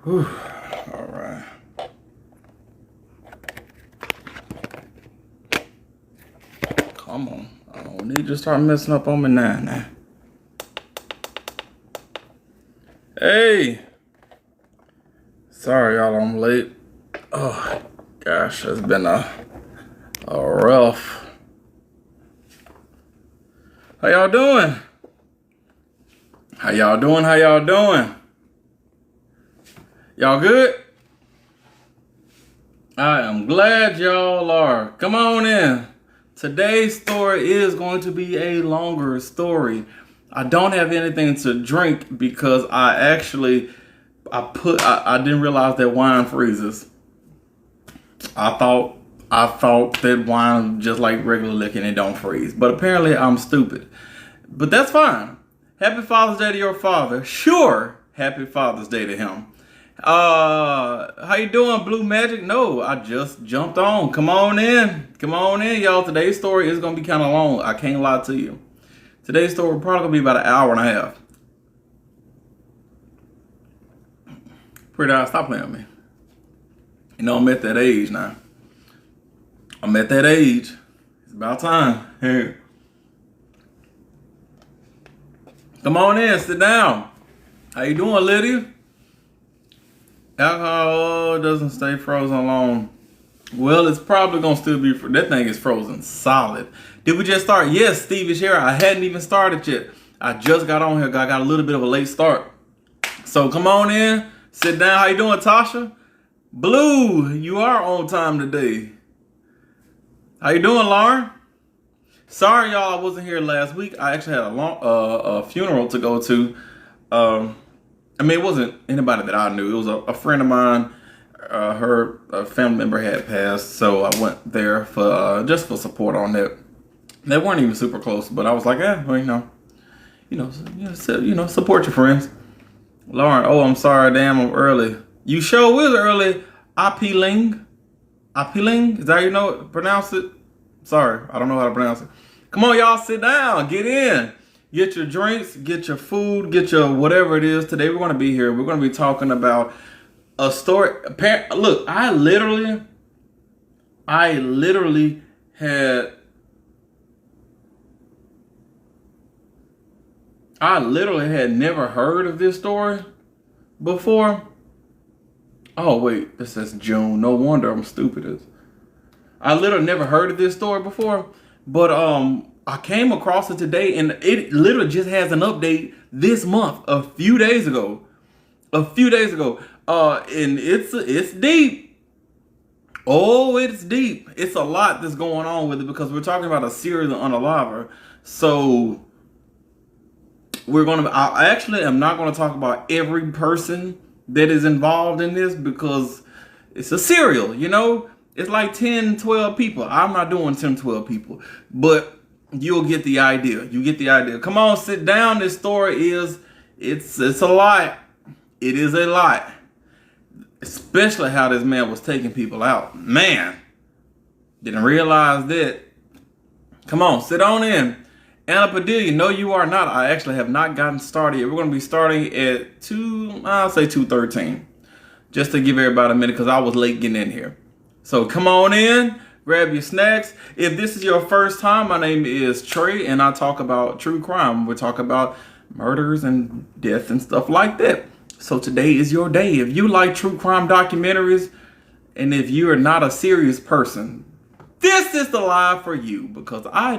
Whew. All right. Come on. I don't need to start messing up on me now. Hey. Sorry, y'all, I'm late. Oh, gosh, it's been a rough. How y'all doing? How y'all doing? How y'all doing? Y'all good? I am glad y'all are. Come on in. Today's story is going to be a longer story. I don't have anything to drink because I didn't realize that wine freezes. I thought that wine just like regular liquor and it don't freeze. But apparently I'm stupid. But that's fine. Happy Father's Day to your father. Sure, happy Father's Day to him. How you doing, Blue Magic? No, I just jumped on. Come on in. Come on in, y'all. Today's story is going to be kind of long. I can't lie to you. Today's story will probably going to be about an hour and a half. Pretty hard. Stop playing with me. You know, I'm at that age now. I'm at that age. It's about time. Hey. Come on in. Sit down. How you doing, Lydia? Alcohol doesn't stay frozen long. Well, it's probably going to still be... That thing is frozen solid. Did we just start? Yes, Steve is here. I hadn't even started yet. I just got on here. I got a little bit of a late start. So come on in. Sit down. How you doing, Tasha? Blue, you are on time today. How you doing, Lauren? Sorry, y'all, I wasn't here last week. I actually had a funeral to go to. It wasn't anybody that I knew. It was a friend of mine. Her family member had passed, so I went there for just for support on that. They weren't even super close, but I was like, support your friends. Lauren, oh, I'm sorry, damn, I'm early. You sure is early. Apiling, is that how you know it? Pronounce it? Sorry, I don't know how to pronounce it. Come on, y'all, sit down, get in. Get your drinks, get your food, get your whatever it is. Today we're going to be here. We're going to be talking about a story. Look, I literally had never heard of this story before. Oh, wait, this says June. No wonder I'm stupid. I literally never heard of this story before, but I came across it today, and it literally just has an update this month, a few days ago. And it's deep. Oh, it's deep. It's a lot that's going on with it because we're talking about a serial unaliver. So I actually am not going to talk about every person that is involved in this because it's a serial, It's like 10, 12 people. I'm not doing 10, 12 people, but you'll get the idea. Come on, sit down. This story it's a lot. It is a lot. Especially how this man was taking people out. Man, didn't realize that. Come on, sit on in. Anna Padilla, no, you are not. I actually have not gotten started yet. We're going to be starting at 2:13. Just to give everybody a minute because I was late getting in here. So come on in, grab your snacks. If this is your first time, my name is Trey and I talk about true crime. We talk about murders and death and stuff like that. So today is your day. If you like true crime documentaries and if you are not a serious person, this is the live for you because I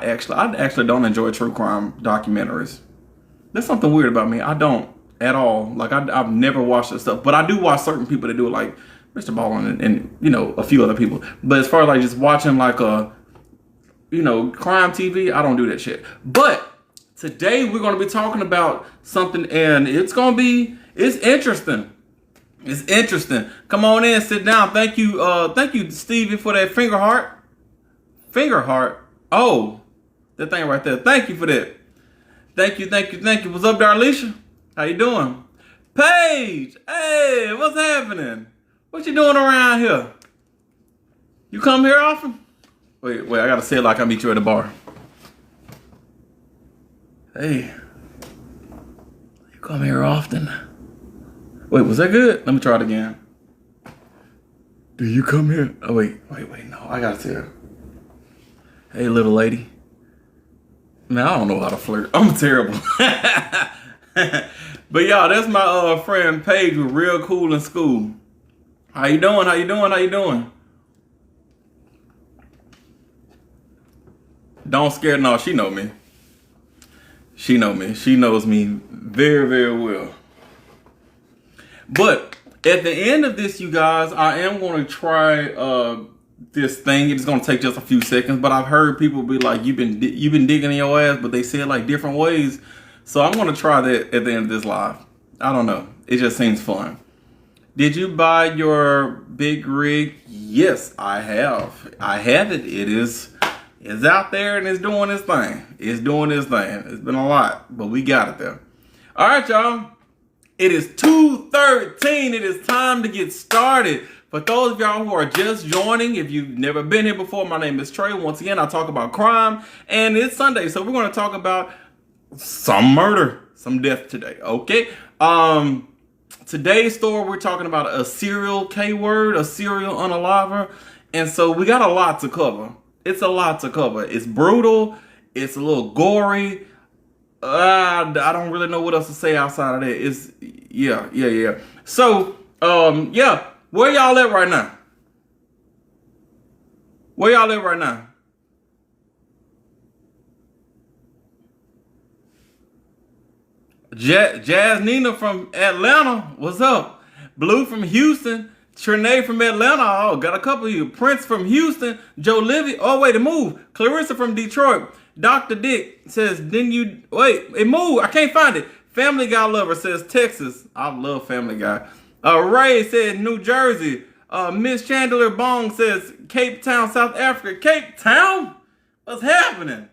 actually don't enjoy true crime documentaries. There's something weird about me. I don't at all. Like I've never watched this stuff, but I do watch certain people that do it, like Mr. Ballin and a few other people. But as far as like just watching like crime TV, I don't do that shit. But today we're going to be talking about something, and it's interesting. It's interesting. Come on in, sit down. Thank you, Stevie, for that finger heart. Finger heart. Oh, that thing right there. Thank you for that. Thank you. What's up, Darlisha? How you doing? Paige, hey, what's happening? What you doing around here? You come here often? Wait, I gotta say it like I meet you at the bar. Hey, you come here often? Wait, was that good? Let me try it again. Do you come here? Oh, wait. No, I gotta see her. Hey, little lady. Man, I don't know how to flirt. I'm terrible. But y'all, that's my friend Paige with Real Cool in School. How you doing? How you doing? How you doing? Don't scare. No, she know me. She know me. She knows me very, very well. But at the end of this, you guys, I am going to try this thing. It's going to take just a few seconds, but I've heard people be like, you've been digging in your ass, but they say it like different ways. So I'm going to try that at the end of this live. I don't know. It just seems fun. Did you buy your big rig? Yes, I have. I have it. It's out there and it's doing its thing. It's doing its thing. It's been a lot, but we got it there. All right, y'all. It is 2:13. It is time to get started. For those of y'all who are just joining, if you've never been here before, my name is Trey. Once again, I talk about crime, and it's Sunday, so we're going to talk about some murder, some death today. Okay. Today's story, we're talking about a serial K-word, a serial unaliver, and so we got a lot to cover. It's a lot to cover. It's brutal. It's a little gory. I don't really know what else to say outside of that. It's yeah. So, yeah, where y'all at right now? Where y'all at right now? Jazz Nina from Atlanta, what's up? Blue from Houston, Trinae from Atlanta, oh, got a couple of you. Prince from Houston, Joe Livy, oh wait, it moved. Clarissa from Detroit. Dr. Dick says, didn't you, wait, it moved, I can't find it. Family Guy Lover says Texas, I love Family Guy. Ray says New Jersey. Miss Chandler Bong says Cape Town, South Africa. Cape Town? What's happening?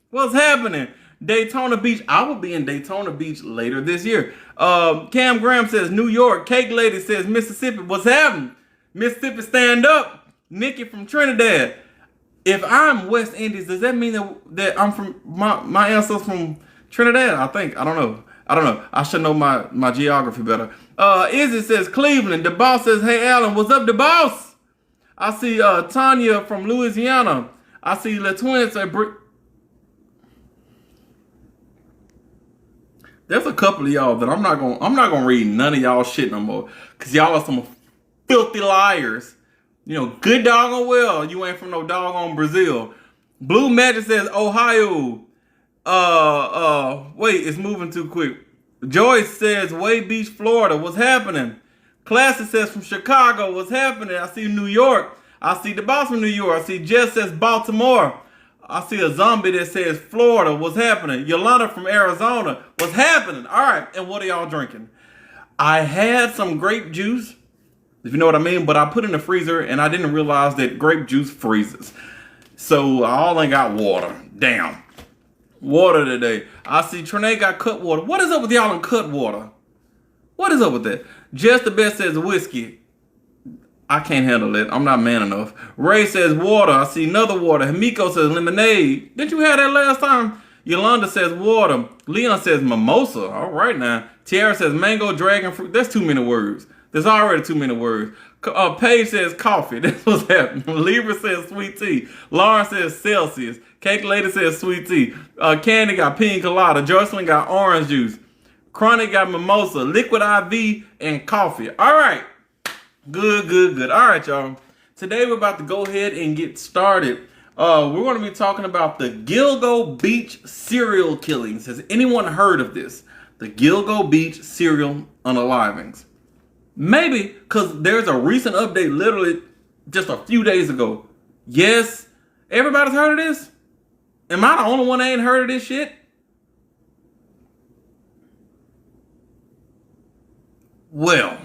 What's happening? Daytona Beach. I will be in Daytona Beach later this year. Cam Graham says New York. Cake Lady says Mississippi. What's happening? Mississippi, stand up. Nikki from Trinidad. If I'm West Indies, does that mean that I'm from my ancestors from Trinidad? I think. I don't know. I should know my geography better. Izzy says Cleveland. The boss says, hey Alan, what's up, the boss? I see Tanya from Louisiana. I see LaTwin say There's a couple of y'all that I'm not gonna read none of y'all shit no more. Cause y'all are some filthy liars. You know, good doggone well, you ain't from no doggone Brazil. Blue Magic says Ohio. Wait, it's moving too quick. Joyce says Way Beach, Florida. What's happening? Classic says from Chicago. What's happening? I see New York. I see the boss from New York. I see Jess says Baltimore. I see a zombie that says Florida. What's happening? Yolanda from Arizona. What's happening? All right. And what are y'all drinking? I had some grape juice, if you know what I mean, but I put it in the freezer and I didn't realize that grape juice freezes. So I only got water. Damn. Water today. I see Trinae got cut water. What is up with y'all in cut water? What is up with that? Just the Best says whiskey. I can't handle it. I'm not man enough. Ray says water. I see another water. Himiko says lemonade. Didn't you have that last time? Yolanda says water. Leon says mimosa. All right now. Tiara says mango, dragon fruit. That's too many words. There's already too many words. Paige says coffee. That's what's happening. Libra says sweet tea. Lauren says Celsius. Cake Lady says sweet tea. Candy got pina colada. Jocelyn got orange juice. Chronic got mimosa. Liquid IV and coffee. All right. Good. All right, y'all. Today we're about to go ahead and get started. We're going to be talking about the Gilgo Beach serial killings. Has anyone heard of this? The Gilgo Beach serial unalivings. Maybe, because there's a recent update literally just a few days ago. Yes, everybody's heard of this? Am I the only one that ain't heard of this shit? Well,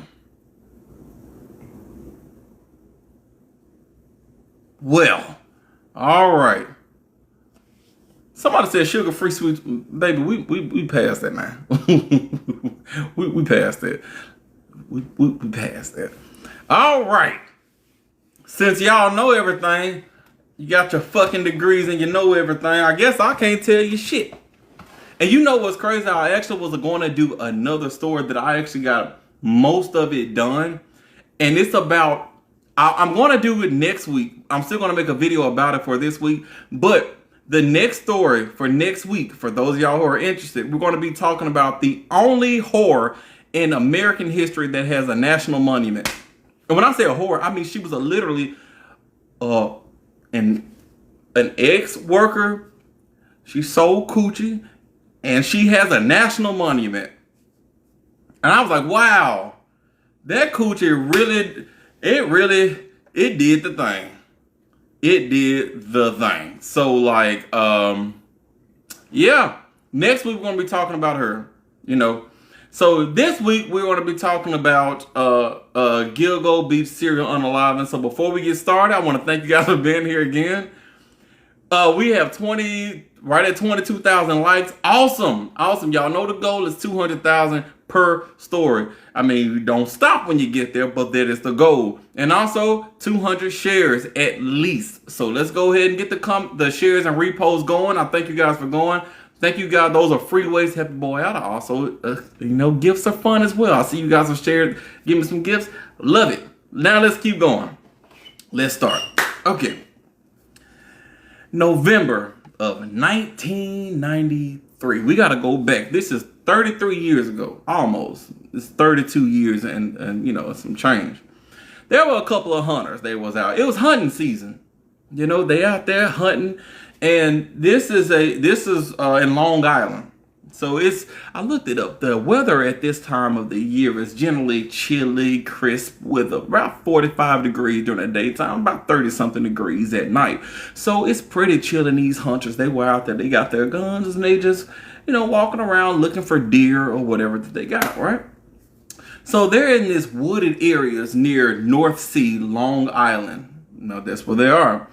all right. Somebody said sugar-free sweets. Baby, we passed that now. we passed that. We passed that. All right. Since y'all know everything, you got your fucking degrees and you know everything, I guess I can't tell you shit. And you know what's crazy? I actually was going to do another story that I actually got most of it done. And it's about, I'm going to do it next week. I'm still going to make a video about it for this week. But the next story for next week, for those of y'all who are interested, we're going to be talking about the only whore in American history that has a national monument. And when I say a whore, I mean she was literally an ex-worker. She sold coochie, and she has a national monument. And I was like, wow, that coochie really, it did the thing. It did the thing. So like, yeah, next week we're going to be talking about her, you know. So this week we're going to be talking about Gilgo beef cereal unalive. And so before we get started, I want to thank you guys for being here again. We have right at 22,000 likes. Awesome. Y'all know the goal is 200,000 per story. I mean, you don't stop when you get there, but that is the goal. And also 200 shares at least. So let's go ahead and get the shares and reposts going. I thank you guys for going. Thank you guys. Those are free ways to help the boy out. Also, gifts are fun as well. I see you guys have shared. Give me some gifts. Love it. Now let's keep going. Let's start. Okay. November of 1993. We got to go back. This is 33 years ago, almost. It's 32 years and some change. There were a couple of hunters. They was out. It was hunting season. They out there hunting, and this is in Long Island. So I looked it up. The weather at this time of the year is generally chilly, crisp, with about 45 degrees during the daytime, about 30 something degrees at night. So it's pretty chill, and these hunters, they were out there, they got their guns, and they just, walking around looking for deer or whatever that they got, right? So they're in this wooded areas near North Sea, Long Island. That's where they are.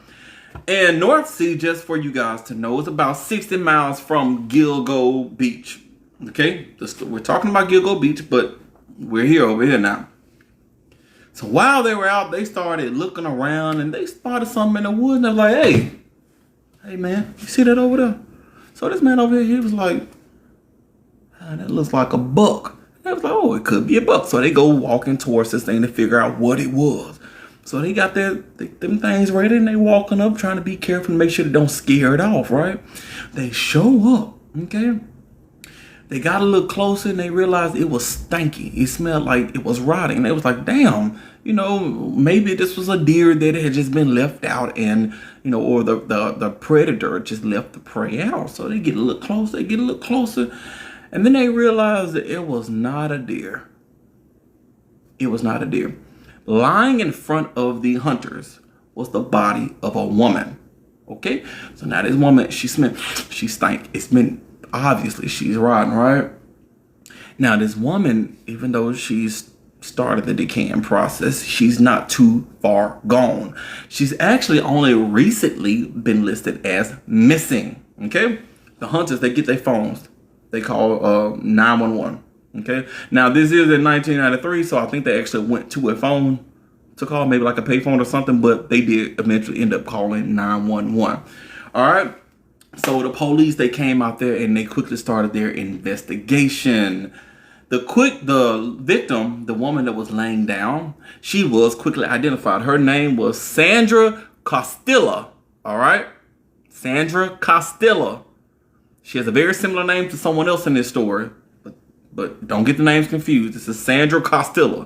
And North Sea, just for you guys to know, is about 60 miles from Gilgo Beach. Okay? We're talking about Gilgo Beach, but we're over here now. So while they were out, they started looking around, and they spotted something in the woods, and they're like, hey man, you see that over there? So this man over here, he was like, that looks like a buck. And they was like, oh, it could be a buck. So they go walking towards this thing to figure out what it was. So they got them things ready, and they walking up trying to be careful to make sure they don't scare it off, right? They show up, okay? They got a little closer, and they realized it was stanky. It smelled like it was rotting. And they was like, damn, maybe this was a deer that had just been left out, and, or the predator just left the prey out. So they get a little closer, and then they realized that it was not a deer. It was not a deer. Lying in front of the hunters was the body of a woman. Okay? So now this woman, she stank. It's been, obviously, she's rotten, right? Now this woman, even though she's started the decaying process, she's not too far gone. She's actually only recently been listed as missing. Okay? The hunters, they get their phones. They call 911. Okay. Now this is in 1993, so I think they actually went to a phone to call, maybe like a payphone or something, but they did eventually end up calling 911. All right. So the police, they came out there, and they quickly started their investigation. The victim, the woman that was laying down, she was quickly identified. Her name was Sandra Costilla. All right. Sandra Costilla. She has a very similar name to someone else in this story. But don't get the names confused. This is Sandra Costilla.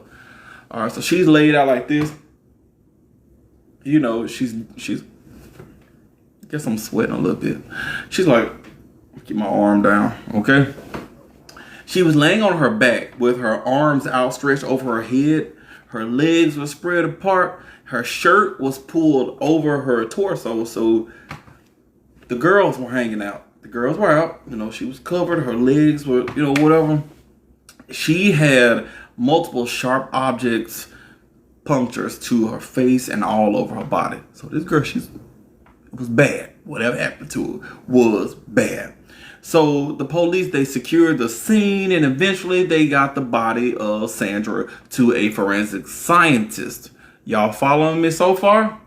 All right, so she's laid out like this. She's. I guess I'm sweating a little bit. She's like, get my arm down, okay? She was laying on her back with her arms outstretched over her head. Her legs were spread apart. Her shirt was pulled over her torso, so the girls were hanging out. The girls were out. She was covered. Her legs were, whatever. She had multiple sharp objects, punctures to her face and all over her body. So this girl, it was bad. Whatever happened to her was bad. So the police, they secured the scene, and eventually they got the body of Sandra to a forensic scientist. Y'all following me so far?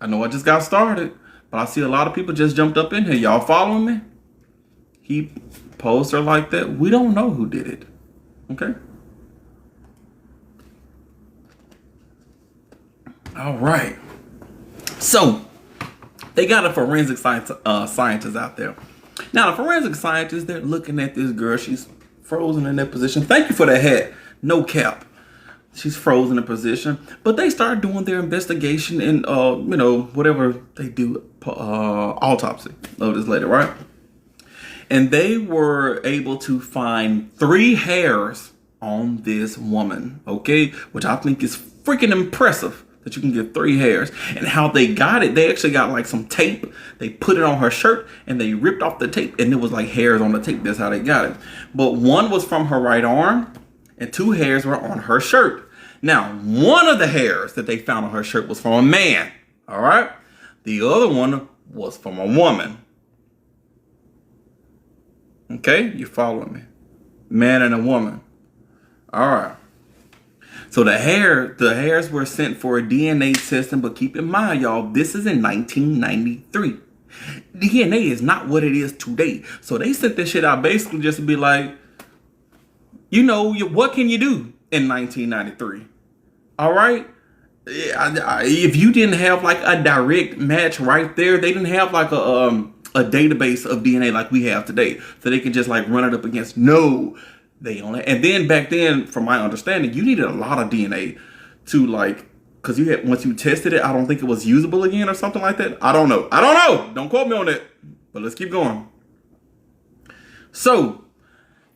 I know I just got started, but I see a lot of people just jumped up in here. Y'all following me? He posed her like that. We don't know who did it. Okay? All right. So they got a forensic scientist out there. Now, the forensic scientists, they're looking at this girl. She's frozen in that position. Thank you for that hat. No cap. She's frozen in position. But they start doing their investigation and, whatever they do, autopsy of this lady, right? And they were able to find 3 hairs on this woman, okay? Which I think is freaking impressive that you can get 3 hairs. And how they got it, they actually got like some tape. They put it on her shirt and they ripped off the tape and it was like hairs on the tape. That's how they got it. But 1 was from her right arm and 2 hairs were on her shirt. Now, 1 of the hairs that they found on her shirt was from a man, all right? The other one was from a woman. Okay, you following me? Man and a woman. All right. So the hairs were sent for a DNA testing, but keep in mind, y'all, this is in 1993. DNA is not what it is today. So they sent this shit out basically just to be like, what can you do in 1993? All right. If you didn't have like a direct match right there, they didn't have like a database of DNA like we have today, so they can just like run it up against. No, they only, and then back then, from my understanding, you needed a lot of DNA to like, because you had, once you tested it, I don't think it was usable again or something like that. I don't know. Don't quote me on that. But let's keep going. So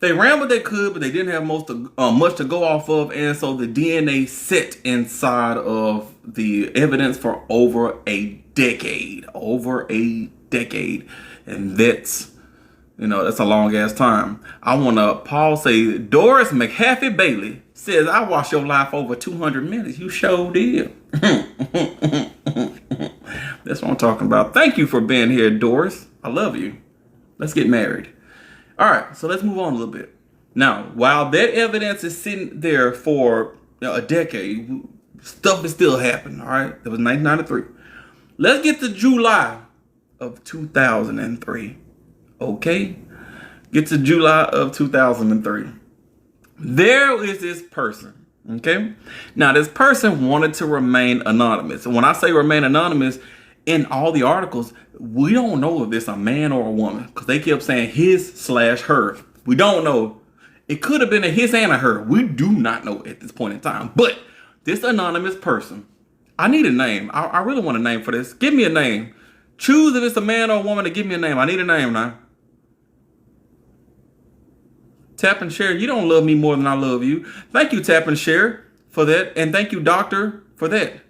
they ran what they could, but they didn't have much to go off of, and so the DNA sat inside of the evidence for over a decade. And that's a long ass time. I want to pause, say Doris McHaffey Bailey says, I watched your life over 200 minutes. You sure did. That's what I'm talking about. Thank you for being here, Doris. I love you. Let's get married. All right, so let's move on a little bit. Now, while that evidence is sitting there for a decade, stuff is still happening, all right? That was 1993. Let's get to July of 2003, okay? Get to July of 2003. There is this person, okay? Now, this person wanted to remain anonymous. And when I say remain anonymous, in all the articles, we don't know if it's a man or a woman because they kept saying his/her. We don't know. It could have been a his and a her. We do not know at this point in time. But this anonymous person, I need a name. I really want a name for this. Give me a name. Choose if it's a man or a woman to give me a name. I need a name now. Tap and share. You don't love me more than I love you. Thank you, Tap and share, for that. And thank you, Doctor, for that.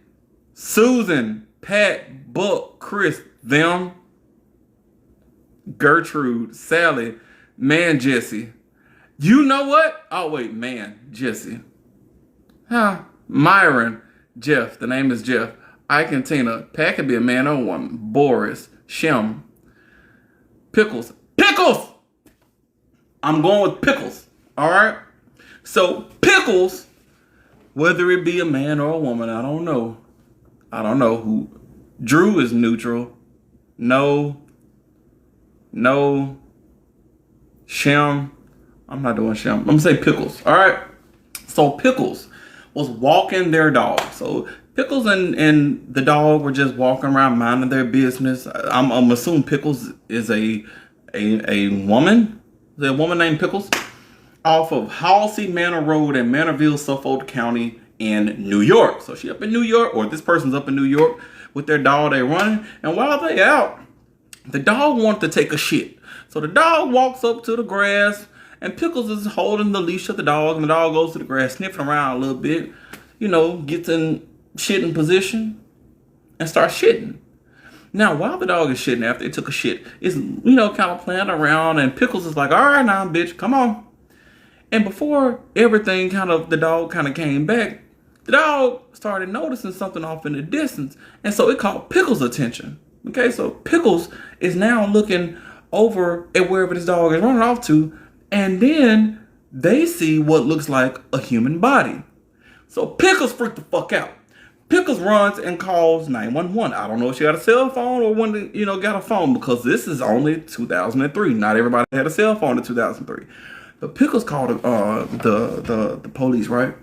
Susan, Pat, Buck, Chris, them, Gertrude, Sally, man, Jesse. You know what? Oh, wait, man, Jesse. Myron, Jeff. The name is Jeff. Ike and Tina. Pat could be a man or a woman. Boris, Shem, Pickles. Pickles! I'm going with Pickles. All right? So, Pickles, whether it be a man or a woman, I don't know. Who. Drew is neutral. No. Shem. I'm not doing Shem. I'm going to say Pickles. All right? So, Pickles was walking their dog. So, Pickles and the dog were just walking around minding their business. I'm assuming Pickles is a woman. Is there a woman named Pickles? Off of Halsey Manor Road in Manorville, Suffolk County in New York. So she up in New York, or this person's up in New York with their dog. They running. And while they out, the dog wanted to take a shit. So the dog walks up to the grass, and Pickles is holding the leash of the dog, and the dog goes to the grass, sniffing around a little bit, gets in shitting position and starts shitting. Now, while the dog is shitting after it took a shit, it's, kind of playing around, and Pickles is like, all right now, bitch, come on. And before everything the dog came back, the dog started noticing something off in the distance, and so it caught Pickles' attention. Okay, so Pickles is now looking over at wherever this dog is running off to, and then they see what looks like a human body. So Pickles freaked the fuck out. Pickles runs and calls 911. I don't know if she got a cell phone or when got a phone, because this is only 2003. Not everybody had a cell phone in 2003. But Pickles called the police, right?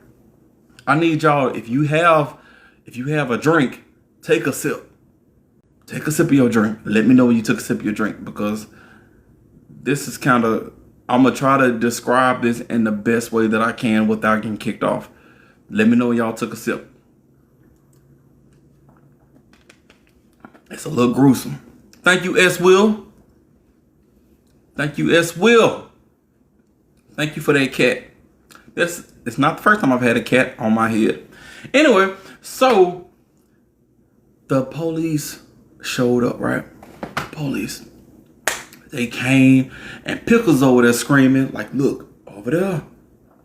I need y'all, if you have If you have a drink, take a sip. Take a sip of your drink. Let me know when you took a sip of your drink, because this is kind of, I'm going to try to describe this in the best way that I can without getting kicked off. Let me know when y'all took a sip. It's a little gruesome. Thank you, S. Will. Thank you, S. Will. Thank you for that cat. It's not the first time I've had a cat on my head. Anyway, so the police showed up, right? Police. They came, and Pickles over there screaming, like, look, over there.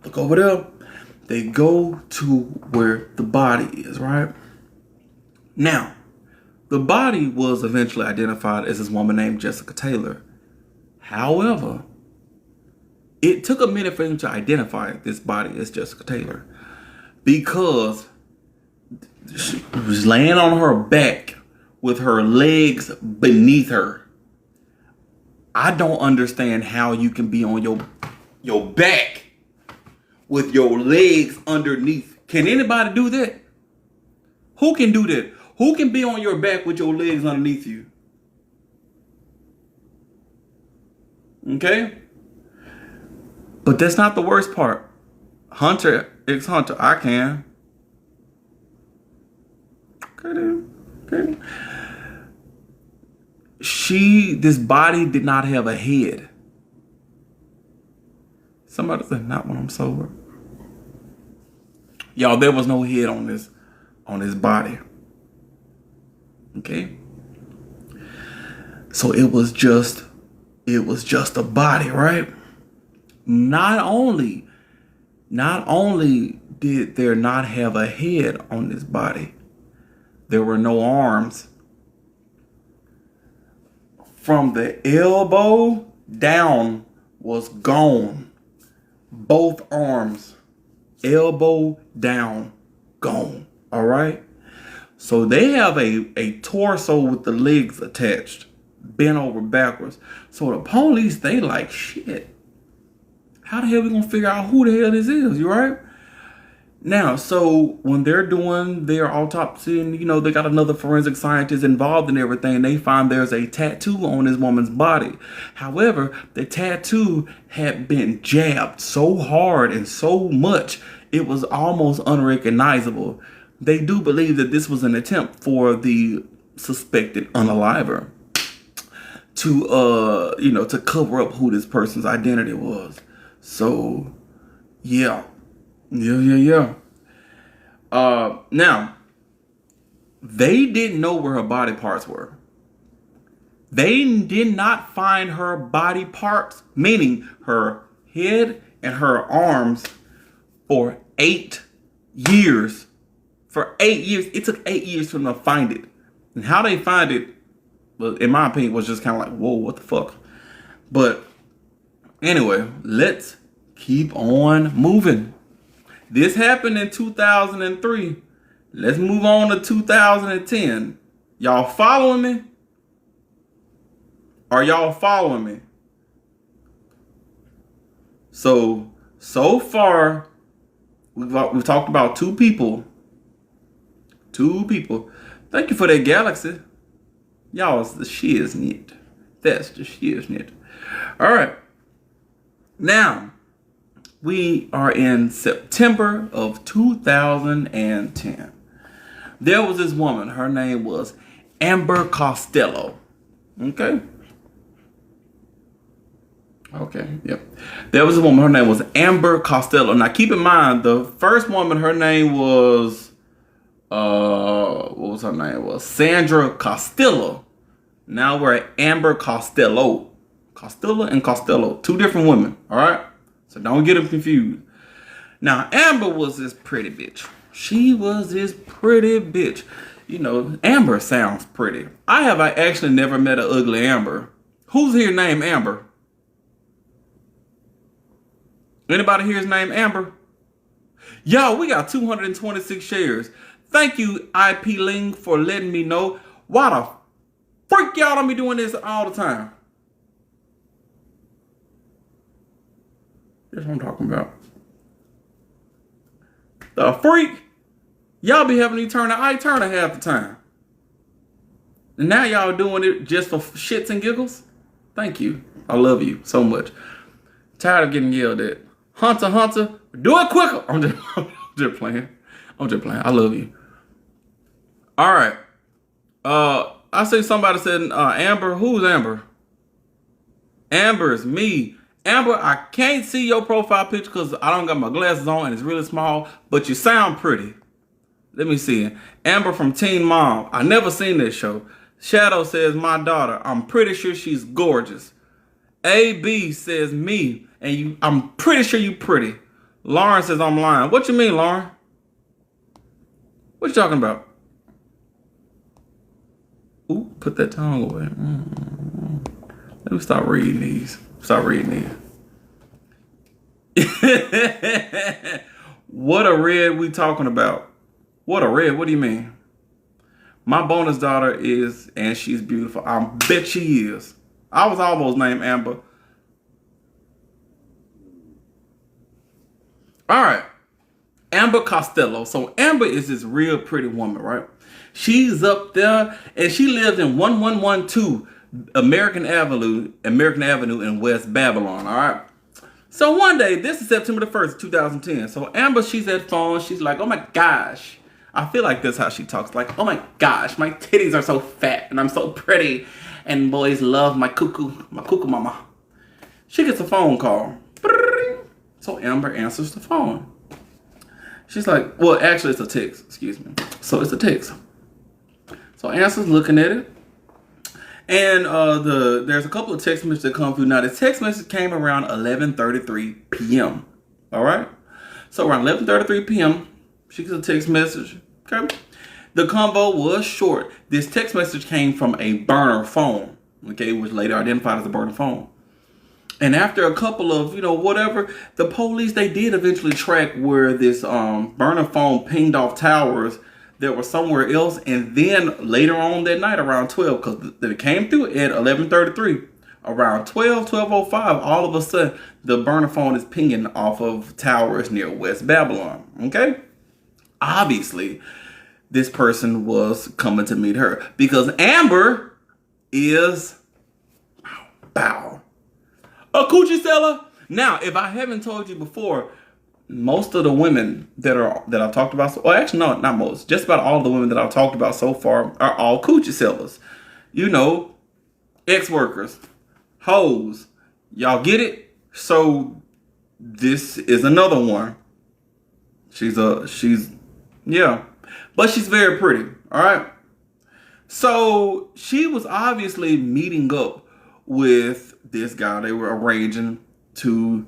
Look over there. They go to where the body is, right? Now, the body was eventually identified as this woman named Jessica Taylor. However, it took a minute for them to identify this body as Jessica Taylor, because she was laying on her back with her legs beneath her. I don't understand how you can be on your back with your legs underneath. Can anybody do that? Who can do that? Who can be on your back with your legs underneath you? Okay? But that's not the worst part. Hunter, ex-Hunter, I can. Okay. This body did not have a head. Somebody said, not when I'm sober. Y'all, there was no head on this body. Okay? So it was just a body, right? Not only did there not have a head on this body, there were no arms. From the elbow down was gone. Both arms, elbow down, gone. All right? So they have a torso with the legs attached, bent over backwards. So the police, they like, shit, how the hell we gonna figure out who the hell this is, you right? Now, so when they're doing their autopsy and, they got another forensic scientist involved in everything, they find there's a tattoo on this woman's body. However, the tattoo had been jabbed so hard and so much, it was almost unrecognizable. They do believe that this was an attempt for the suspected unaliver to cover up who this person's identity was. So, yeah. Yeah. Now, they didn't know where her body parts were. They did not find her body parts, meaning her head and her arms, for 8 years. For 8 years. It took 8 years for them to find it. And how they find it, well, in my opinion, was just kind of like, whoa, what the fuck? But anyway, let's keep on moving. This happened in 2003. Let's move on to 2010. Y'all following me? Are y'all following me? So far, we've talked about two people. Thank you for that galaxy. Y'all, the shiznit. That's the shiznit. All right. Now, we are in September of 2010. There was this woman. Her name was Amber Costello. Okay, yep. There was a woman. Her name was Amber Costello. Now, keep in mind, the first woman, her name was, what was her name? Was Sandra Costello. Now we're at Amber Costello. Costello and Costello. Two different women, all right? So don't get them confused. Now, Amber was this pretty bitch. She was this pretty bitch. Amber sounds pretty. I actually never met an ugly Amber. Who's here named Amber? Anybody here is named Amber? Yo, we got 226 shares. Thank you, IP Ling, for letting me know. Why the freak y'all don't be doing this all the time? That's what I'm talking about. The freak. Y'all be having to turn to Ike Turner half the time. And now y'all doing it just for shits and giggles? Thank you. I love you so much. Tired of getting yelled at. Hunter, do it quicker. I'm just playing. I'm just playing. I love you. All right. I see somebody said Amber. Who's Amber? Amber's me. Amber, I can't see your profile picture because I don't got my glasses on and it's really small, but you sound pretty. Let me see it. Amber from Teen Mom. I never seen this show. Shadow says my daughter. I'm pretty sure she's gorgeous. AB says me, and you. I'm pretty sure you pretty. Lauren says I'm lying. What you mean, Lauren? What you talking about? Ooh, put that tongue away. Let me stop reading these. What a red we talking about? What a red? What do you mean? My bonus daughter is, and she's beautiful. I bet she is. I was almost named Amber. All right. Amber Costello. So Amber is this real pretty woman, right? She's up there, and she lives in 1112 American Avenue in West Babylon, all right? So one day, this is September the 1st, 2010. So Amber, she's at phone. She's like, oh my gosh. I feel like that's how she talks. Like, oh my gosh, my titties are so fat and I'm so pretty. And boys love my cuckoo mama. She gets a phone call. So Amber answers the phone. She's like, well, actually it's a text, excuse me. So it's a text. So Answer's looking at it. And there's a couple of text messages that come through. Now the text message came around 11:33 p.m. All right. So around 11:33 p.m., she gets a text message. Okay. The convo was short. This text message came from a burner phone. Okay, which later identified as a burner phone. And after a couple of, whatever, the police, they did eventually track where this burner phone pinged off towers that were somewhere else. And then later on that night, around 12, because it came through at 11:33, around 12:05, all of a sudden, the burner phone is pinging off of towers near West Babylon. Okay? Obviously, this person was coming to meet her because Amber is a coochie seller. Now, if I haven't told you before, most of the women that I've talked about, or actually no, not most, just about all the women that I've talked about so far are all coochie sellers. Ex-workers, hoes. Y'all get it? So this is another one. Yeah. But she's very pretty, all right? So she was obviously meeting up with this guy. They were arranging to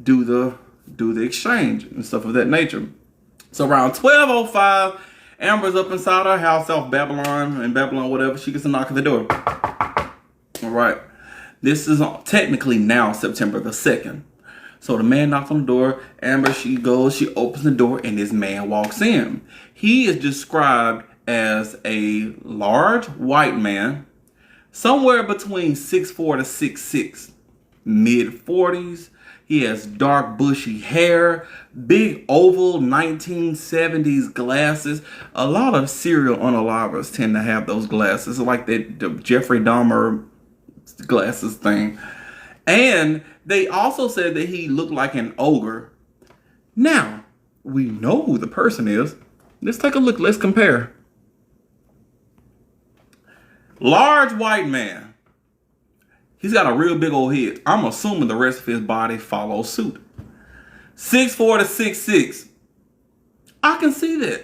do the exchange and stuff of that nature. So around 12:05, Amber's up inside her house off Babylon, whatever. She gets a knock at the door. All right. This is technically now September the 2nd. So the man knocks on the door. Amber, she opens the door, and this man walks in. He is described as a large white man, somewhere between 6'4" to 6'6", mid-40s. He has dark, bushy hair, big oval 1970s glasses. A lot of serial unalivers tend to have those glasses, like the Jeffrey Dahmer glasses thing. And they also said that he looked like an ogre. Now, we know who the person is. Let's take a look. Let's compare. Large white man. He's got a real big old head. I'm assuming the rest of his body follows suit. 6'4" to 6'6". I can see that.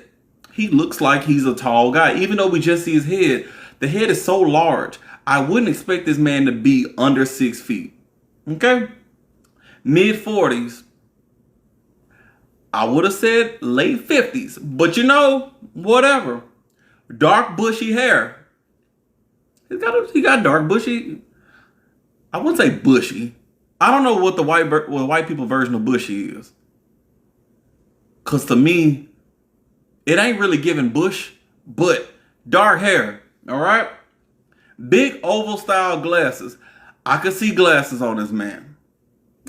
He looks like he's a tall guy. Even though we just see his head, the head is so large. I wouldn't expect this man to be under 6 feet. Okay? Mid-40s. I would have said late 50s. But whatever. Dark bushy hair. He got dark bushy. I wouldn't say bushy. I don't know what the white people version of bushy is. Because to me, it ain't really giving bush, but dark hair. All right? Big oval style glasses. I could see glasses on this man.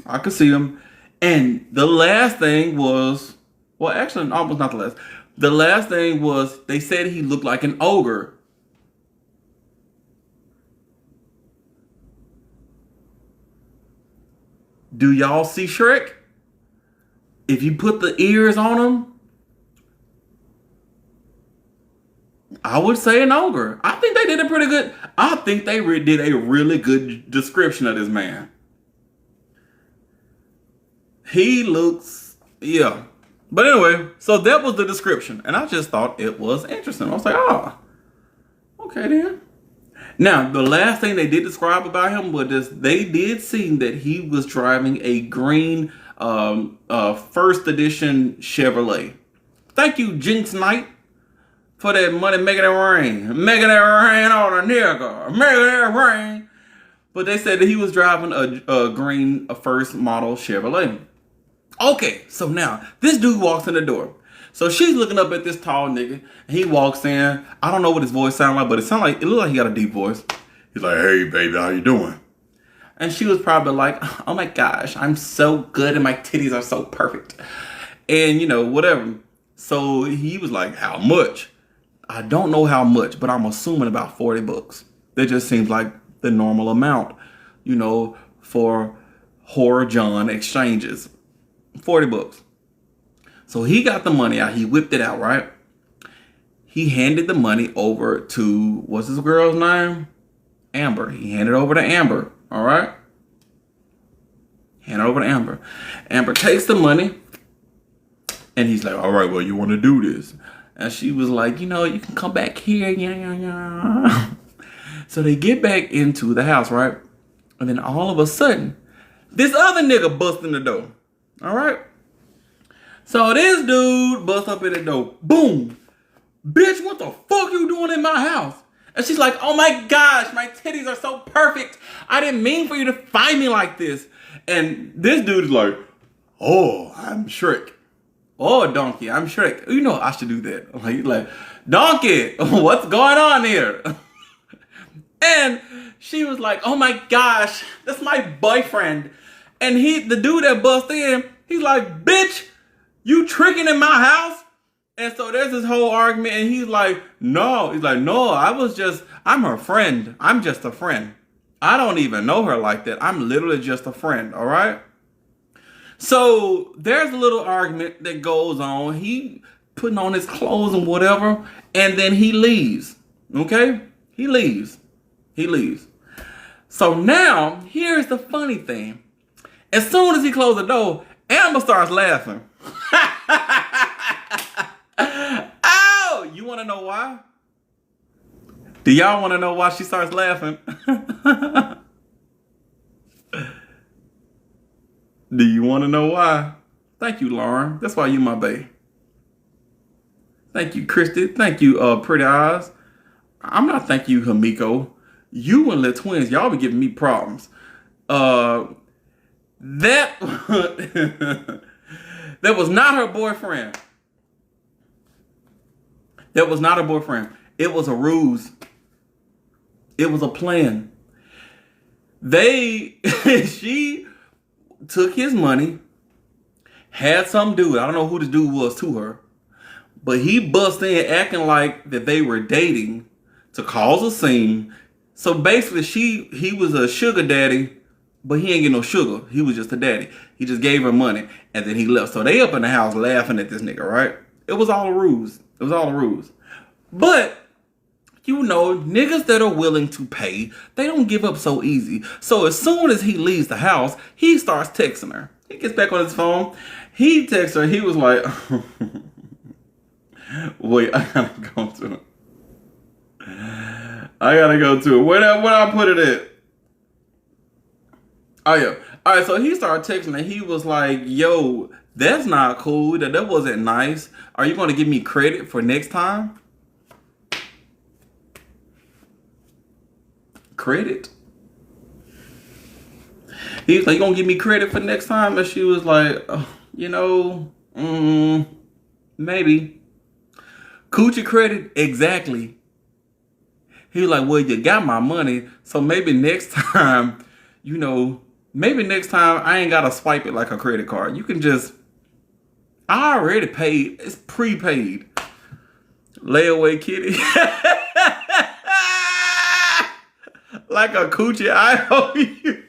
I could see them. And the last thing was Well, actually, almost not the last. The last thing was they said he looked like an ogre. Do y'all see Shrek? If you put the ears on him, I would say an ogre. I think they did a pretty good. I think they did a really good description of this man. He looks, yeah. But anyway, so that was the description, and I just thought it was interesting. I was like, oh, okay then. Now, the last thing they did describe about him was this, they did see that he was driving a green first edition Chevrolet. Thank you, Jinx Knight, for that money making it rain. Making it rain on a nigga. Making it rain. But they said that he was driving a green first model Chevrolet. Okay, so now this dude walks in the door. So she's looking up at this tall nigga, and he walks in. I don't know what his voice sounds like, but it looked like he got a deep voice. He's like, "Hey, baby, how you doing?" And she was probably like, "Oh my gosh, I'm so good, and my titties are so perfect," and whatever. So he was like, "How much?" I don't know how much, but I'm assuming about $40. That just seems like the normal amount, for horror John exchanges. $40. So he got the money out. He whipped it out, right? He handed the money over to, what's this girl's name? Amber. He handed it over to Amber, all right? Hand it over to Amber. Amber takes the money, and he's like, all right, well, you want to do this? And she was like, you can come back here. Yeah. So they get back into the house, right? And then all of a sudden, this other nigga busts in the door. All right? So this dude busts up in the door. Boom. Bitch, what the fuck you doing in my house? And she's like, oh my gosh, my titties are so perfect. I didn't mean for you to find me like this. And this dude is like, oh, I'm Shrek. Oh, donkey, I'm Shrek. I should do that. Like, donkey, what's going on here? And she was like, oh my gosh, that's my boyfriend. And the dude that bust in, he's like, bitch, you tricking in my house? And so there's this whole argument, and he's like, no. He's like, no, I'm her friend. I'm just a friend. I don't even know her like that. I'm literally just a friend, all right? So there's a little argument that goes on. He putting on his clothes and whatever, and then he leaves, okay? He leaves. So now, here's the funny thing. As soon as he closed the door, Amber starts laughing. Ow! You want to know why? Do y'all want to know why she starts laughing? Do you want to know why? Thank you, Lauren. That's why you my bae. Thank you, Christy. Thank you, Pretty Eyes. I'm not thank you, Hamiko. You and the twins, y'all be giving me problems. That that was not her boyfriend. That was not her boyfriend. It was a ruse. It was a plan. She took his money, had some dude, I don't know who this dude was to her, but he bust in acting like that they were dating to cause a scene. So basically he was a sugar daddy, but he ain't get no sugar. He was just a daddy. He just gave her money and then he left. So they up in the house laughing at this nigga, right? It was all a ruse. But niggas that are willing to pay, they don't give up so easy. So as soon as he leaves the house, he starts texting her. He gets back on his phone. He texts her. He was like, wait, I gotta go to it. Where I put it at? Oh, yeah. All right, so he started texting and he was like, yo, that's not cool. That wasn't nice. Are you going to give me credit for next time? Credit? He was like, you going to give me credit for next time? And she was like, maybe. Coochie credit? Exactly. He was like, well, you got my money, so maybe next time, I ain't got to swipe it like a credit card. You can just I already paid. It's prepaid. Layaway kitty. Like a coochie IOU.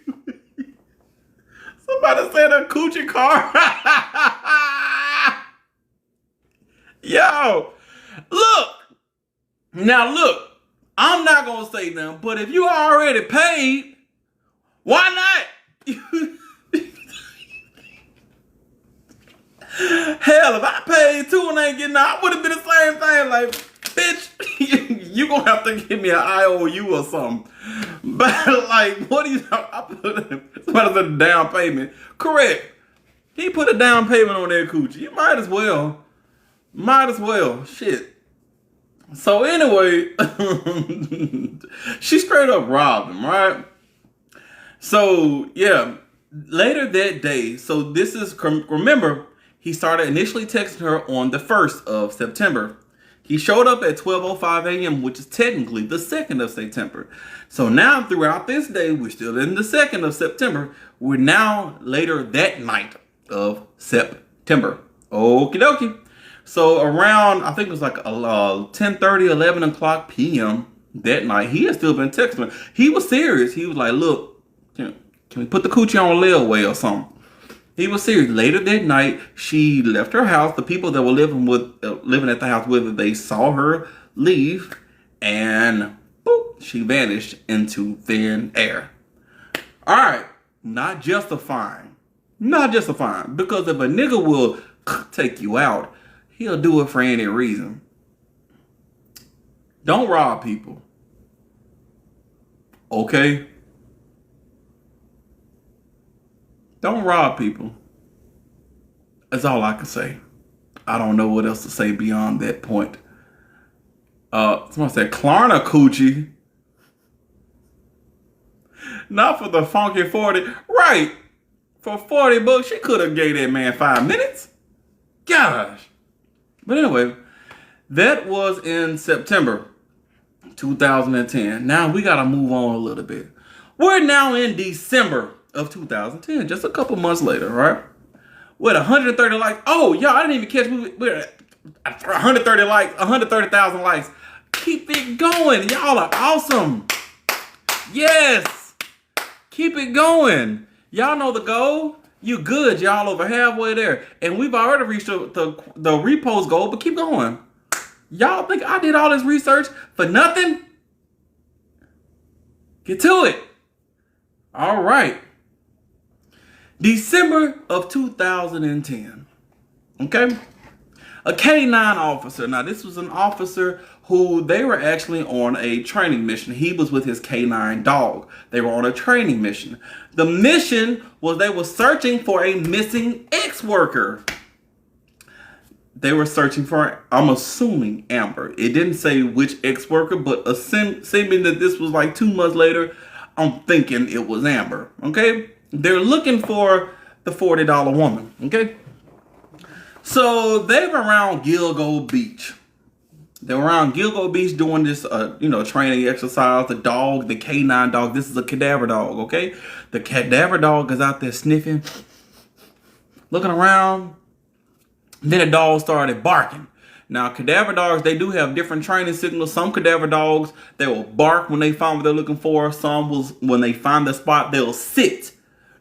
Somebody said a coochie car. Yo, look. Now look. I'm not gonna say nothing, but if you already paid, why not? Hell, if I paid too and ain't getting out, I would have been the same thing. Like, bitch, you gonna have to give me an IOU or something. But like, what do you? I put somebody said a down payment. Correct. He put a down payment on that coochie. You might as well. Might as well. Shit. So anyway, she straight up robbed him, right? So yeah, later that day. So this is remember. He started initially texting her on the 1st of September. He showed up at 12:05 a.m., which is technically the 2nd of September. So now throughout this day, we're still in the 2nd of September. We're now later that night of September. Okie dokie. So around, I think it was like 10:30, 11 o'clock p.m. that night, he had still been texting her. He was serious. He was like, look, can we put the coochie on layaway or something? He was serious. Later that night, she left her house. The people that were living at the house with her, they saw her leave, and boop, she vanished into thin air. All right, not justifying, because if a nigga will take you out, he'll do it for any reason. Don't rob people, okay? Don't rob people. That's all I can say. I don't know what else to say beyond that point. Someone said Klarna coochie. Not for the funky 40. Right. For $40, she could have gave that man 5 minutes. Gosh. But anyway, that was in September 2010. Now we got to move on a little bit. We're now in December of 2010, just a couple months later, right? With 130 likes. Oh, y'all, I didn't even catch. We're at 130 likes, 130,000 likes. Keep it going. Y'all are awesome. Yes. Keep it going. Y'all know the goal. You good. Y'all over halfway there. And we've already reached the repost goal, but keep going. Y'all think I did all this research for nothing? Get to it. All right. December of 2010. Okay? A K-9 officer. Now, this was an officer who they were actually on a training mission. He was with his K-9 dog. They were on a training mission. The mission was they were searching for a missing ex-worker. They were searching for, I'm assuming, Amber. It didn't say which ex-worker, but assuming that this was like 2 months later, I'm thinking it was Amber. Okay? They're looking for the $40 woman, okay? So they were around Gilgo Beach. They were around Gilgo Beach doing this, training exercise. The dog, the K-9 dog, this is a cadaver dog, okay? The cadaver dog is out there sniffing, looking around. Then the dog started barking. Now, cadaver dogs, they do have different training signals. Some cadaver dogs, they will bark when they find what they're looking for. Some will, when they find the spot, they'll sit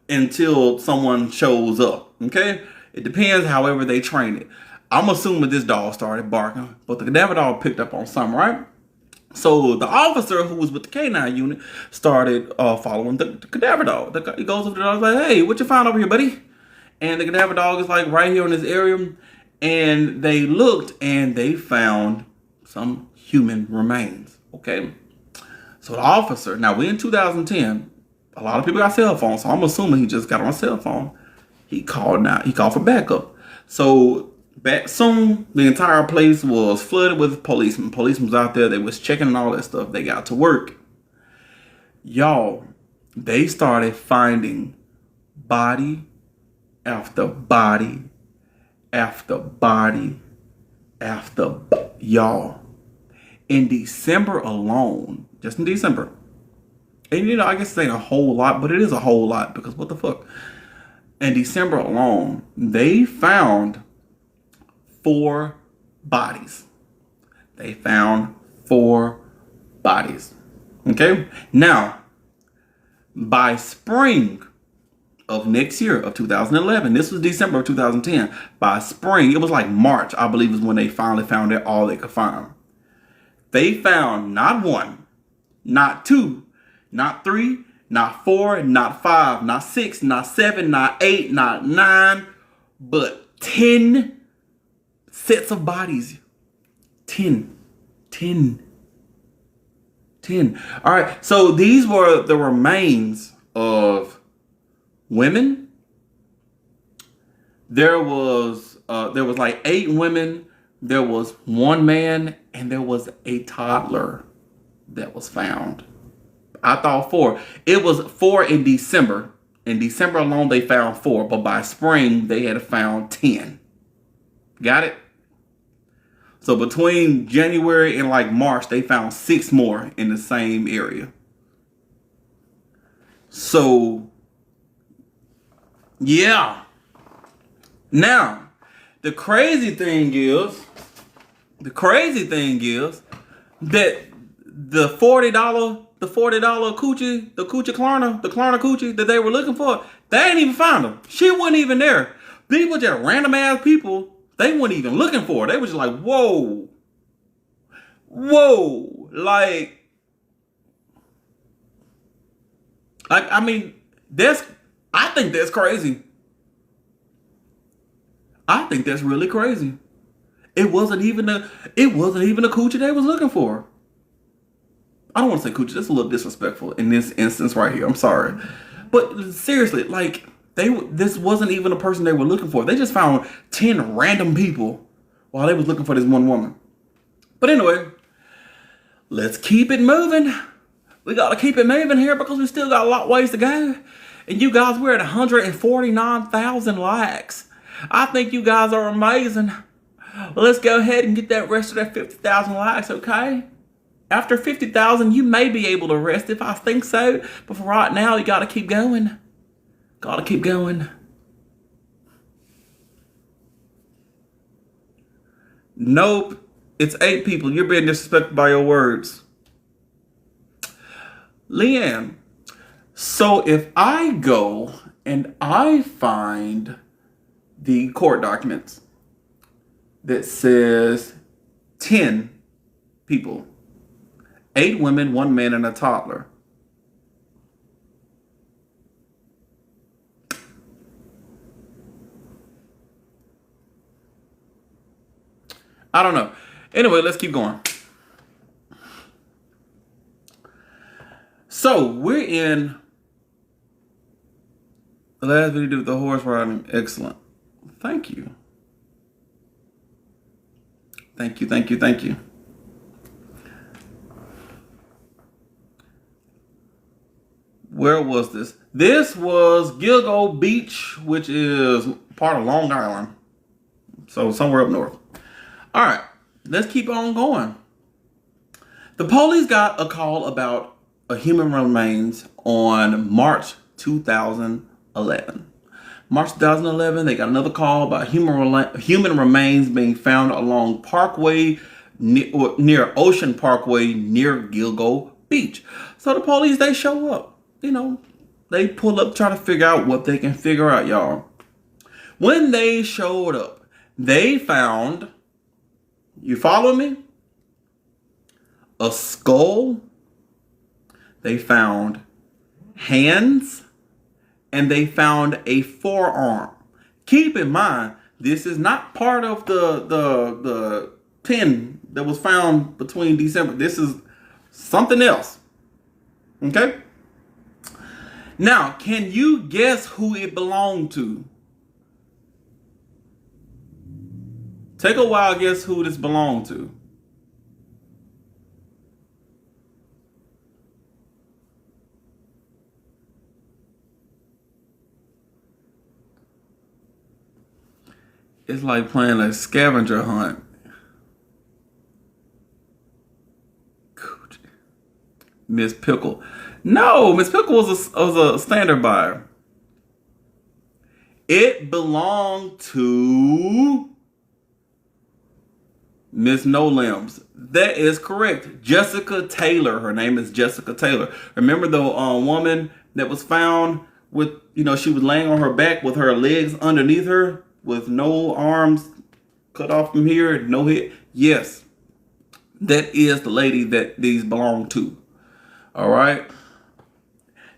until someone shows up, okay? It depends however they train it. I'm assuming this dog started barking, but the cadaver dog picked up on something, right? So the officer who was with the K-9 unit started following the cadaver dog. He goes over to the dog, like, hey, what you find over here, buddy? And the cadaver dog is like right here in this area. And they looked and they found some human remains, okay? So the officer, now we're in 2010. A lot of people got cell phones, so I'm assuming he just got on a cell phone. He called for backup. So back soon, the entire place was flooded with policemen. Policemen was out there. They was checking and all that stuff. They got to work. Y'all, they started finding body after body after body after y'all. In December alone, just in December, and I guess it ain't a whole lot, but it is a whole lot because what the fuck? In December alone, they found 4 bodies. They found 4 bodies. Okay? Now, by spring of next year, of 2011, this was December of 2010. By spring, it was like March, I believe, is when they finally found out all they could find. They found not 1, not 2, not 3, not 4, not 5, not 6, not 7, not 8, not 9, but 10 sets of bodies. 10. All right, so these were the remains of women. There was like 8 women. There was 1 man, and there was a toddler that was found. I thought 4. It was 4 in December. In December alone, they found 4, but by spring, they had found 10. Got it? So between January and like March, they found 6 more in the same area. So, yeah. Now, the crazy thing is that the $40 coochie, the Klarna coochie that they were looking for, they ain't even found her. She wasn't even there. People, just random ass people, they weren't even looking for her. They were just like, whoa. Like, I mean, I think that's crazy. I think that's really crazy. It wasn't even a coochie they was looking for. I don't want to say coochie. That's a little disrespectful in this instance right here. I'm sorry. But seriously, like, this wasn't even a person they were looking for. They just found 10 random people while they was looking for this one woman. But anyway, let's keep it moving. We got to keep it moving here because we still got a lot of ways to go. And you guys, we're at 149,000 likes. I think you guys are amazing. Let's go ahead and get that rest of that 50,000 likes, okay? After 50,000, you may be able to rest if I think so. But for right now, you got to keep going. Got to keep going. Nope. It's 8 people. You're being disrespected by your words. Leanne, so if I go and I find the court documents that says 10 people, 8 women, 1 man, and a toddler, I don't know. Anyway, let's keep going. So we're in the last video with the horse riding. Excellent. Thank you. Thank you. Where was this? This was Gilgo Beach, which is part of Long Island. So somewhere up north. All right, let's keep on going. The police got a call about a human remains on March 2011. March 2011, they got another call about human remains being found along Parkway, near Ocean Parkway, near Gilgo Beach. So the police, they show up. You know, they pull up, try to figure out what they can figure out, y'all. When they showed up, they found, you follow me? A skull. They found hands. And they found a forearm. Keep in mind, this is not part of the 10 that was found between December. This is something else. Okay? Now, can you guess who it belonged to? Take a while, guess who this belonged to. It's like playing a scavenger hunt. Miss Pickle. No, Miss Pickle was a standard buyer. It belonged to Miss No Limbs. That is correct. Jessica Taylor. Her name is Jessica Taylor. Remember the woman that was found with, she was laying on her back with her legs underneath her with no arms cut off from here, no head? Yes. That is the lady that these belong to. All right.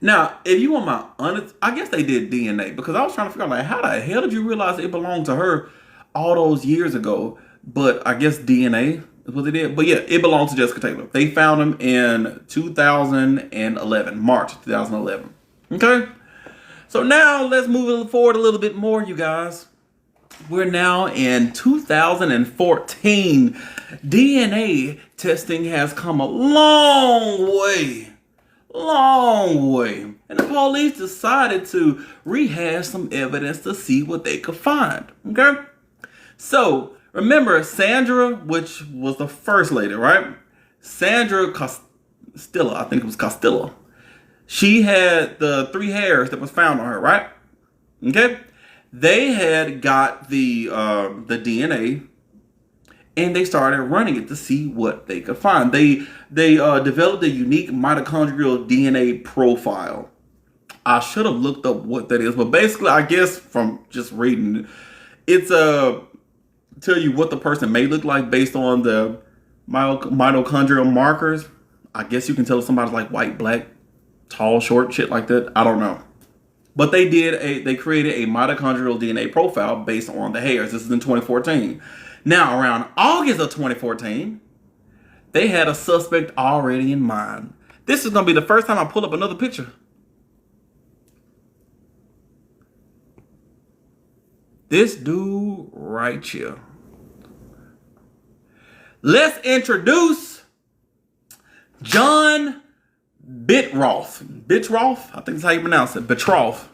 Now, if you want my honest, I guess they did DNA because I was trying to figure out, like, how the hell did you realize it belonged to her all those years ago? But I guess DNA is what they did. But yeah, it belongs to Jessica Taylor. They found him in 2011, March 2011. Okay? So now let's move forward a little bit more, you guys. We're now in 2014. DNA testing has come a long way. Long way. And the police decided to rehash some evidence to see what they could find. Okay? So, remember Sandra, which was the first lady, right? Sandra Costello, I think it was Costello. She had the 3 hairs that was found on her, right? Okay? They had got the DNA, and they started running it to see what they could find. They developed a unique mitochondrial DNA profile. I should have looked up what that is, but basically, I guess from just reading, it's tell you what the person may look like based on the mitochondrial markers. I guess you can tell if somebody's like white, black, tall, short, shit like that. I don't know. But they created a mitochondrial DNA profile based on the hairs. This is in 2014. Now, around August of 2014, they had a suspect already in mind. This is going to be the first time I pull up another picture. This dude right here. Let's introduce John Bitroff. Bitroff? I think that's how you pronounce it. Bitroff.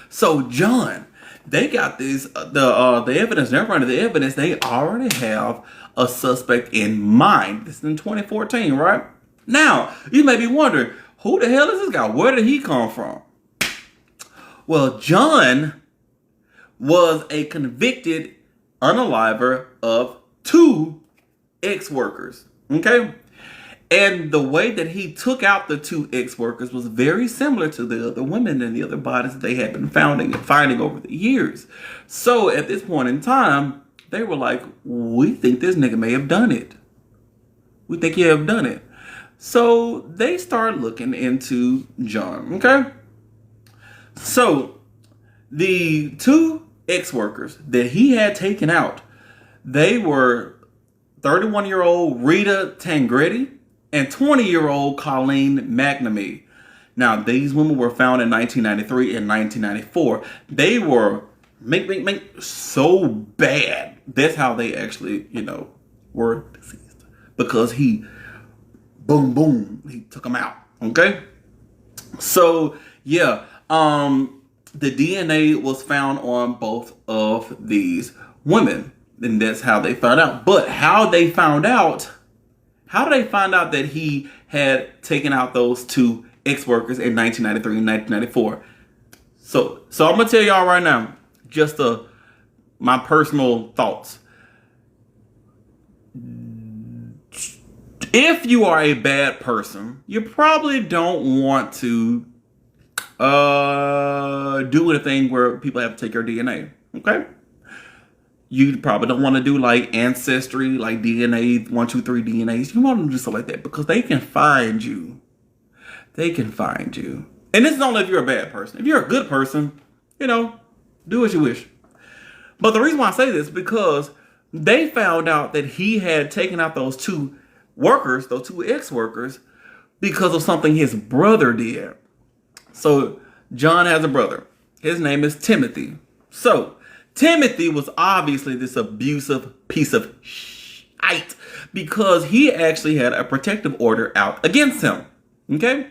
So John, they got this, the evidence, they're running the evidence. They already have a suspect in mind. This is in 2014, right? Now, you may be wondering, who the hell is this guy? Where did he come from? Well, John was a convicted unaliver of 2 ex-workers, okay? And the way that he took out the 2 ex-workers was very similar to the other women and the other bodies that they had been finding over the years. So at this point in time, they were like, we think this nigga may have done it. We think he have done it. So they started looking into John, okay? So the 2 ex-workers that he had taken out, they were 31-year-old Rita Tangretti and 20-year-old Colleen McNamee. Now, these women were found in 1993 and 1994. They were so bad. That's how they actually, were deceased. Because he, boom, he took them out. Okay? So, yeah. The DNA was found on both of these women. And that's how they found out. But how did they find out that he had taken out those 2 ex-workers in 1993 and 1994? So I'm going to tell y'all right now, just my personal thoughts. If you are a bad person, you probably don't want to do anything where people have to take your DNA. Okay? You probably don't want to do like ancestry, like DNA, 1, 2, 3 DNAs. You want to do stuff like that because they can find you. They can find you. And this is only if you're a bad person. If you're a good person, do as you wish. But the reason why I say this is because they found out that he had taken out those 2 workers, those 2 ex-workers, because of something his brother did. So John has a brother. His name is Timothy. So Timothy was obviously this abusive piece of shite because he actually had a protective order out against him. Okay?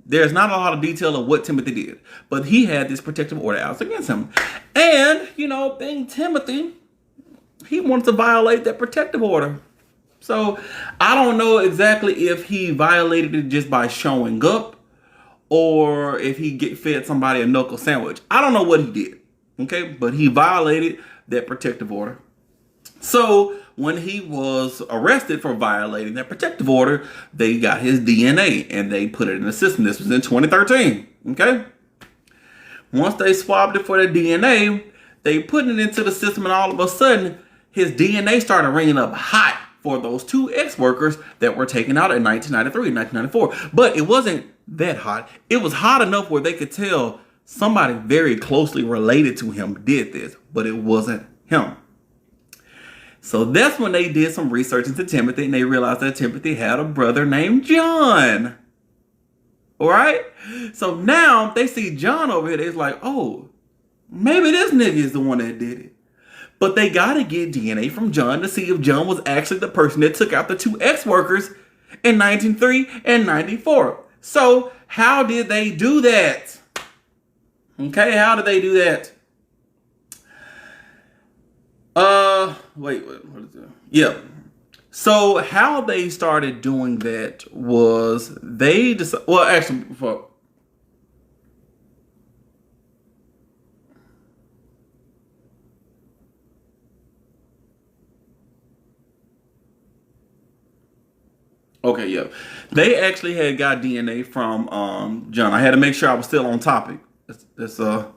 There's not a lot of detail of what Timothy did, but he had this protective order out against him. And, being Timothy, he wanted to violate that protective order. So I don't know exactly if he violated it just by showing up or if he fed somebody a knuckle sandwich. I don't know what he did. Okay, but he violated that protective order. So when he was arrested for violating that protective order, they got his DNA and they put it in the system. This was in 2013. Okay. Once they swabbed it for the DNA, they put it into the system, and all of a sudden, his DNA started ringing up hot for those two ex-workers that were taken out in 1993 and 1994. But it wasn't that hot. It was hot enough where they could tell somebody very closely related to him did this, but it wasn't him. So that's when they did some research into Timothy, and they realized that Timothy had a brother named John. All right? So now they see John over here. They're like, oh, maybe this nigga is the one that did it. But they got to get DNA from John to see if John was actually the person that took out the two ex-workers in 1993 and 94. So how did they do that? Okay, how did they do that? Wait, what is it? Yeah. So how they started doing that was they decided, well, actually, before. Okay, yeah. They actually had got DNA from John. I had to make sure I was still on topic. It's a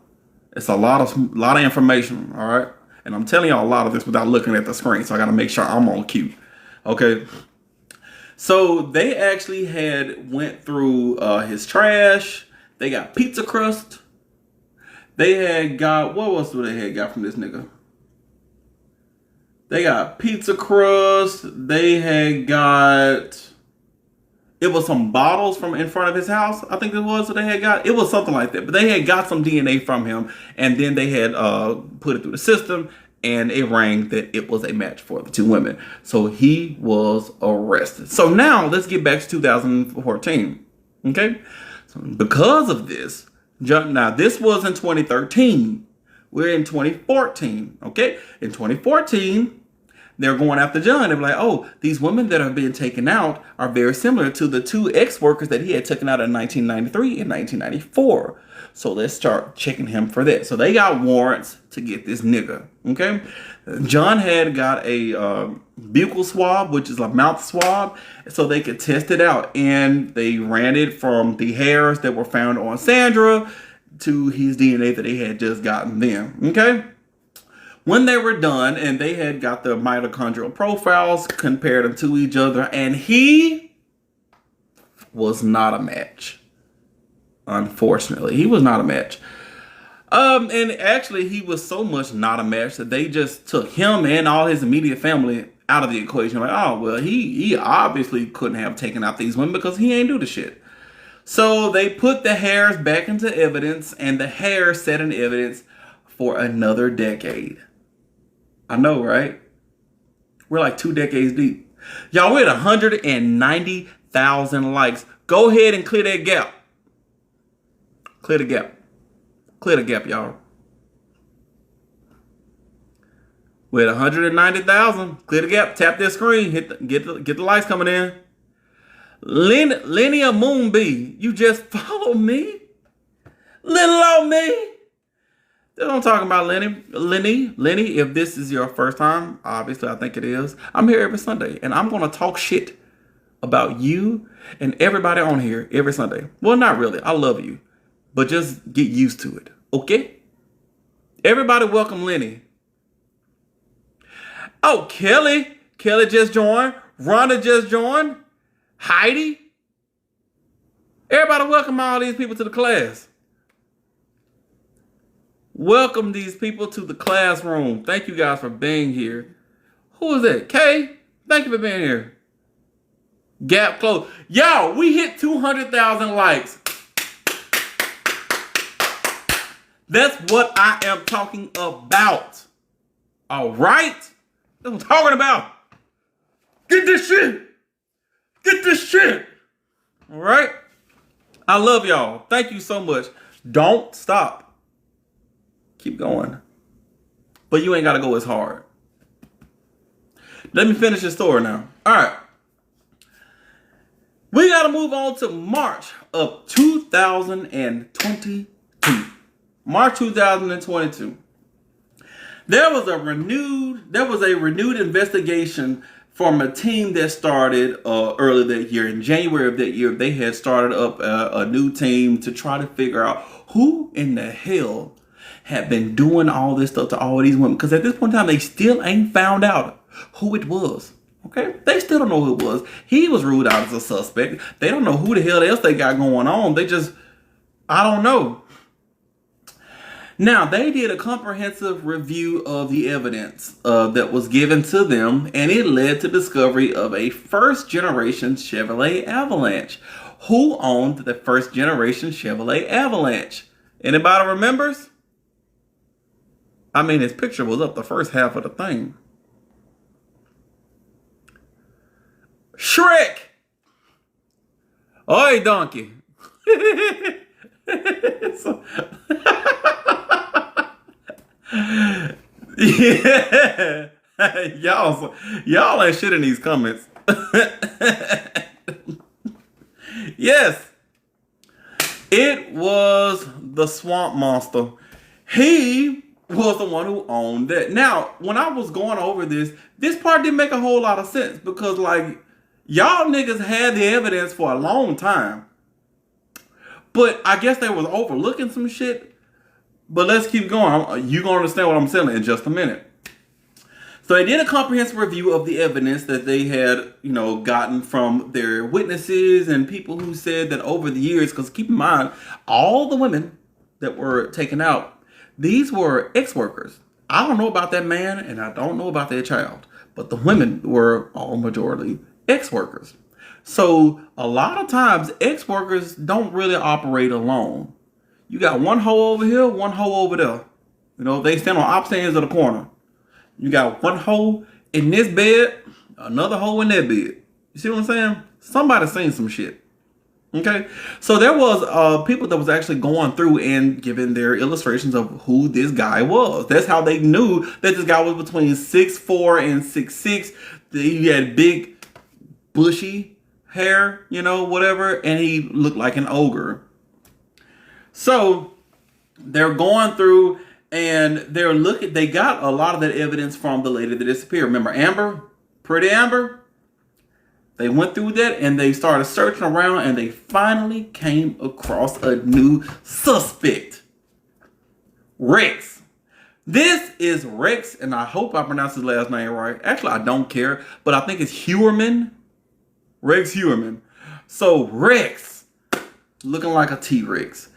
lot of information, all right? And I'm telling y'all a lot of this without looking at the screen, so I got to make sure I'm on cue. Okay. So they actually had went through his trash. They got pizza crust. They had got, what else do they had got from this nigga? They got pizza crust. They had got, it was some bottles from in front of his house, I think it was that they had got. It was something like that. But they had got some DNA from him, and then they had put it through the system, and it rang that it was a match for the two women. So he was arrested. So now let's get back to 2014. Okay? So because of this, now this was in 2013. We're in 2014. Okay? In 2014, they're going after John. They're like, oh, these women that have been taken out are very similar to the two ex-workers that he had taken out in 1993 and 1994. So let's start checking him for that. So they got warrants to get this nigga. Okay. John had got a buccal swab, which is a mouth swab, so they could test it out. And they ran it from the hairs that were found on Sandra to his DNA that they had just gotten then. Okay. When they were done and they had got the mitochondrial profiles, compared them to each other, and he was not a match. Unfortunately, he was not a match. And actually, he was so much not a match that they just took him and all his immediate family out of the equation. Like, oh, well, he obviously couldn't have taken out these women because he ain't do the shit. So they put the hairs back into evidence, and the hairs set in evidence for another decade. I know, right? We're like 2 decades deep. Y'all, we're at 190,000 likes. Go ahead and clear that gap. Clear the gap. Clear the gap, y'all. We're at 190,000. Clear the gap. Tap that screen. Get the lights coming in. Linnea Moonbee, you just follow me? Little old me. That's what I'm talking about, Lenny, if this is your first time, obviously I think it is, I'm here every Sunday, and I'm going to talk shit about you and everybody on here every Sunday. Well, not really. I love you. But just get used to it, okay? Everybody welcome Lenny. Oh, Kelly. Kelly just joined. Rhonda just joined. Heidi. Everybody welcome all these people to the class. Welcome these people to the classroom. Thank you guys for being here. Who is that? Kay? Thank you for being here. Gap close. Yo, we hit 200,000 likes. That's what I am talking about. All right? That's what I'm talking about. Get this shit. Get this shit. All right? I love y'all. Thank you so much. Don't stop. Keep going. But you ain't got to go as hard. Let me finish the story now. All right. We got to move on to March of 2022. March 2022. There was a renewed investigation from a team that started earlier that year. In January of that year, they had started up a new team to try to figure out who in the hell had been doing all this stuff to all these women. Because at this point in time, they still ain't found out who it was. Okay, they still don't know who it was. He was ruled out as a suspect. They don't know who the hell else they got going on. I don't know. Now, they did a comprehensive review of the evidence that was given to them, and it led to discovery of a first-generation Chevrolet Avalanche. Who owned the first-generation Chevrolet Avalanche? Anybody remembers? I mean, his picture was up the first half of the thing. Shrek! Oi, donkey! Yeah. y'all ain't shit in these comments. Yes. It was the swamp monster. He was the one who owned that. Now, when I was going over this part didn't make a whole lot of sense because, like, y'all niggas had the evidence for a long time. But I guess they was overlooking some shit. But let's keep going. You're going to understand what I'm saying in just a minute. So they did a comprehensive review of the evidence that they had, gotten from their witnesses and people who said that over the years, because keep in mind, all the women that were taken out, these were ex-workers. I don't know about that man and I don't know about their child, but the women were all majority ex-workers. So a lot of times ex-workers don't really operate alone. You got one hoe over here, one hoe over there. They stand on opposite ends of the corner. You got one hoe in this bed, another hoe in that bed. You see what I'm saying? Somebody seen some shit. Okay? So there was people that was actually going through and giving their illustrations of who this guy was. That's how they knew that this guy was between 6'4" and 6'6". He had big, bushy hair, whatever, and he looked like an ogre. So they're going through and they got a lot of that evidence from the lady that disappeared. Remember Amber? Pretty Amber? They went through that and they started searching around and they finally came across a new suspect. Rex. This is Rex, and I hope I pronounced his last name right. Actually, I don't care, but I think it's Hewerman. Rex Hewerman. So Rex, looking like a T-Rex.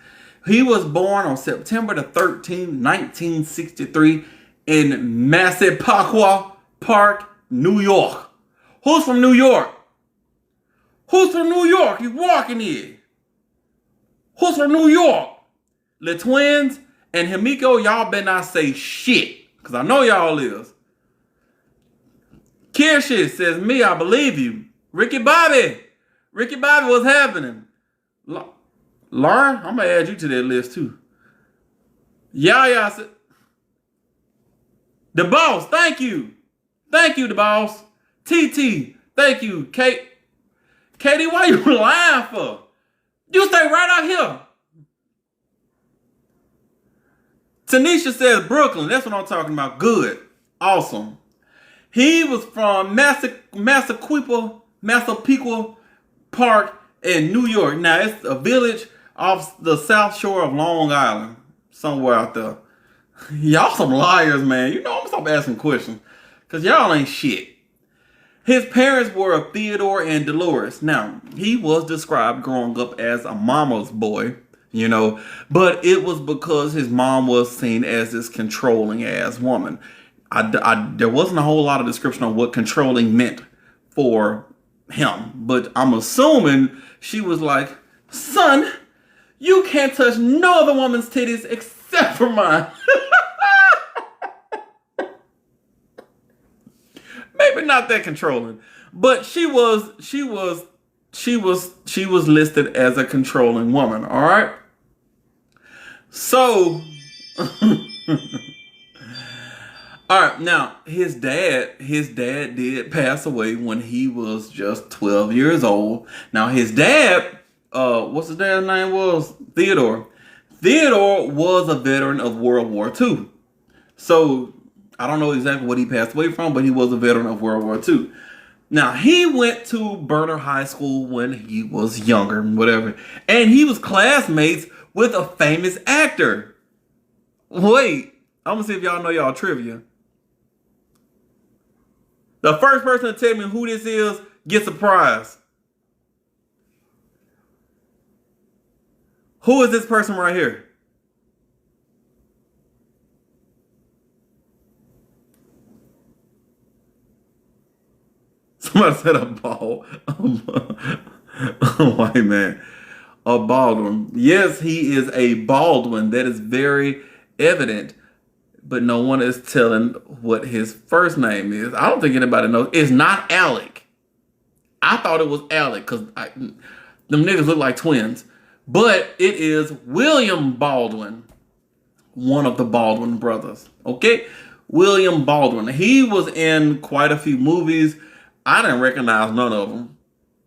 He was born on September the 13th, 1963 in Massapequa Park, New York. Who's from New York? Who's from New York? He's walking here. Who's from New York? The twins and Himiko, y'all better not say shit, because I know y'all is. Kirshi says, me, I believe you. Ricky Bobby, what's happening? Lauren, I'm going to add you to that list too. Yeah. The boss, thank you. Thank you, the boss. TT, thank you. Katie, why you lying for? You stay right out here. Tanisha says Brooklyn. That's what I'm talking about. Good. Awesome. He was from Massapequa Park in New York. Now, it's a village off the south shore of Long Island. Somewhere out there. Y'all some liars, man. I'm going to stop asking questions. Because y'all ain't shit. His parents were Theodore and Dolores. Now, he was described growing up as a mama's boy, but it was because his mom was seen as this controlling ass woman. There wasn't a whole lot of description on what controlling meant for him, but I'm assuming she was like, son, you can't touch no other woman's titties except for mine. Maybe not that controlling, but she was listed as a controlling woman. All right. So, all right. Now his dad did pass away when he was just 12 years old. Now his dad, what's his dad's name was? Theodore. Theodore was a veteran of World War II. So I don't know exactly what he passed away from, but he was a veteran of World War II. Now, he went to Burner High School when he was younger, whatever. And he was classmates with a famous actor. Wait, I'm going to see if y'all know y'all trivia. The first person to tell me who this is gets a prize. Who is this person right here? Somebody said a bald. A white man. A Baldwin. Yes, he is a Baldwin. That is very evident. But no one is telling what his first name is. I don't think anybody knows. It's not Alec. I thought it was Alec because them niggas look like twins. But it is William Baldwin. One of the Baldwin brothers. Okay? William Baldwin. He was in quite a few movies. I didn't recognize none of them.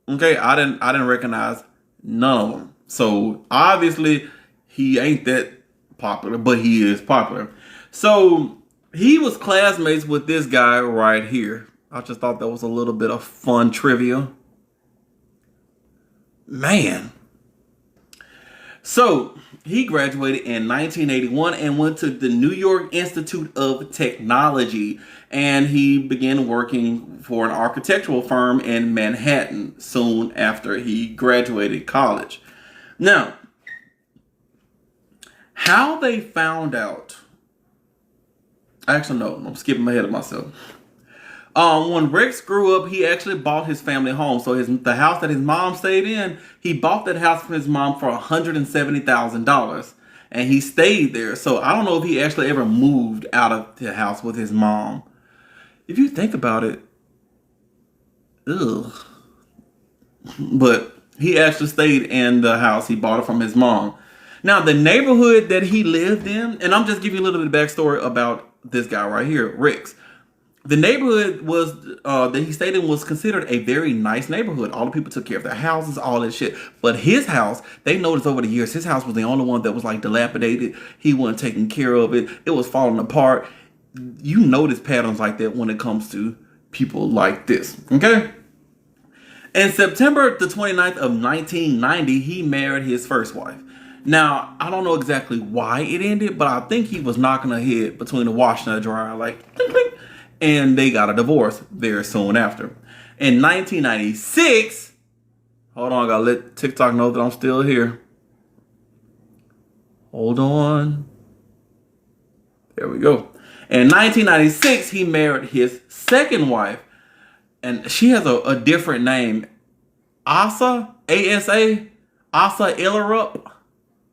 Okay? I didn't recognize none of them. So obviously he ain't that popular, but he is popular. So he was classmates with this guy right here. I just thought that was a little bit of fun trivia. Man. So he graduated in 1981 and went to the New York Institute of Technology. And he began working for an architectural firm in Manhattan soon after he graduated college. Now, how they found out. Actually, no, I'm skipping ahead of myself. When Rex grew up, he actually bought his family home. So the house that his mom stayed in, he bought that house from his mom for $170,000. And he stayed there. So I don't know if he actually ever moved out of the house with his mom. If you think about it, ugh. But he actually stayed in the house. He bought it from his mom. Now, the neighborhood that he lived in, and I'm just giving you a little bit of backstory about this guy right here, Rex. The neighborhood was that he stayed in was considered a very nice neighborhood. All the people took care of their houses, all that shit. But his house, they noticed over the years, his house was the only one that was like dilapidated. He wasn't taking care of it. It was falling apart. You notice patterns like that when it comes to people like this. Okay? In September the 29th of 1990, he married his first wife. Now, I don't know exactly why it ended, but I think he was knocking her head between the wash and the dryer, like, clink, clink, and they got a divorce very soon after. In 1996, hold on, I gotta let TikTok know that I'm still here. Hold on. There we go. In 1996, he married his second wife, and she has a different name. Asa, A-S-A, Asa Illarup.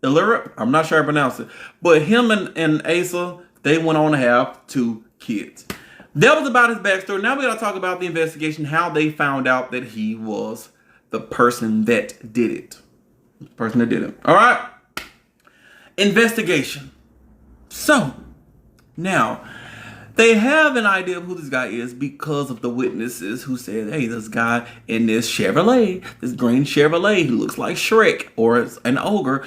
I'm not sure I pronounce it. But him and Asa, they went on to have 2 kids. That was about his backstory. Now we got to talk about the investigation, how they found out that he was the person that did it. The person that did it. All right. Investigation. So, now, they have an idea of who this guy is because of the witnesses who said, hey, this guy in this Chevrolet, this green Chevrolet who looks like Shrek or an ogre.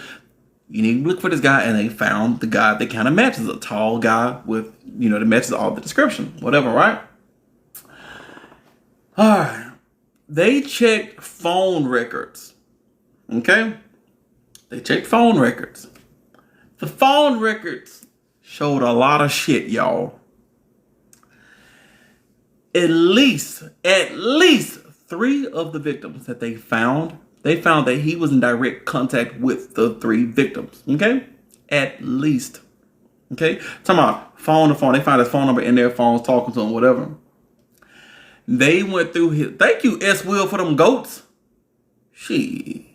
You need to look for this guy, and they found the guy that kind of matches, a tall guy with, that matches all the description, whatever, right? All right. They checked phone records, okay? They checked phone records. The phone records showed a lot of shit, y'all. At least 3 of the victims that they found that he was in direct contact with the 3 victims. Okay? At least. Okay? Talking about phone to phone. They found his phone number in their phones, talking to him, whatever. They went through his... Thank you, S. Will, for them goats. They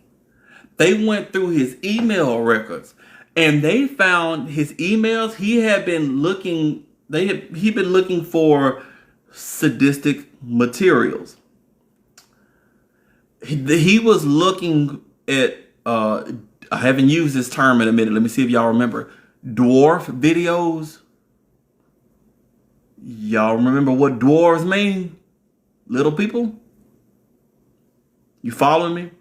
went through his email records. And they found his emails. He had been looking... He'd been looking for sadistic materials. He was looking at, I haven't used this term in a minute. Let me see if y'all remember. Dwarf videos. Y'all remember what dwarves mean? Little people? You following me?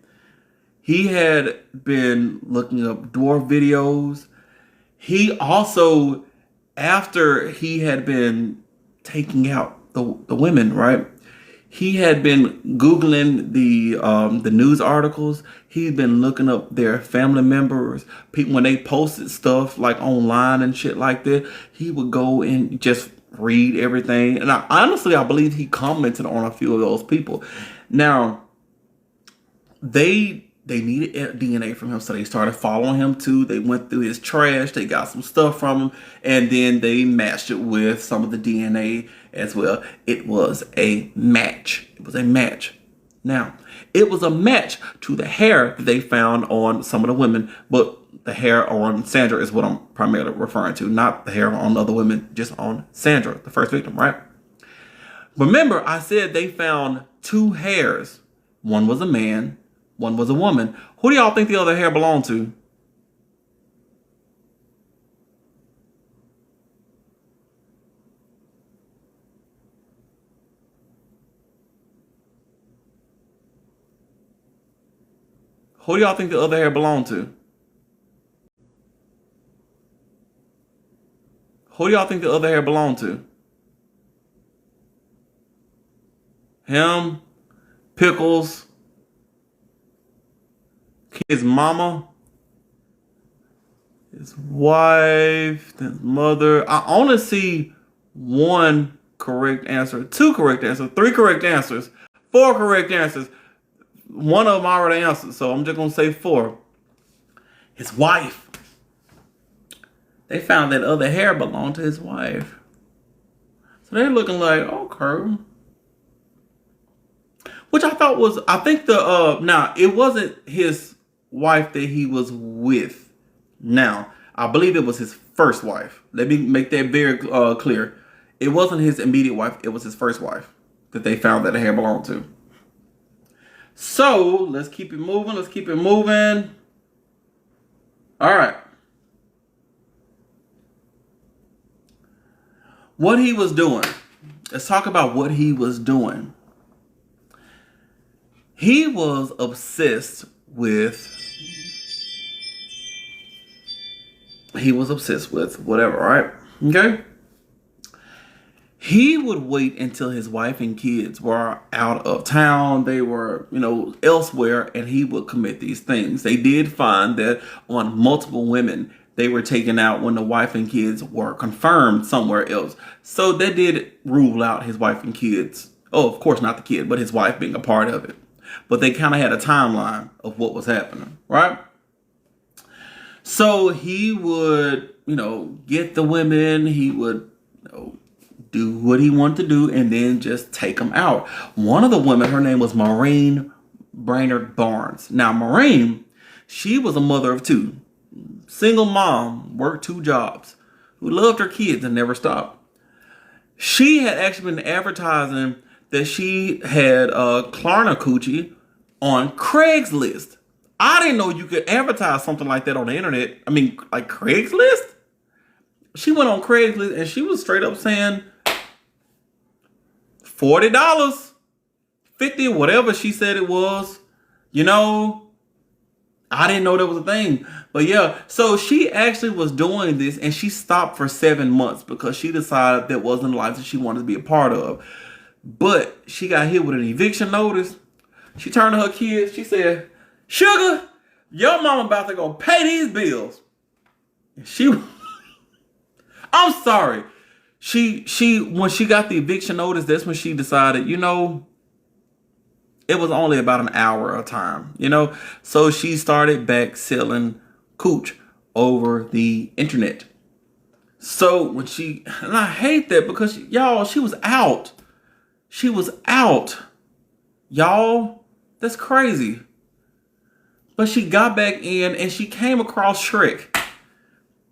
He had been looking up dwarf videos. He also, after he had been taking out the women, right? He had been Googling the news articles. He'd been looking up their family members, people when they posted stuff like online and shit like that. He would go and just read everything. And I believe he commented on a few of those people. Now, they needed DNA from him, so they started following him too. They went through his trash, they got some stuff from him, and then they matched it with some of the DNA as well. It was a match. It was a match. Now, it was a match to the hair that they found on some of the women, but the hair on Sandra is what I'm primarily referring to, not the hair on other women, just on Sandra, the first victim, right? Remember, I said they found two hairs. One was a man, one was a woman. Who do y'all think the other hair belonged to? Who do y'all think the other hair belonged to? Who do y'all think the other hair belonged to? Him, Pickles, his mama, his wife, his mother. I only see one correct answer, two correct answers, three correct answers, four correct answers. One of them I already answered, so I'm just gonna say four. His wife. They found that other hair belonged to his wife. So they're looking like, okay. Which I thought was, I think now, it wasn't his wife that he was with. Now, I believe it was his first wife. Let me make that very clear. It wasn't his immediate wife. It was his first wife that they found that the hair belonged to. So, let's keep it moving. Let's keep it moving. All right. What he was doing. Let's talk about what he was doing. He was obsessed with whatever, right? Okay? He would wait until his wife and kids were out of town. They were, elsewhere, and he would commit these things. They did find that on multiple women, they were taken out when the wife and kids were confirmed somewhere else. So that did rule out his wife and kids. Oh, of course, not the kid, but his wife being a part of it. But they kind of had a timeline of what was happening, right? So he would, get the women. He would, do what he wanted to do and then just take them out. One of the women, her name was Maureen Brainerd Barnes. Now, Maureen, she was a mother of two. Single mom, worked two jobs, who loved her kids and never stopped. She had actually been advertising that she had Klarna Coochie on Craigslist. I didn't know you could advertise something like that on the internet. I mean, like Craigslist? She went on Craigslist and she was straight up saying $40, $50, whatever she said it was. I didn't know that was a thing. But yeah, so she actually was doing this and she stopped for 7 months because she decided that wasn't a life that she wanted to be a part of. But she got hit with an eviction notice. She turned to her kids. She said, "Sugar, your mama about to go pay these bills." I'm sorry. When she got the eviction notice, that's when she decided, it was only about an hour of time, So she started back selling cooch over the internet. So and I hate that because y'all, she was out. She was out. Y'all, that's crazy. But she got back in and she came across Shrek.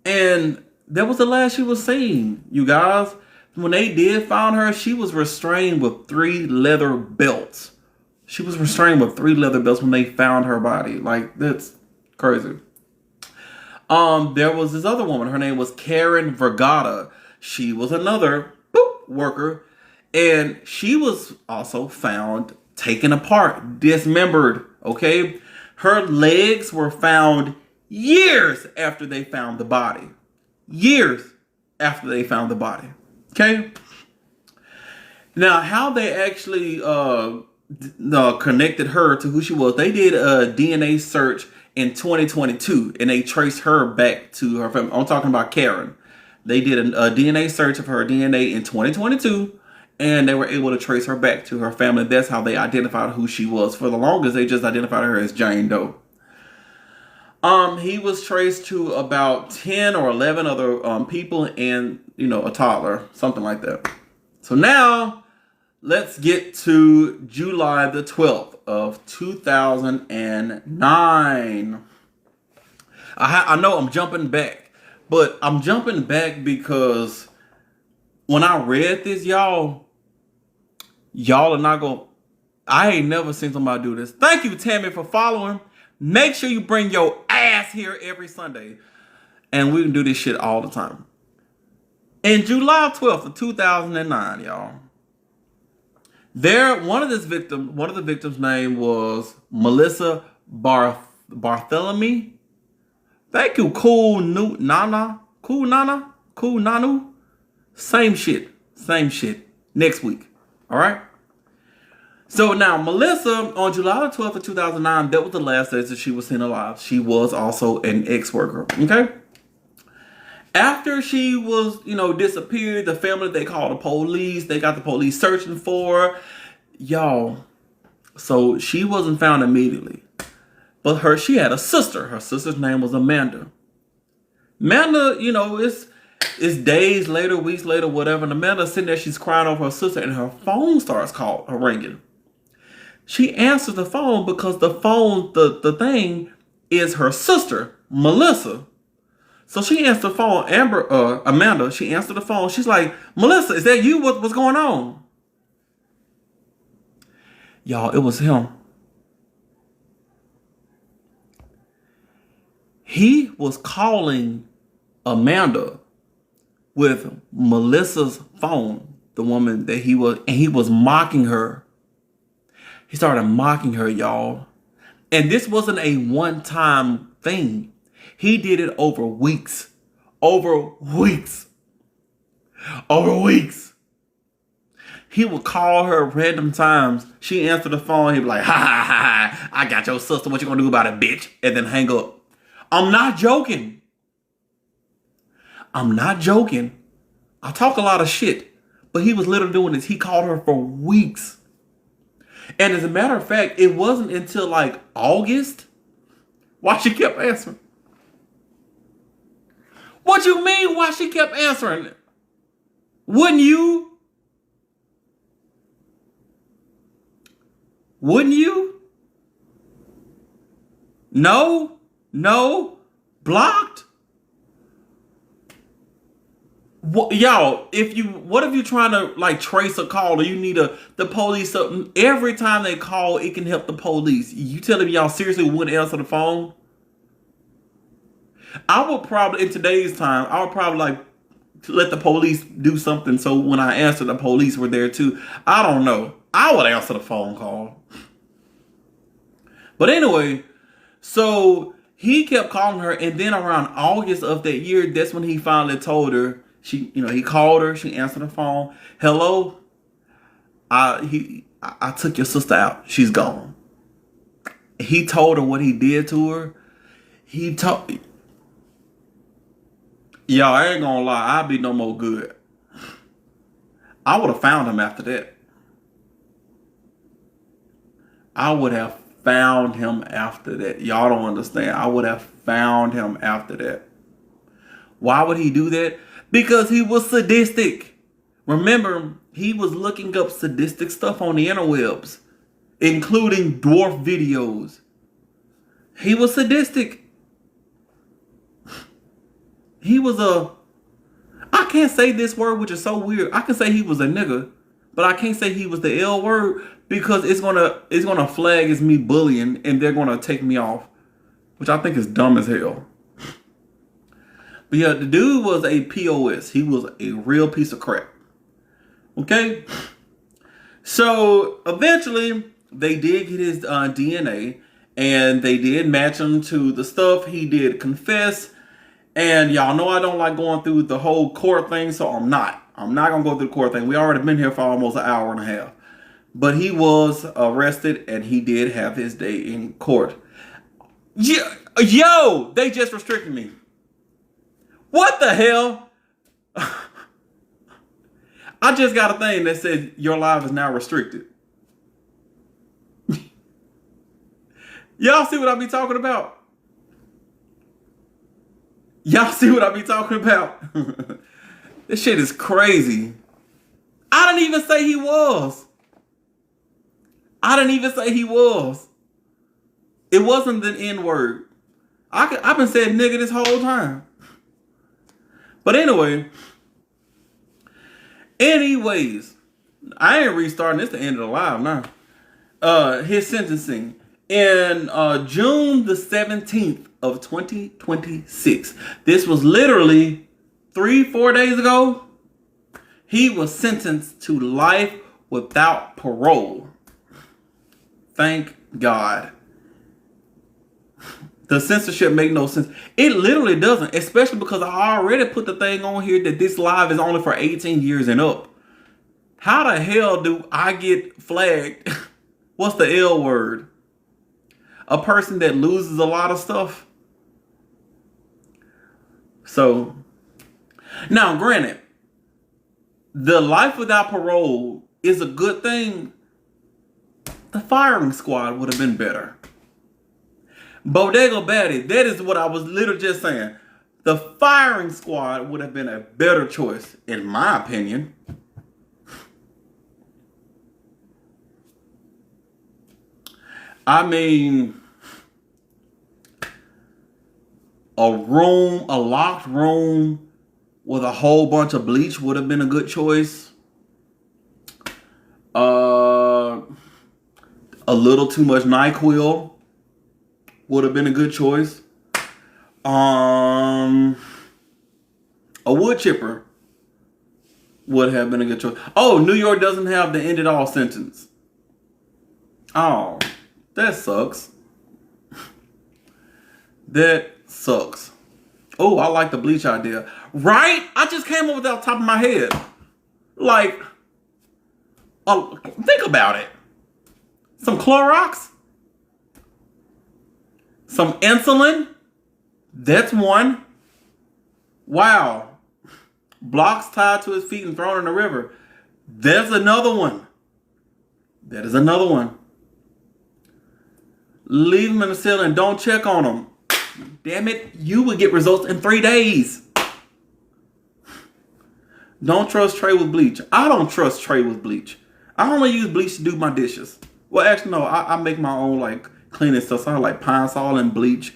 And that was the last she was seen, you guys. When they did find her, she was restrained with 3 leather belts. She was restrained with 3 leather belts when they found her body. Like, that's crazy. There was this other woman. Her name was Karen Vergata. She was another worker. And she was also found taken apart, dismembered, okay? Her legs were found years after they found the body. Years after they found the body, okay? Now, how they actually connected her to who she was, they did a DNA search in 2022, and they traced her back to her family. I'm talking about Karen. They did a DNA search of her DNA in 2022, and they were able to trace her back to her family. That's how they identified who she was. For the longest, they just identified her as Jane Doe. He was traced to about 10 or 11 other people and, a toddler, something like that. So now, let's get to July the 12th of 2009. I know I'm jumping back, but I'm jumping back because when I read this, y'all are not going to... I ain't never seen somebody do this. Thank you, Tammy, for following. Make sure you bring your ass here every Sunday. And we can do this shit all the time. In July 12th of 2009, y'all, one of the victims' name was Melissa Bartholomew. Thank you, Cool Nanu. Same shit. Next week. All right. So now, Melissa, on July 12th of 2009, that was the last day that she was seen alive. She was also an ex-worker, okay? After she was, disappeared, the family, they called the police. They got the police searching for her. Y'all, so she wasn't found immediately. But she had a sister. Her sister's name was Amanda. Amanda, it's days later, weeks later, whatever. And Amanda's sitting there, she's crying over her sister, and her phone starts ringing. She answers the phone because the phone, the thing is her sister, Melissa. So she answered the phone, Amanda, she answered the phone. She's like, Melissa, is that you? What's going on? Y'all, it was him. He was calling Amanda with Melissa's phone, the woman that he was mocking her. He started mocking her, y'all. And this wasn't a one-time thing. He did it over weeks. He would call her random times. She answered the phone. He'd be like, ha, ha, ha, ha. I got your sister. What you gonna do about it, bitch? And then hang up. I'm not joking. I talk a lot of shit. But he was literally doing this. He called her for weeks. And as a matter of fact, it wasn't until like August why she kept answering. What you mean why she kept answering? Wouldn't you? No. Blocked? Y'all, what if you're trying to like trace a call or you need the police something? Every time they call, it can help the police. You telling me y'all seriously wouldn't answer the phone? I would probably, in today's time, like let the police do something so when I answer, the police were there too. I don't know. I would answer the phone call. But anyway, so he kept calling her, and then around August of that year, that's when he finally told her. He called her. She answered the phone. Hello. I took your sister out. She's gone. He told her what he did to her. Y'all, I ain't gonna lie. I'd be no more good. I would have found him after that. Y'all don't understand. I would have found him after that. Why would he do that? Because he was sadistic. Remember, he was looking up sadistic stuff on the interwebs, including dwarf videos. He was sadistic. I can't say this word, which is so weird. I can say he was a nigga, but I can't say he was the L word because it's gonna flag as me bullying and they're gonna take me off, which I think is dumb as hell. But yeah, the dude was a POS. He was a real piece of crap. Okay? So eventually, they did get his DNA, and they did match him to the stuff. He did confess. And y'all know I don't like going through the whole court thing, so I'm not. I'm not gonna go through the court thing. We already been here for almost an hour and a half. But he was arrested and he did have his day in court. Yo, they just restricted me. What the hell? I just got a thing that says your live is now restricted. Y'all see what I be talking about? Y'all see what I be talking about? This shit is crazy. I didn't even say he was. I didn't even say he was. It wasn't the N-word. I've been saying nigga this whole time. But anyways, I ain't restarting. It's the end of the live now. His sentencing in June the 17th of 2026. This was literally 3-4 days ago. He was sentenced to life without parole. Thank God. The censorship make no sense. It literally doesn't, especially because I already put the thing on here that this live is only for 18 years and up. How the hell do I get flagged? What's the L word? A person that loses a lot of stuff. So, now granted, the life without parole is a good thing. The firing squad would have been better. Bodega Batty, that is what I was literally just saying. The firing squad would have been a better choice, in my opinion. I mean, a locked room with a whole bunch of bleach would have been a good choice. A little too much NyQuil would have been a good choice. A wood chipper would have been a good choice. Oh, New York doesn't have the end it all sentence. Oh, that sucks. That sucks. Oh, I like the bleach idea. Right? I just came up with that off the top of my head. Like, think about it. Some Clorox. Some insulin. That's one. Wow. Blocks tied to his feet and thrown in the river. There's another one. That is another one. Leave them in the cell and don't check on them. Damn it, you would get results in 3 days. Don't trust Trey with bleach. I don't trust Trey with bleach. I only use bleach to do my dishes. Well, actually, no, I make my own like cleaning stuff. So I like pine sol and bleach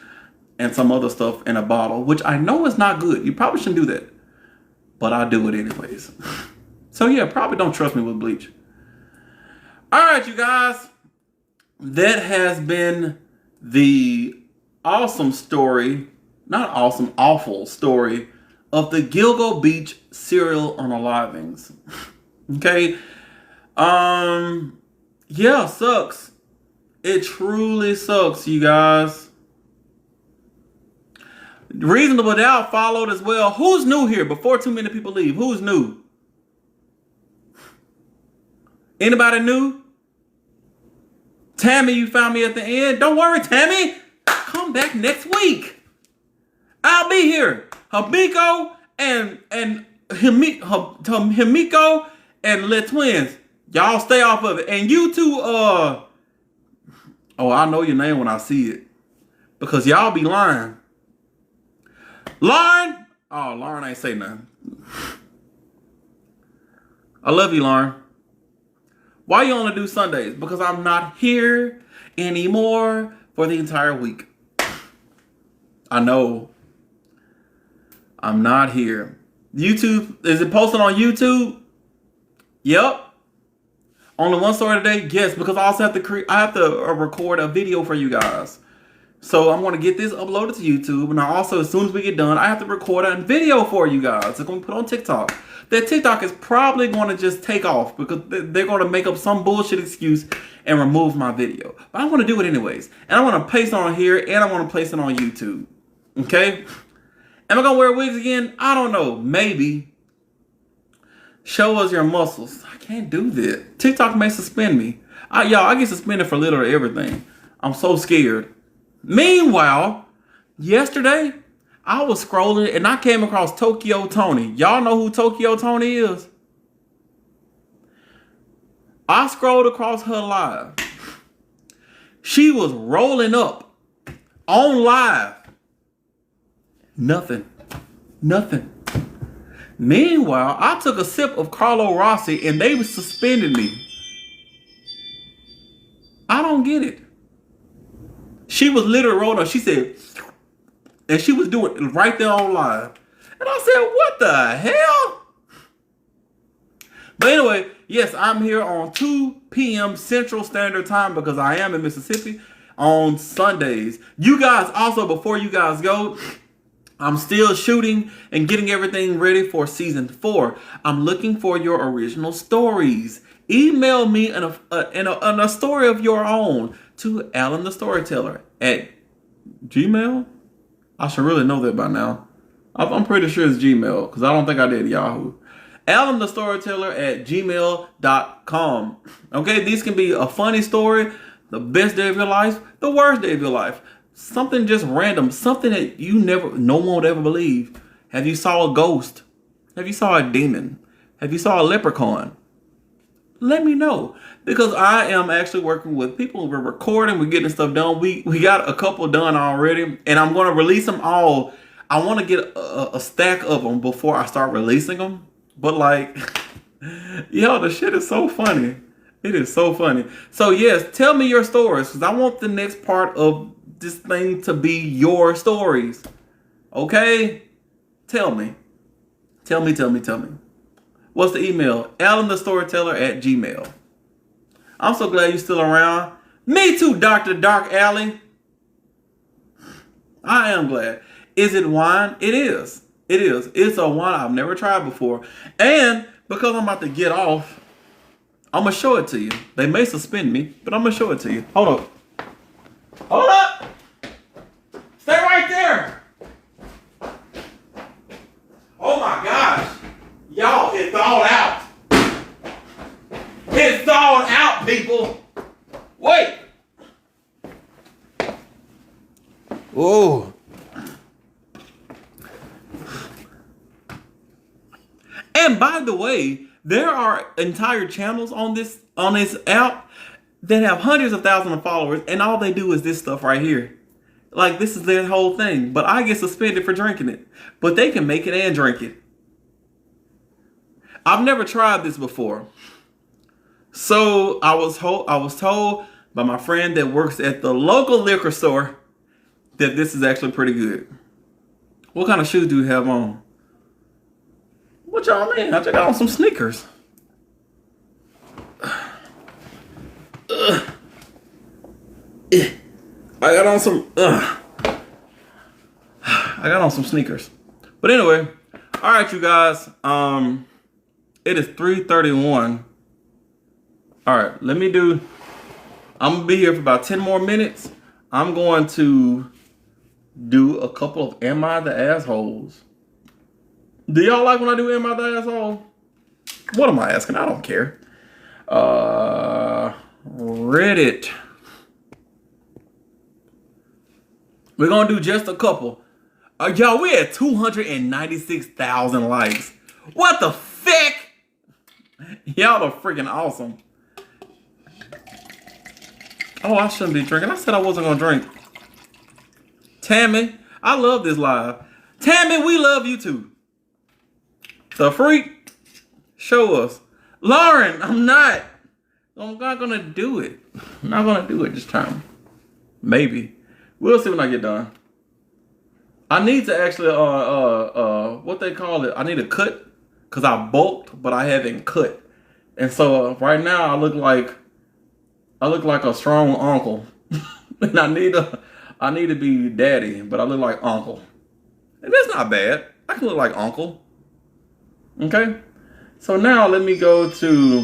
and some other stuff in a bottle, which I know is not good. You probably shouldn't do that. But I do it anyways. So yeah, probably don't trust me with bleach. All right, you guys. That has been the awesome story, not awesome, awful story of the Gilgo Beach serial unalivings. Okay. Yeah, sucks. It truly sucks, you guys. Reasonable Doubt followed as well. Who's new here before too many people leave? Who's new? Anybody new? Tammy, you found me at the end. Don't worry, Tammy. Come back next week. I'll be here. Himiko and Himiko and Le Twins. Y'all stay off of it. And you two, oh, I know your name when I see it. Because y'all be lying. Lauren? Oh, Lauren ain't say nothing. I love you, Lauren. Why you only do Sundays? Because I'm not here anymore for the entire week. I know. I'm not here. YouTube, is it posted on YouTube? Yep. Only one story today? Yes, because I also have to record a video for you guys. So I'm going to get this uploaded to YouTube. And also, as soon as we get done, I have to record a video for you guys. It's going to put on TikTok. That TikTok is probably going to just take off because they're going to make up some bullshit excuse and remove my video. But I want to do it anyways. And I want to paste it on here and I want to place it on YouTube. Okay? Am I going to wear wigs again? I don't know. Maybe. Show us your muscles. I can't do that. TikTok may suspend me. I get suspended for literally everything. I'm so scared. Meanwhile, yesterday, I was scrolling and I came across Tokyo Tony. Y'all know who Tokyo Tony is? I scrolled across her live. She was rolling up on live. Nothing. Meanwhile, I took a sip of Carlo Rossi and they suspended me. I don't get it. She was literally rolling up. She said, and she was doing it right there on live. And I said, what the hell? But anyway, yes, I'm here on 2 p.m. Central Standard Time because I am in Mississippi on Sundays. You guys, also, before you guys go, I'm still shooting and getting everything ready for season 4. I'm looking for your original stories. Email me in a story of your own to Alan the Storyteller at Gmail. I should really know that by now. I'm pretty sure it's Gmail because I don't think I did Yahoo. Alan the Storyteller at gmail.com. Okay, these can be a funny story, the best day of your life, the worst day of your life. Something just random, something that no one would ever believe. Have you saw a ghost? Have you saw a demon? Have you saw a leprechaun? Let me know, because I am actually working with people. We're recording, we're getting stuff done. We got a couple done already, and I'm going to release them all. I want to get a stack of them before I start releasing them. But like, yo, the shit is so funny. It is so funny. So yes, tell me your stories, because I want the next part of this thing to be your stories. Okay? Tell me. What's the email? Alan the Storyteller at Gmail. I'm so glad you're still around. Me too, Dr. Dark Alley. I am glad. Is it wine? It is. It's a wine I've never tried before. And because I'm about to get off, I'm going to show it to you. They may suspend me, but I'm going to show it to you. Hold up. Stay right there. Oh my gosh. Y'all, it's all out. It's all out, people. Wait. Whoa. And by the way, there are entire channels on this app that have hundreds of thousands of followers, and all they do is this stuff right here. Like, this is their whole thing. But I get suspended for drinking it. But they can make it and drink it. I've never tried this before. So I was told by my friend that works at the local liquor store that this is actually pretty good. What kind of shoes do you have on? What y'all mean? I just got on some sneakers. I got on some sneakers. But anyway, all right, you guys. It is 3:31. All right, I'm gonna be here for about 10 more minutes. I'm going to do a couple of Am I the Assholes? Do y'all like when I do Am I the Asshole? What am I asking? I don't care. Reddit. We're gonna do just a couple. Y'all, we had 296,000 likes. What the fuck? Y'all are freaking awesome. Oh, I shouldn't be drinking. I said I wasn't gonna drink. Tammy, I love this live. Tammy, we love you too. The freak, show us. Lauren, I'm not gonna do it. I'm not gonna do it this time. Maybe. We'll see when I get done. I need to actually, what they call it? I need a cut, because I bulked, but I haven't cut. And so right now I look like a strong uncle. And I need to be daddy, but I look like uncle. And that's not bad. I can look like uncle. Okay? So now let me go to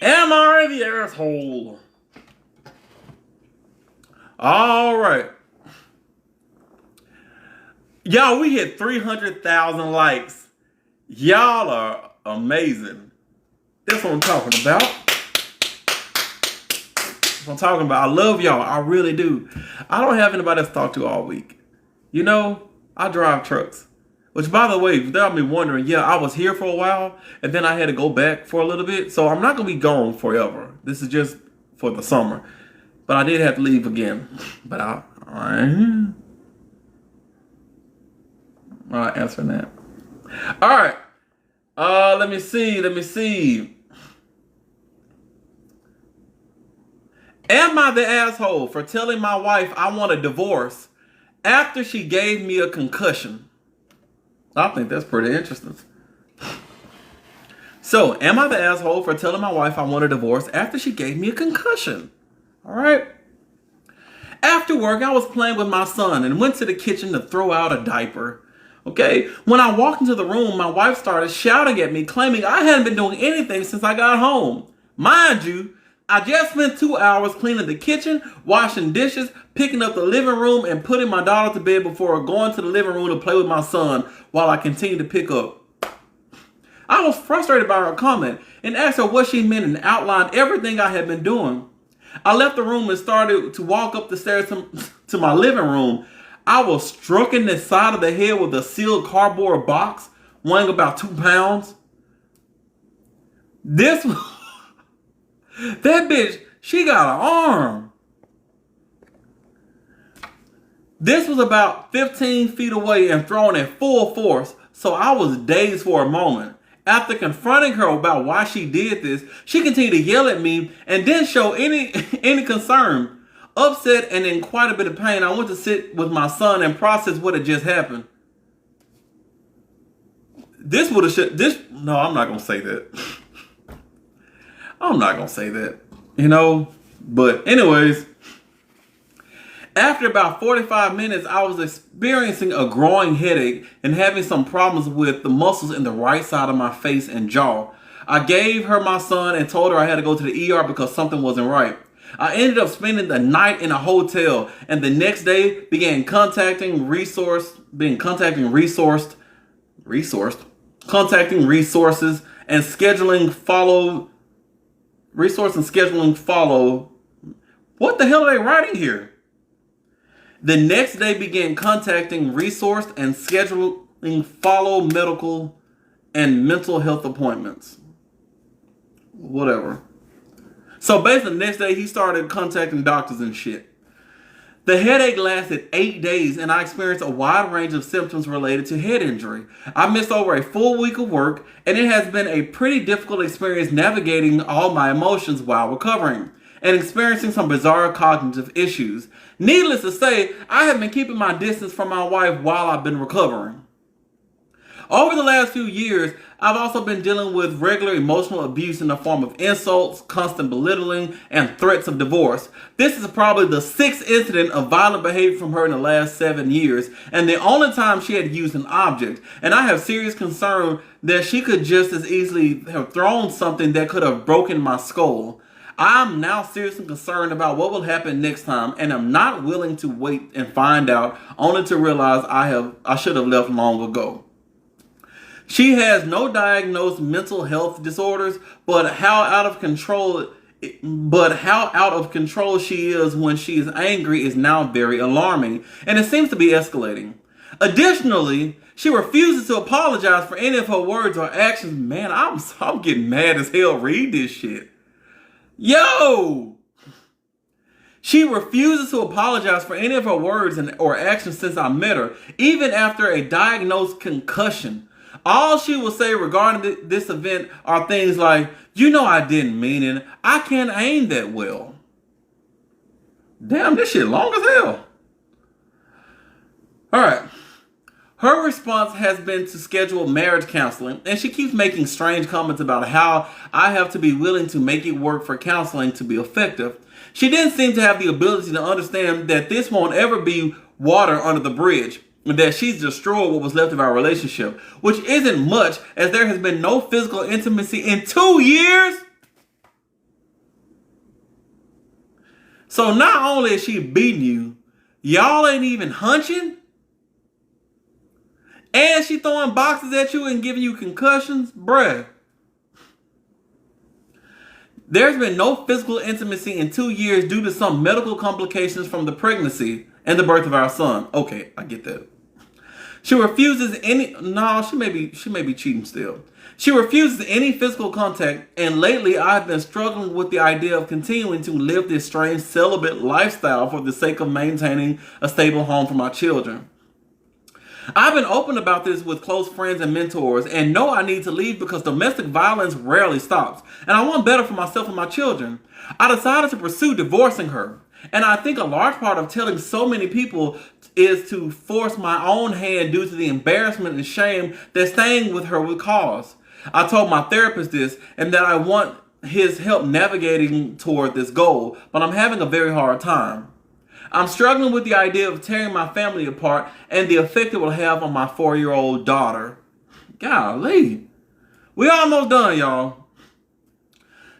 Am I the Asshole? All right. Y'all, we hit 300,000 likes. Y'all are amazing. That's what I'm talking about. That's what I'm talking about. I love y'all. I really do. I don't have anybody else to talk to all week. You know, I drive trucks. Which, by the way, without me wondering, yeah, I was here for a while, and then I had to go back for a little bit. So I'm not going to be gone forever. This is just for the summer. But I did have to leave again. But I'm answering that. All right. Let me see. Am I the asshole for telling my wife I want a divorce after she gave me a concussion? I think that's pretty interesting. So, am I the asshole for telling my wife I want a divorce after she gave me a concussion? All right. After work, I was playing with my son and went to the kitchen to throw out a diaper. Okay. When I walked into the room, my wife started shouting at me, claiming I hadn't been doing anything since I got home. Mind you, I just spent 2 hours cleaning the kitchen, washing dishes, picking up the living room, and putting my daughter to bed before going to the living room to play with my son while I continued to pick up. I was frustrated by her comment and asked her what she meant and outlined everything I had been doing. I left the room and started to walk up the stairs to my living room. I was struck in the side of the head with a sealed cardboard box weighing about 2 pounds. That bitch, she got an arm. This was about 15 feet away and thrown at full force, so I was dazed for a moment. After confronting her about why she did this, she continued to yell at me and didn't show any concern. Upset and in quite a bit of pain, I went to sit with my son and process what had just happened. No, I'm not going to say that. I'm not going to say that, But anyways, after about 45 minutes, I was experiencing a growing headache and having some problems with the muscles in the right side of my face and jaw. I gave her my son and told her I had to go to the ER because something wasn't right. I ended up spending the night in a hotel and the next day began contacting resources and scheduling follow. What the hell are they writing here? The next day began contacting resourced and scheduling follow medical and mental health appointments. Whatever. So basically the next day he started contacting doctors and shit. The headache lasted 8 days and I experienced a wide range of symptoms related to head injury. I missed over a full week of work and it has been a pretty difficult experience navigating all my emotions while recovering and experiencing some bizarre cognitive issues. Needless to say, I have been keeping my distance from my wife while I've been recovering. Over the last few years, I've also been dealing with regular emotional abuse in the form of insults, constant belittling, and threats of divorce. This is probably the 6th incident of violent behavior from her in the last 7 years, and the only time she had used an object. And I have serious concern that she could just as easily have thrown something that could have broken my skull. I'm now seriously concerned about what will happen next time, and I'm not willing to wait and find out, only to realize I should have left long ago. She has no diagnosed mental health disorders, but how out of control she is when she is angry is now very alarming, and it seems to be escalating. Additionally, she refuses to apologize for any of her words or actions. Man, I'm getting mad as hell. Read this shit. Yo! She refuses to apologize for any of her words or actions since I met her, even after a diagnosed concussion. All she will say regarding this event are things like, I didn't mean it. I can't aim that well. Damn, this shit long as hell. Alright. Her response has been to schedule marriage counseling, and she keeps making strange comments about how I have to be willing to make it work for counseling to be effective. She didn't seem to have the ability to understand that this won't ever be water under the bridge, and that she's destroyed what was left of our relationship, which isn't much as there has been no physical intimacy in 2 years. So not only is she beating you, y'all ain't even hunching, and she throwing boxes at you and giving you concussions, bruh. There's been no physical intimacy in 2 years due to some medical complications from the pregnancy and the birth of our son. Okay, I get that. She refuses any. No, she may be cheating still. She refuses any physical contact, and lately I've been struggling with the idea of continuing to live this strange celibate lifestyle for the sake of maintaining a stable home for my children. I've been open about this with close friends and mentors, and know I need to leave because domestic violence rarely stops, and I want better for myself and my children. I decided to pursue divorcing her, and I think a large part of telling so many people is to force my own hand due to the embarrassment and shame that staying with her would cause. I told my therapist this, and that I want his help navigating toward this goal, but I'm having a very hard time. I'm struggling with the idea of tearing my family apart and the effect it will have on my 4-year-old daughter. Golly. We almost done, y'all.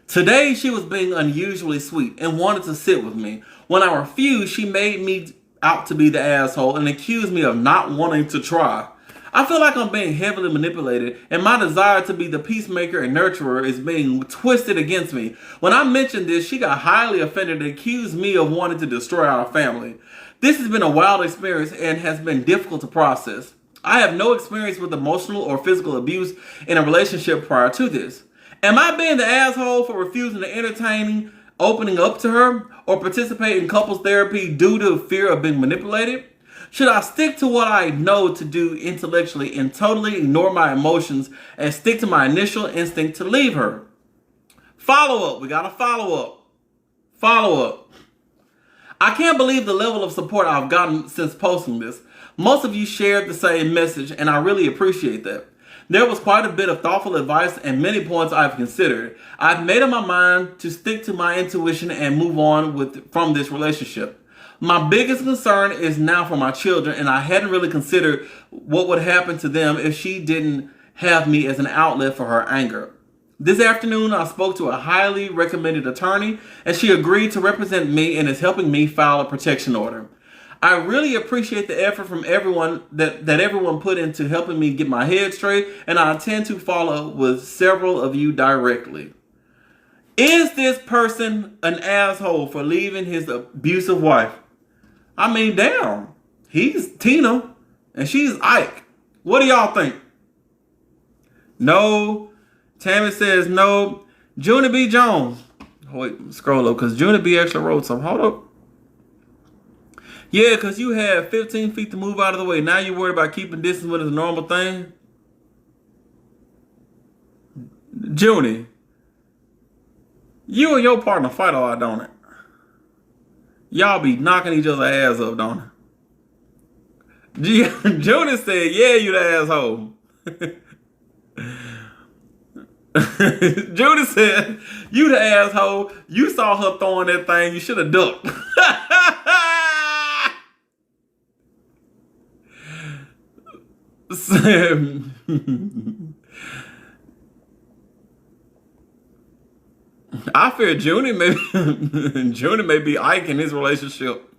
Today, she was being unusually sweet and wanted to sit with me. When I refused, she made me out to be the asshole and accused me of not wanting to try. I feel like I'm being heavily manipulated, and my desire to be the peacemaker and nurturer is being twisted against me. When I mentioned this, she got highly offended and accused me of wanting to destroy our family. This has been a wild experience and has been difficult to process. I have no experience with emotional or physical abuse in a relationship prior to this. Am I being the asshole for refusing to entertain opening up to her or participate in couples therapy due to fear of being manipulated? Should I stick to what I know to do intellectually and totally ignore my emotions and stick to my initial instinct to leave her? Follow up. We got to follow up. Follow up. I can't believe the level of support I've gotten since posting this. Most of you shared the same message, and I really appreciate that. There was quite a bit of thoughtful advice and many points I've considered. I've made up my mind to stick to my intuition and move on from this relationship. My biggest concern is now for my children, and I hadn't really considered what would happen to them if she didn't have me as an outlet for her anger. This afternoon, I spoke to a highly recommended attorney, and she agreed to represent me and is helping me file a protection order. I really appreciate the effort from everyone that everyone put into helping me get my head straight, and I intend to follow with several of you directly. Is this person an asshole for leaving his abusive wife? I mean, damn. He's Tina and she's Ike. What do y'all think? No. Tammy says no. Junie B. Jones. Oh, wait, scroll up because Junie B. actually wrote something. Hold up. Yeah, because you had 15 feet to move out of the way. Now you're worried about keeping distance when it's a normal thing. Junie, you and your partner fight a lot, don't it? Y'all be knocking each other's ass up, don't it? Junie said, yeah, you the asshole. Junie said, you the asshole. You saw her throwing that thing. You should have ducked. I fear Junie may be Ike in his relationship.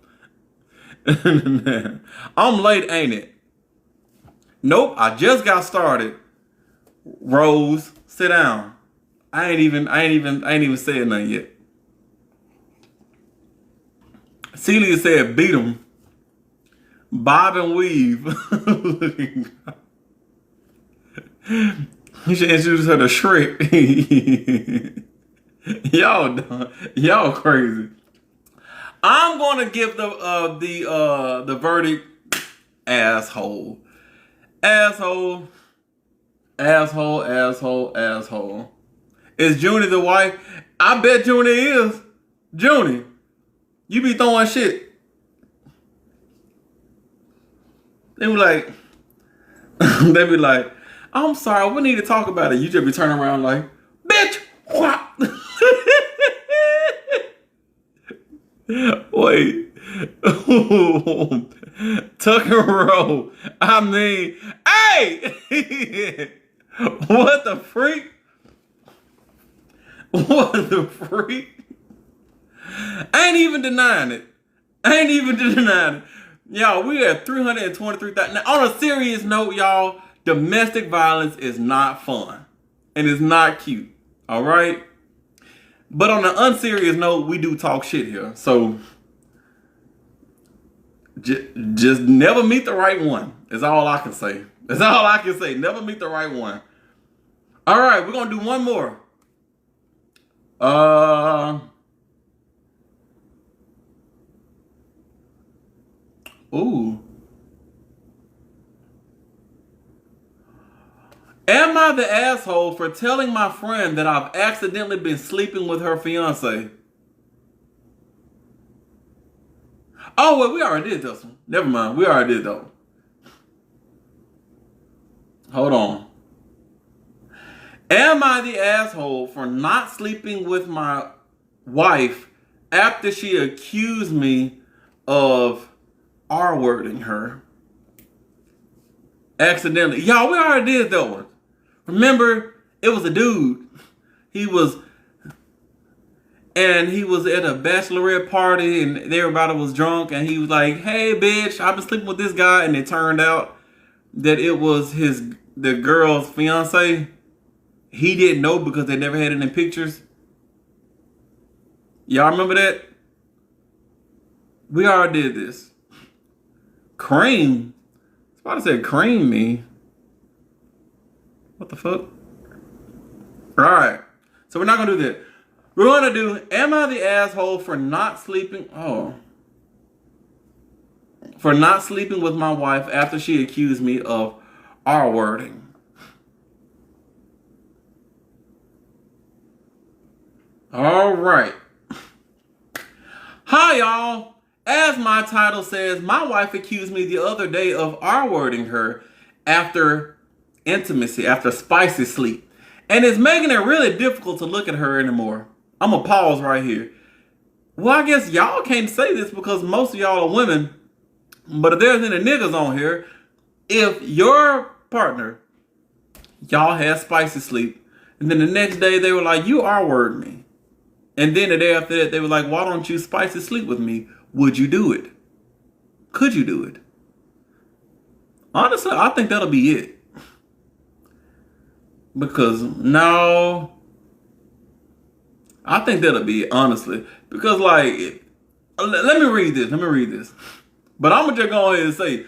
I'm late, ain't it? Nope, I just got started. Rose, sit down. I ain't even said nothing yet. Celia said, beat him. Bob and weave. You should introduce her to Shrek. Y'all crazy. I'm gonna give the verdict asshole. Asshole. Asshole, asshole, asshole. Is Junie the wife? I bet Junie is. Junie, you be throwing shit. They be like, I'm sorry, we need to talk about it. You just be turning around like, bitch, what? Wait. Tuck and roll. I mean, hey! What the freak? What the freak? I ain't even denying it. Y'all, we at 323,000. Now, on a serious note, y'all, domestic violence is not fun. And it's not cute. All right? But on an unserious note, we do talk shit here. So just never meet the right one. Is all I can say. That's all I can say. Never meet the right one. All right, we're gonna do one more. Ooh. Am I the asshole for telling my friend that I've accidentally been sleeping with her fiance? Oh, well, we already did this one. Never mind. We already did that one. Hold on. Am I the asshole for not sleeping with my wife after she accused me of R-wording her? Accidentally. Y'all, we already did that one. Remember, it was a dude. He was at a bachelorette party and everybody was drunk and he was like, hey bitch, I've been sleeping with this guy, and it turned out that it was the girl's fiance. He didn't know because they never had it in pictures. Y'all remember that? We already did this. Cream. I was about to say cream me. What the fuck? Alright. So we're not going to do that. We're going to do, am I the asshole for not sleeping? For not sleeping with my wife after she accused me of R-wording. Alright. Hi, y'all. As my title says, my wife accused me the other day of R-wording her after intimacy, after spicy sleep. And it's making it really difficult to look at her anymore. I'm going to pause right here. Well, I guess y'all can't say this because most of y'all are women. But if there's any niggas on here, if your partner, y'all had spicy sleep, and then the next day they were like, you R-word me. And then the day after that, they were like, why don't you spicy sleep with me? Would you do it? Could you do it? Honestly, I think that'll be it. Because, no. I think that'll be it, honestly. Because, like, let me read this. But I'm going to just go ahead and say,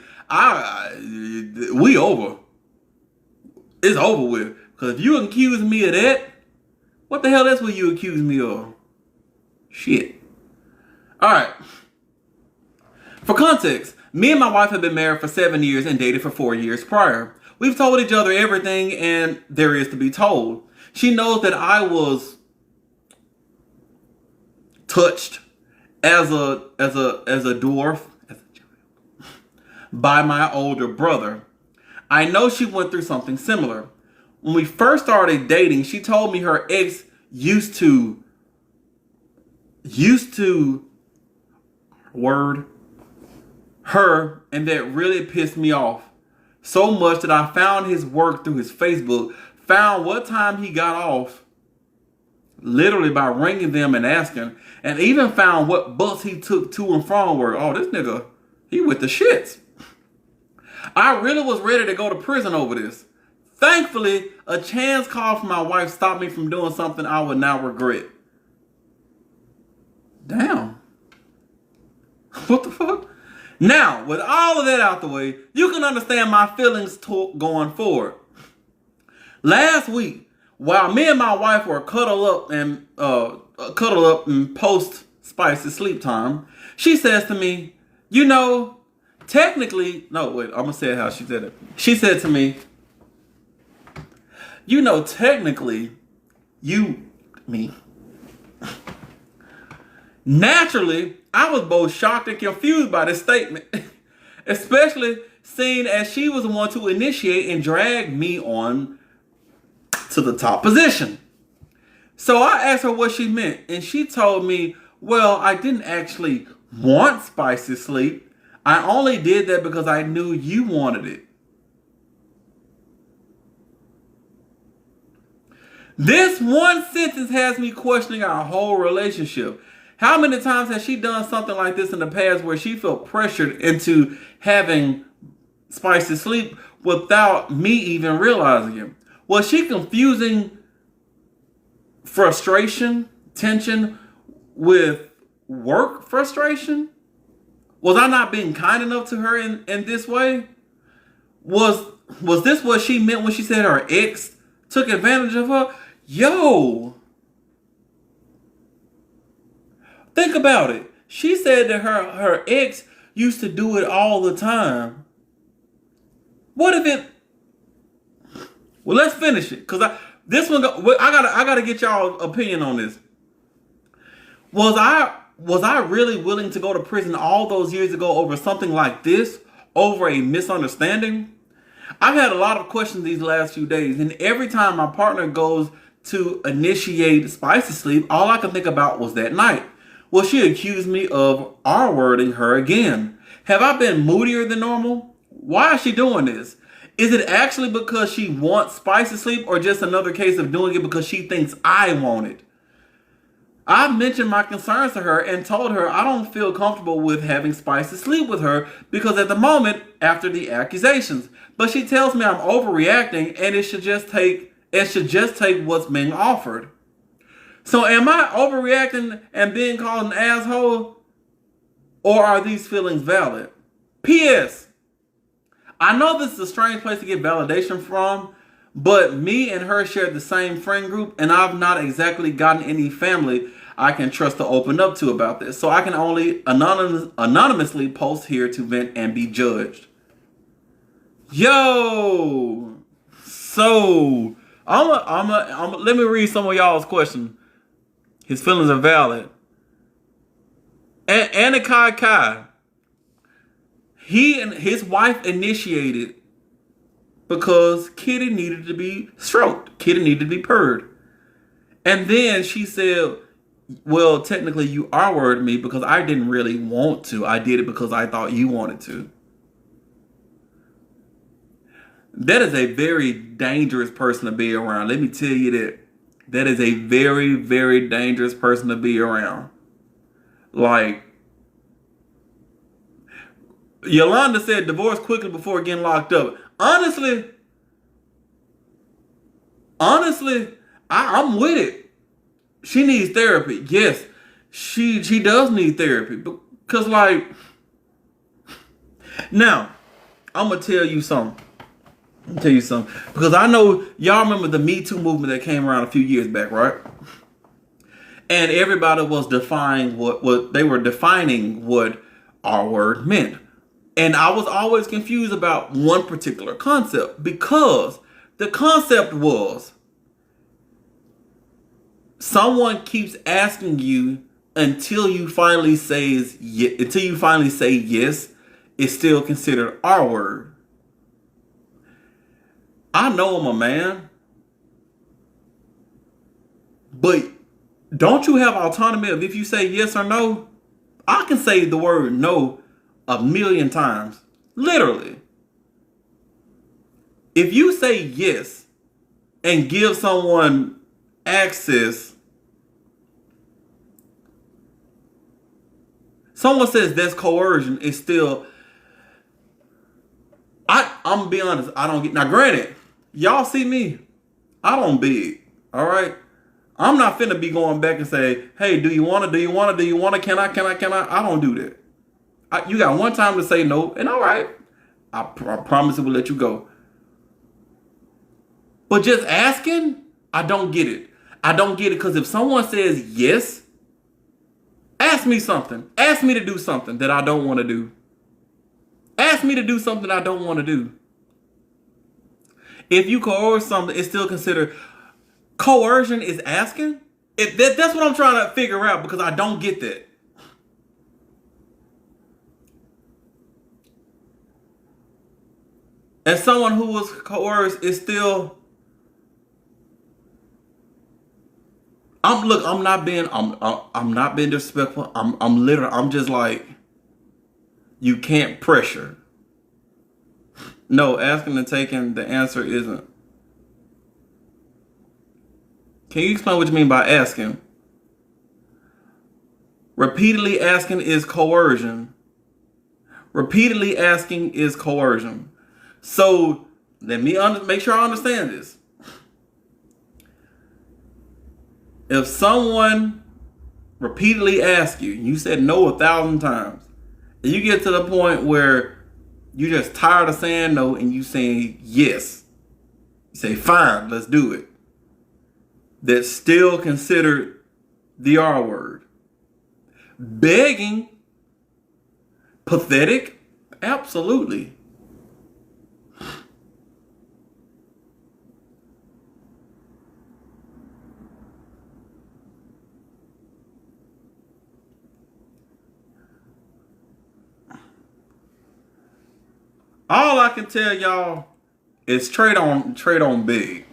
we over. It's over with. Because if you accuse me of that, what the hell else will you accuse me of? Shit. Alright. For context, me and my wife have been married for 7 years and dated for 4 years prior. We've told each other everything and there is to be told. She knows that I was touched as a dwarf, as a child, by my older brother. I know she went through something similar. When we first started dating, she told me her ex used to word her, and that really pissed me off so much that I found his work through his Facebook, found what time he got off, literally by ringing them and asking, and even found what bus he took to and from work. Oh, this nigga, he with the shits. I really was ready to go to prison over this. Thankfully, a chance call from my wife stopped me from doing something I would now regret. Damn. What the fuck? Now, with all of that out the way, you can understand my feelings going forward. Last week, while me and my wife were cuddled up in post spicy sleep time, she says to me, you know, technically, no, wait, I'm gonna say it how she said it. She said to me, you know, technically, Naturally, I was both shocked and confused by this statement, especially seeing as she was the one to initiate and drag me on to the top position. So I asked her what she meant, and she told me, well, I didn't actually want spicy sleep. I only did that because I knew you wanted it. This one sentence has me questioning our whole relationship. How many times has she done something like this in the past where she felt pressured into having spicy sleep without me even realizing it? Was she confusing frustration tension with work frustration? Was I not being kind enough to her in this way? Was this what she meant when she said her ex took advantage of her? Yo, think about it. She said that her ex used to do it all the time. What if it? Well, let's finish it, cause I gotta get y'all opinion on this. Was I really willing to go to prison all those years ago over something like this, over a misunderstanding? I've had a lot of questions these last few days, and every time my partner goes to initiate spicy sleep, all I could think about was that night. Well, she accused me of R-wording her again. Have I been moodier than normal? Why is she doing this? Is it actually because she wants spicy sleep, or just another case of doing it because she thinks I want it? I mentioned my concerns to her and told her I don't feel comfortable with having spicy sleep with her because at the moment, after the accusations. But she tells me I'm overreacting and it should just take what's being offered. So am I overreacting and being called an asshole? Or are these feelings valid? P.S. I know this is a strange place to get validation from, but me and her shared the same friend group, and I've not exactly gotten any family I can trust to open up to about this. So I can only anonymously post here to vent and be judged. Yo! So, let me read some of y'all's questions. His feelings are valid. Anakai Kai. He and his wife initiated because Kitty needed to be stroked. Kitty needed to be purred. And then she said, well, technically you R-worded me because I didn't really want to. I did it because I thought you wanted to. That is a very dangerous person to be around. Let me tell you that. That is a very, very dangerous person to be around. Like, Yolanda said divorce quickly before getting locked up. Honestly, I'm with it. She needs therapy. Yes, she does need therapy. Because, like, now, I'm going to tell you something. Because I know y'all remember the Me Too movement that came around a few years back, right? And everybody was defining what they were defining what our word meant. And I was always confused about one particular concept, because the concept was someone keeps asking you until you finally say yes, it's still considered our word. I know I'm a man, but don't you have autonomy of if you say yes or no? I can say the word no 1,000,000 times. Literally. If you say yes and give someone access, someone says that's coercion, it's still, I'm gonna be honest, I don't get, now granted, y'all see me, I don't beg, all right? I'm not finna be going back and say, hey, do you wanna, can I? I don't do that. You got one time to say no, and all right, I promise it will let you go. But just asking, I don't get it. Because if someone says yes, ask me something. Ask me to do something that I don't want to do. Ask me to do something I don't want to do. If you coerce something, it's still considered coercion is asking? That's what I'm trying to figure out, because I don't get that. As someone who was coerced, is still, I'm not being disrespectful. I'm just like, you can't pressure. No, asking and taking, the answer isn't. Can you explain what you mean by asking? Repeatedly asking is coercion. So let me make sure I understand this. If someone repeatedly ask you, you said no 1,000 times, and you get to the point where you're just tired of saying no and you saying yes. You say, fine, let's do it. That's still considered the R word. Begging, pathetic, absolutely. All I can tell y'all is trade on big.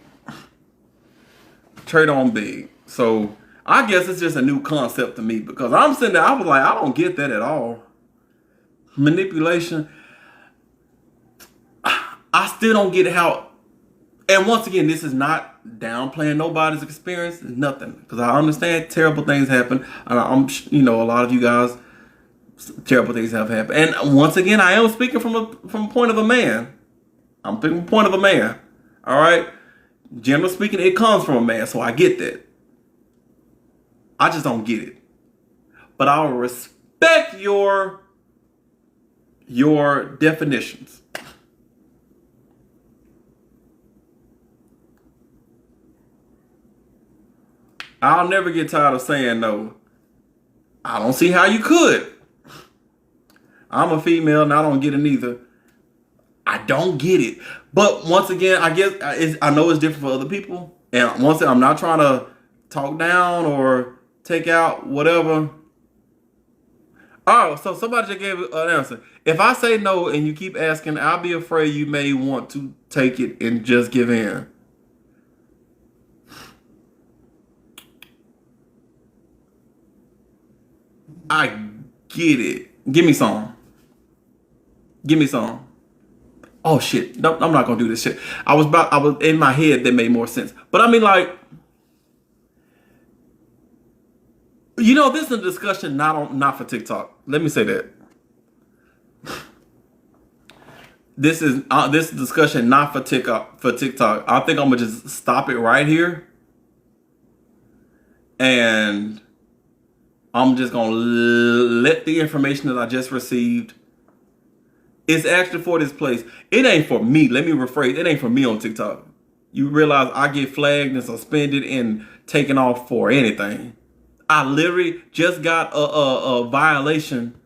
Trade on big. So I guess it's just a new concept to me because I'm sitting there, I was like, I don't get that at all. Manipulation. I still don't get how. And once again, this is not downplaying nobody's experience. It's nothing. Because I understand terrible things happen. I'm, a lot of you guys, terrible things have happened. And once again, I am speaking from a point of a man. I'm speaking from a point of a man. All right? Generally speaking, it comes from a man, so I get that. I just don't get it. But I'll respect your definitions. I'll never get tired of saying no. I don't see how you could. I'm a female and I don't get it either. I don't get it. But once again, I guess I know it's different for other people. And once again, I'm not trying to talk down or take out whatever. Oh, so somebody just gave an answer. If I say no and you keep asking, I'll be afraid you may want to take it and just give in. I get it. Give me some. Give me some. Oh shit. No, I'm not gonna do this shit. I was in my head that made more sense. But I mean, like, this is a discussion not for TikTok. Let me say that. This is discussion not for TikTok. I think I'm gonna just stop it right here, and I'm just gonna let the information that I just received. It's actually for this place. It ain't for me. Let me rephrase. It ain't for me on TikTok. You realize I get flagged and suspended and taken off for anything. I literally just got a violation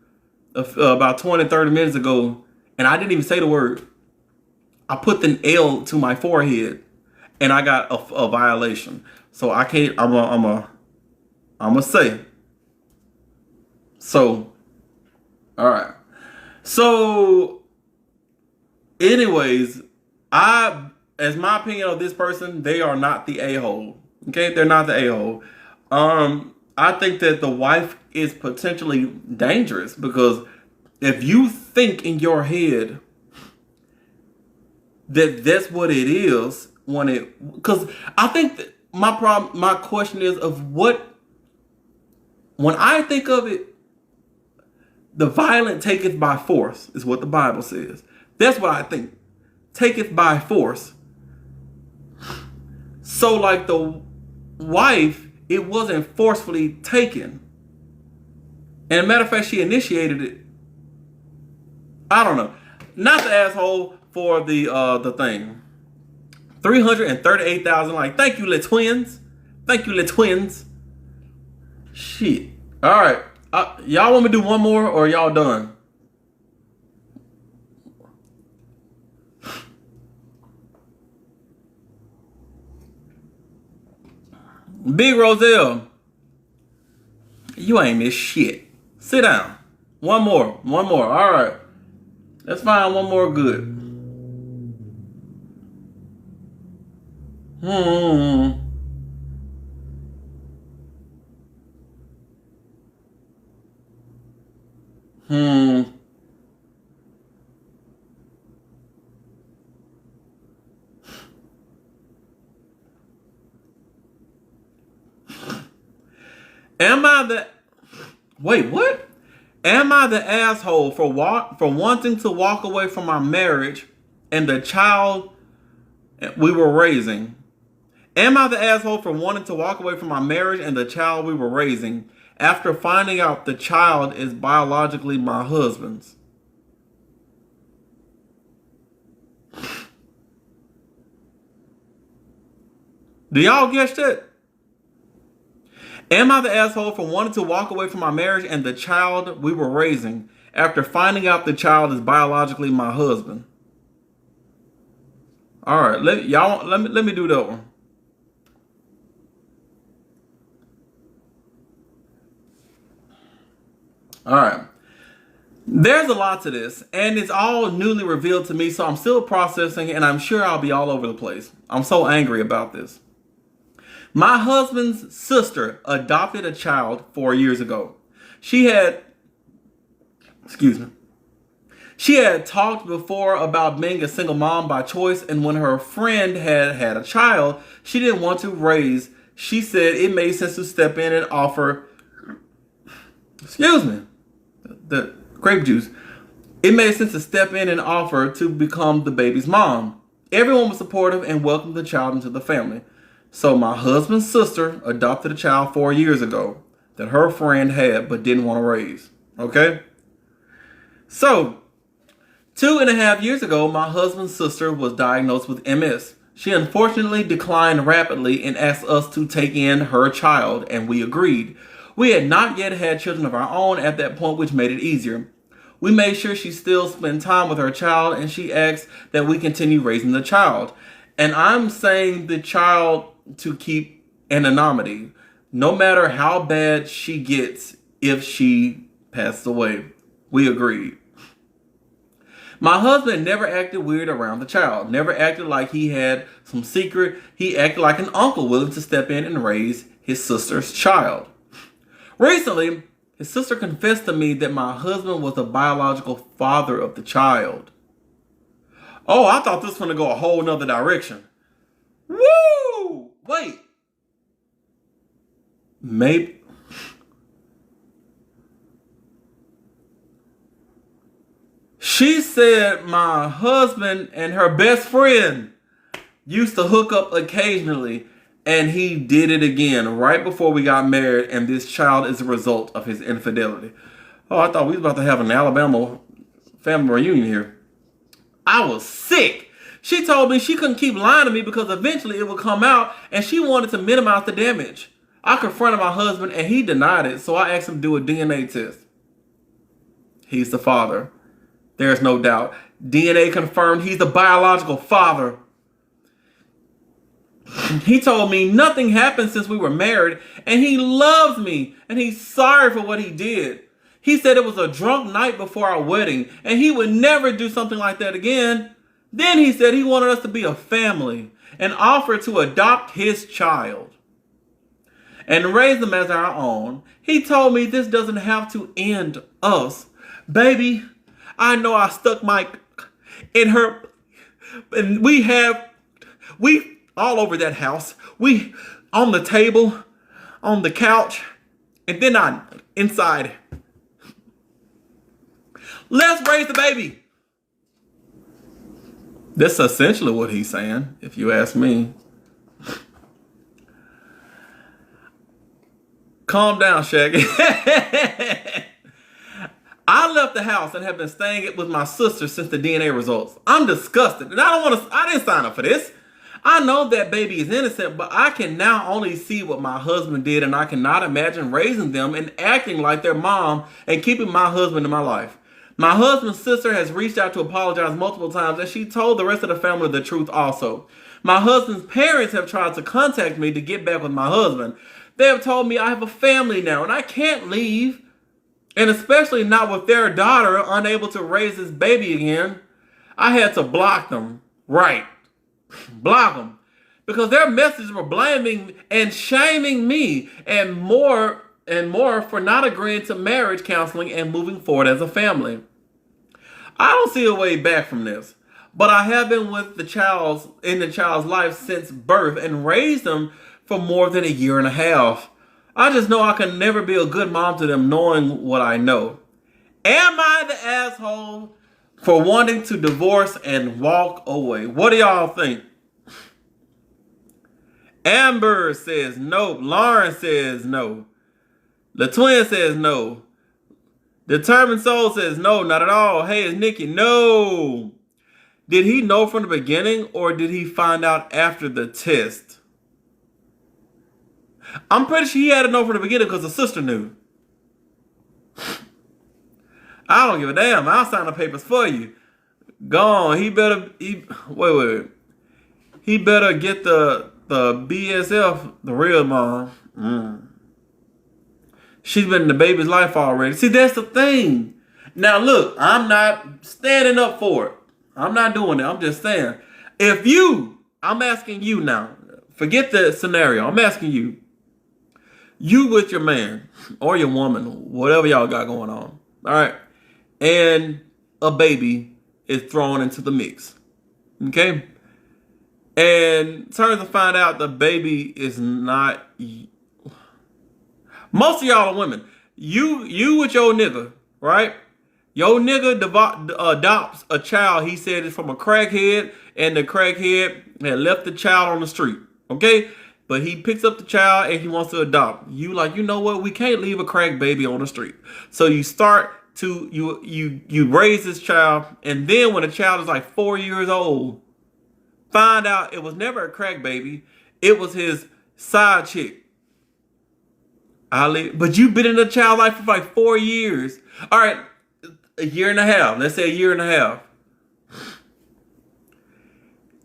of, about 20, 30 minutes ago, and I didn't even say the word. I put an L to my forehead, and I got a violation. So I can't. I'm a say. So, all right. So, anyways, as my opinion of this person, they are not the a-hole. Okay, they're not the a-hole. I think that the wife is potentially dangerous because if you think in your head that that's what it is, because I think that my question is when I think of it, the violent taketh by force is what the Bible says. That's what I think. Taketh by force. So like the wife, it wasn't forcefully taken. And as a matter of fact, she initiated it. I don't know. Not the asshole for the thing. 338,000 like. Thank you, little twins. Thank you, little twins. Shit. All right. Y'all want me to do one more or y'all done? Big Roselle, you ain't missed shit. Sit down. One more. All right. Let's find one more good. What? Am I the asshole for wanting to walk away from our marriage and the child we were raising? Am I the asshole for wanting to walk away from our marriage and the child we were raising after finding out the child is biologically my husband's. Do y'all get that? Am I the asshole for wanting to walk away from my marriage and the child we were raising after finding out the child is biologically my husband? All right, let me do that one. All right. There's a lot to this, and it's all newly revealed to me, so I'm still processing, and I'm sure I'll be all over the place. I'm so angry about this. My husband's sister adopted a child 4 years ago. She had talked before about being a single mom by choice, and when her friend had a child she didn't want to raise, she said it made sense to step in and offer, the grape juice. It made sense to step in and offer to become the baby's mom. Everyone was supportive and welcomed the child into the family. So my husband's sister adopted a child 4 years ago that her friend had but didn't want to raise. Okay? So, 2.5 years ago, my husband's sister was diagnosed with MS. She unfortunately declined rapidly and asked us to take in her child, and we agreed. We had not yet had children of our own at that point, which made it easier. We made sure she still spent time with her child, and she asked that we continue raising the child. And I'm saying the child to keep anonymity, no matter how bad she gets if she passed away. We agreed. My husband never acted weird around the child, never acted like he had some secret. He acted like an uncle willing to step in and raise his sister's child. Recently, his sister confessed to me that my husband was the biological father of the child. Oh, I thought this was going to go a whole nother direction. Woo! Wait. Maybe. She said my husband and her best friend used to hook up occasionally, and he did it again right before we got married, and this child is a result of his infidelity. Oh, I thought we was about to have an Alabama family reunion here. I was sick. She told me she couldn't keep lying to me because eventually it would come out, and she wanted to minimize the damage. I confronted my husband, and he denied it, so I asked him to do a DNA test. He's the father. There's no doubt. DNA confirmed he's the biological father. He told me nothing happened since we were married, and he loves me, and he's sorry for what he did. He said it was a drunk night before our wedding, and he would never do something like that again. Then he said he wanted us to be a family and offered to adopt his child and raise them as our own. He told me this doesn't have to end us. Baby, I know I stuck Mike in her, and we all over that house. We on the table, on the couch, and then inside. Let's raise the baby. That's essentially what he's saying, if you ask me. Calm down, Shaggy. I left the house and have been staying with my sister since the DNA results. I'm disgusted, and I didn't sign up for this. I know that baby is innocent, but I can now only see what my husband did, and I cannot imagine raising them and acting like their mom and keeping my husband in my life. My husband's sister has reached out to apologize multiple times, and she told the rest of the family the truth also. My husband's parents have tried to contact me to get back with my husband. They have told me I have a family now, and I can't leave. And especially not with their daughter unable to raise this baby again. I had to block them. Right. Block them. Because their messages were blaming and shaming me and more for not agreeing to marriage counseling and moving forward as a family. I don't see a way back from this. But I have been with the child's life since birth and raised them for more than 1.5 years. I just know I can never be a good mom to them knowing what I know. Am I the asshole for wanting to divorce and walk away? What do y'all think? Amber says no. Lauren says no. The twin says no. Determined Soul says no, not at all. Hey, it's Nikki. No. Did he know from the beginning or did he find out after the test? I'm pretty sure he had to know from the beginning because the sister knew. I don't give a damn. I'll sign the papers for you. Go on. Wait. He better get the BSF, the real mom. She's been in the baby's life already. See, that's the thing. Now, look, I'm not standing up for it. I'm not doing it. I'm just saying. I'm asking you now, forget the scenario. I'm asking you. You with your man or your woman, whatever y'all got going on. All right. And a baby is thrown into the mix. Okay. And turns to find out the baby is not. Most of y'all are women. You with your nigga, right? Your nigga adopts a child. He said it's from a crackhead, and the crackhead had left the child on the street. Okay, but he picks up the child and he wants to adopt. You like, you know what? We can't leave a crack baby on the street. So you start to you raise this child, and then when the child is like 4 years old, find out it was never a crack baby. It was his side chick. But you've been in the child life for like 4 years. All right, a year and a half. Let's say a year and a half.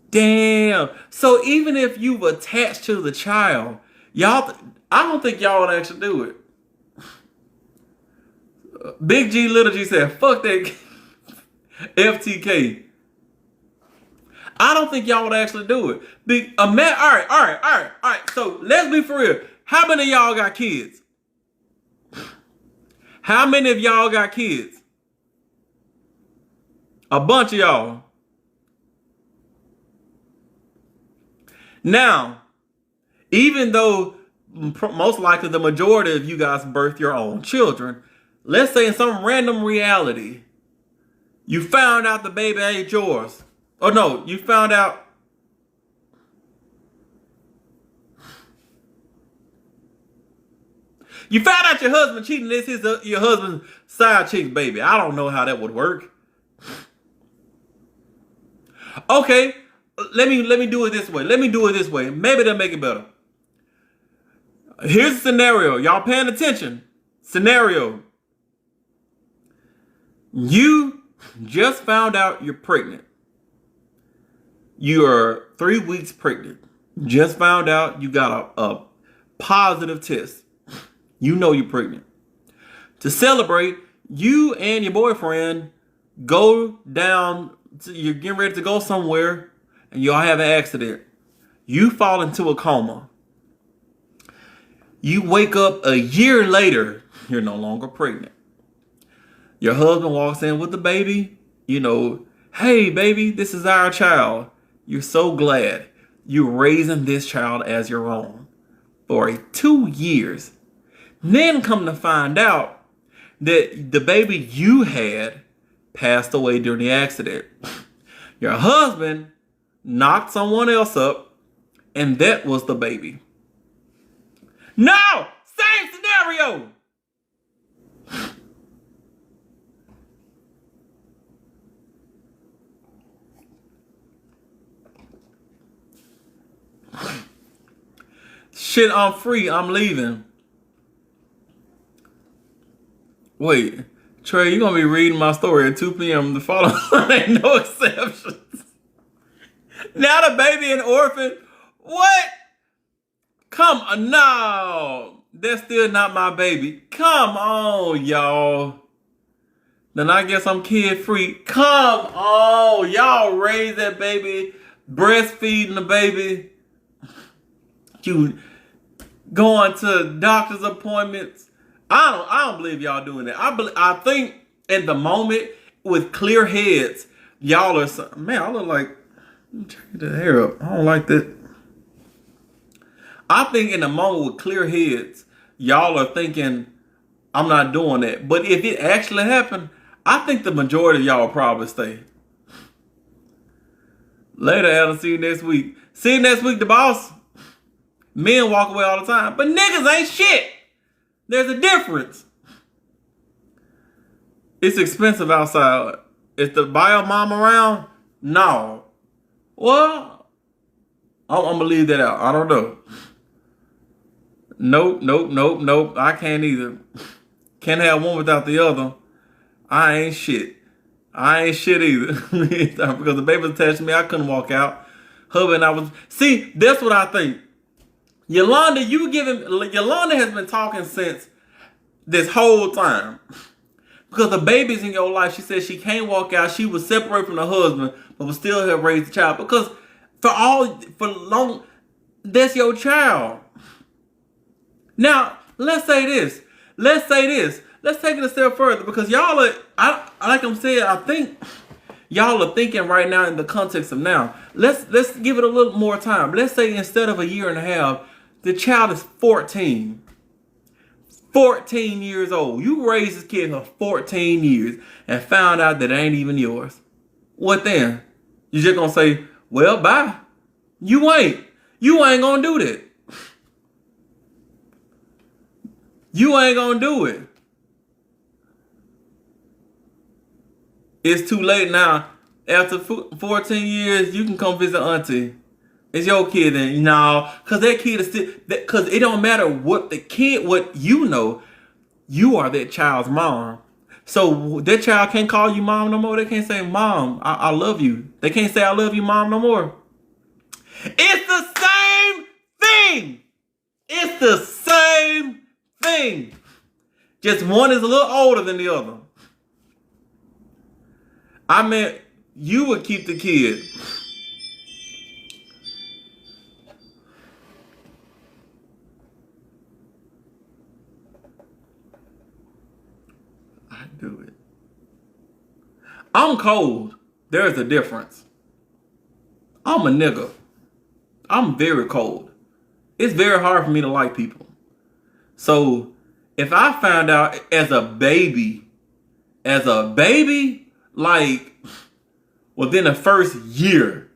Damn. So even if you've attached to the child, I don't think y'all would actually do it. Big G, Little G said, fuck that FTK. I don't think y'all would actually do it. All right. So let's be for real. How many of y'all got kids? How many of y'all got kids? A bunch of y'all. Now, even though most likely the majority of you guys birth your own children, let's say in some random reality, you found out the baby ain't yours. Oh no, you found out. You found out your husband cheating. This is your husband's side chick's baby. I don't know how that would work. Okay, let me do it this way. Maybe they'll make it better. Here's a scenario. Y'all paying attention? Scenario. You just found out you're pregnant. You are 3 weeks pregnant. Just found out you got a positive test. You know you're pregnant. To celebrate, you and your boyfriend go down. You're getting ready to go somewhere, and y'all have an accident. You fall into a coma. You wake up a year later. You're no longer pregnant. Your husband walks in with the baby. You know, hey, baby, this is our child. You're so glad you're raising this child as your own for 2 years. Then come to find out that the baby you had passed away during the accident. Your husband knocked someone else up, and that was the baby. No! Same scenario! Shit, I'm free. I'm leaving. Wait, Trey, you're going to be reading my story at 2 p.m. the following Ain't no exceptions. Now the baby an orphan? What? Come on. No. That's still not my baby. Come on, y'all. Then I guess I'm kid free. Come on. Y'all raise that baby. Breastfeeding the baby. You going to doctor's appointments. I don't believe y'all doing that. I think in the moment with clear heads, y'all are, man, I look like, change the hair up. I don't like that. I think in the moment with clear heads, y'all are thinking, I'm not doing that. But if it actually happened, I think the majority of y'all will probably stay. Later, Adam. See you next week. See you next week, the boss. Men walk away all the time, but niggas ain't shit. There's a difference. It's expensive outside. Is the bio mom around? No. Well, I'm gonna leave that out. I don't know. Nope. I can't either. Can't have one without the other. I ain't shit. I ain't shit either. Because the baby attached to me, I couldn't walk out. Hubby and I was. See, that's what I think. Yolanda has been talking since this whole time. Because the baby's in your life. She said she can't walk out. She was separated from the husband, but was still help raise the child. Because for long, that's your child. Now, let's say this. Let's take it a step further, because y'all are, like I'm saying, I think y'all are thinking right now in the context of now. Let's give it a little more time. Let's say instead of a year and a half, the child is 14. 14 years old. You raised this kid for 14 years and found out that it ain't even yours. What then? You just gonna say, well, bye. You ain't gonna do that. You ain't gonna do it. It's too late now. After 14 years, you can come visit auntie. It's your kid then. No, because that kid is still, because it don't matter what you know, you are that child's mom. So that child can't call you mom no more. They can't say, Mom, I love you. They can't say, I love you, Mom, no more. It's the same thing. It's the same thing. Just one is a little older than the other. I meant you would keep the kid. I do it. I'm cold. There's a difference. I'm a nigga. I'm very cold. It's very hard for me to like people. So if I found out as a baby, like within the first year,